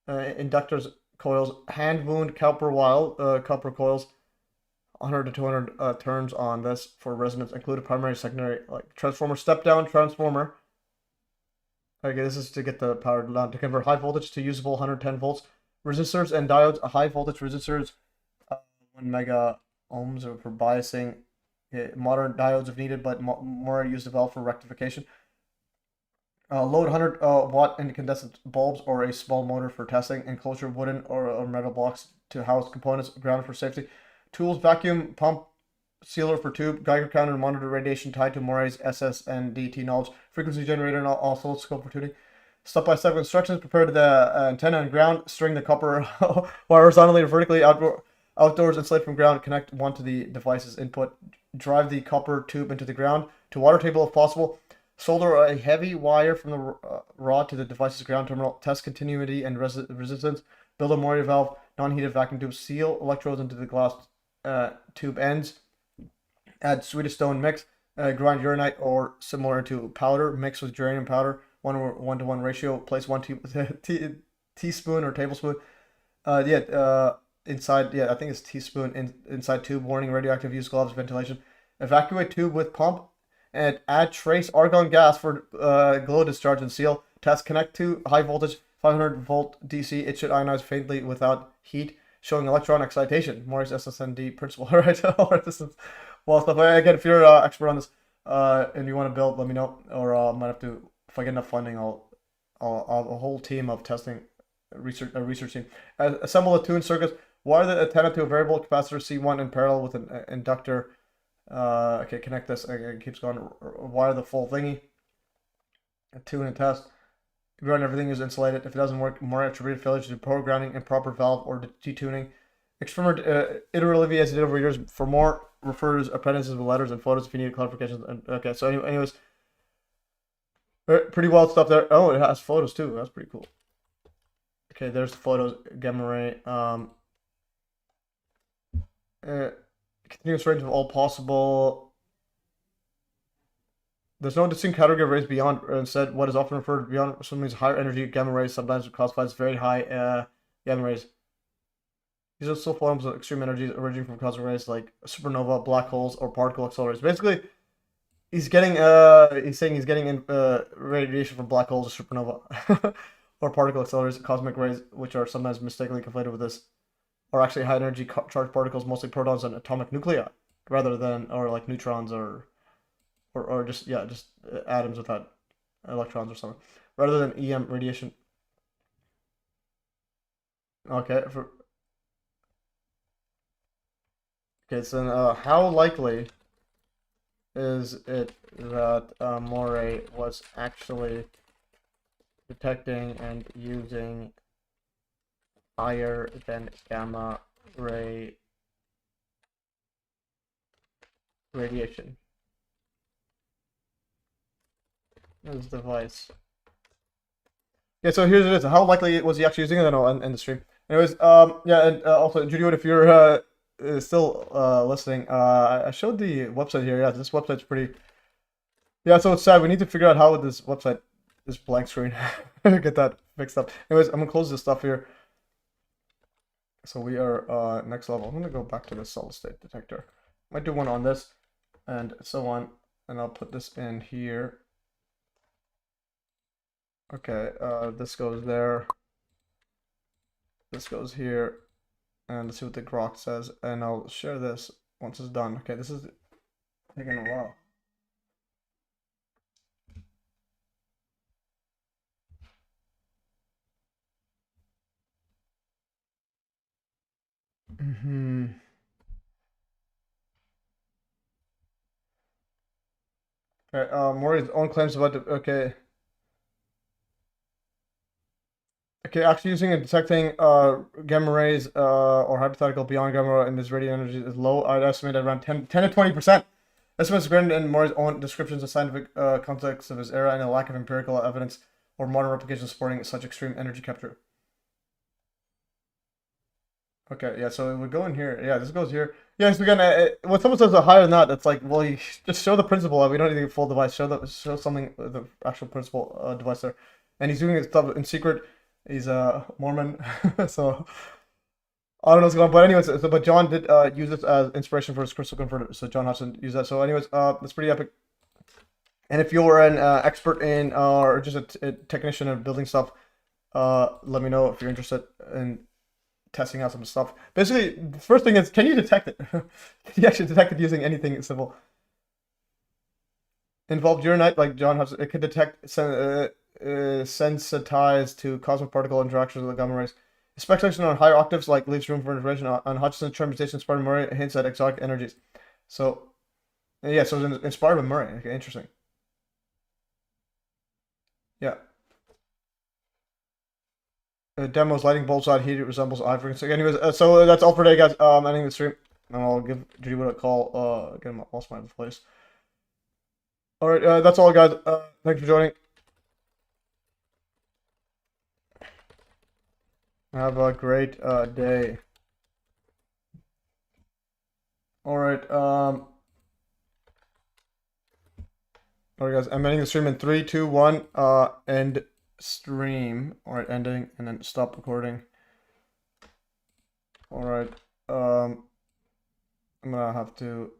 inductors, coils, hand wound copper copper coils, 100 to 200 turns on this for resonance, include a primary, secondary, like transformer, step down transformer. Okay, this is to get the power down to convert high voltage to usable 110 volts. resistors and diodes, high voltage resistors, 1 mega ohms for biasing. Okay, modern diodes if needed, but Moray used the valve for rectification. Load 100 watt incandescent bulbs or a small motor for testing. Enclosure wooden or metal blocks to house components. Ground for safety. Tools, vacuum pump, sealer for tube, Geiger counter to monitor radiation tied to Moray's SSNDT knowledge. Frequency generator and oscilloscope for tuning. Step-by-step instructions. Prepare the antenna and ground. String the copper wire horizontally or vertically outdoors. Insulate from ground. Connect one to the device's input. Drive the copper tube into the ground to water table if possible. Solder a heavy wire from the rod to the device's ground terminal. Test continuity and resistance. Build a Moray valve, non-heated vacuum tube. Seal electrodes into the glass tube ends. Add Swedish stone mix. Grind uranite or similar to powder. Mix with geranium powder. 1:1 ratio. Place 1 teaspoon or tablespoon. Inside, I think it's teaspoon inside tube. Warning: radioactive. Use gloves. Ventilation. Evacuate tube with pump. And add trace argon gas for glow discharge and seal. Test connect to high voltage 500 volt DC. It should ionize faintly without heat, showing electron excitation. Moray's SSND principle. All right, this is well stuff. Again, if you're an expert on this and you want to build, let me know. Or I might have to, if I get enough funding, I'll a whole team of testing research team. Assemble the tuned circuits. Wire the antenna to a variable capacitor C1 in parallel with an inductor. Okay, connect this. It keeps going. Wire the full thingy. Tune and test. Ground everything is insulated. If it doesn't work, more attributed failure to power grounding, improper valve, or detuning. Experiment iteratively as you did over years. For more, refer to appendices with letters and photos if you need clarifications. Okay, so anyways, pretty wild stuff there. Oh, it has photos too. That's pretty cool. Okay, there's the photos. Gamma ray. Continuous range of all possible. There's no distinct category of rays beyond. Instead, what is often referred to beyond some means higher energy gamma rays, sometimes classified as very high gamma rays. These are still forms of extreme energies originating from cosmic rays like supernova, black holes, or particle accelerators. Basically, he's getting he's saying he's getting in radiation from black holes or supernova or particle accelerators, cosmic rays, which are sometimes mistakenly conflated with this. Or actually high energy charged particles, mostly protons and atomic nuclei, rather than or like neutrons or just atoms without electrons or something, rather than EM radiation. Okay, so how likely is it that Moray was actually detecting and using higher than gamma ray radiation? This device. Yeah, so here's it is. How likely was he actually using it? I don't know in the stream. Anyways, and also, Judy, if you're still listening, I showed the website here. Yeah, this website's pretty. Yeah, so it's sad. We need to figure out how this website, this blank screen, get that fixed up. Anyways, I'm gonna close this stuff here. So we are next level. I'm gonna go back to the solid state detector. Might do one on this and so on, and I'll put this in here. Okay, this goes there. This goes here, and let's see what the grok says, and I'll share this once it's done. Okay, this is taking a while. Okay, Moray's own claims about the, okay, actually using and detecting gamma rays or hypothetical beyond gamma in this radio energy is low. I'd estimate at around 10 to 20%. Estimates grounded in Moray's own descriptions of scientific context of his era and a lack of empirical evidence or modern replications supporting such extreme energy capture. Okay, yeah, so it would go in here. Yeah, this goes here. Yeah, so again, when someone says a higher than that, it's like, well, you just show the principle. We don't need a full device. Show something, the actual principle device there. And he's doing his stuff in secret. He's a Mormon, so I don't know what's going on. But anyways, but John did use this as inspiration for his crystal converter. So John Hudson used that. So anyways, that's pretty epic. And if you're an expert in or just a technician of building stuff, let me know if you're interested in testing out some stuff. Basically, the first thing is, can you detect it? Can you actually detect it using anything simple? Involved uranite, like John has, it could detect sensitized to cosmic particle interactions with the gamma rays. Speculation on higher octaves like leaves room for information on Hutchinson's transmutation inspired Moray hints at exotic energies. So, yeah, so it's inspired by Moray. Okay, interesting. Yeah. Demos lighting bolts out heat. It resembles ivory. So, anyways, so that's all for today, guys. Ending the stream, and I'll give Judy what a call. Again, lost my place. All right, that's all, guys. Thanks for joining. Have a great day. All right. All right, guys. I'm ending the stream in 3, 2, 1. End stream. All right, ending, and then stop recording. All right. I'm gonna have to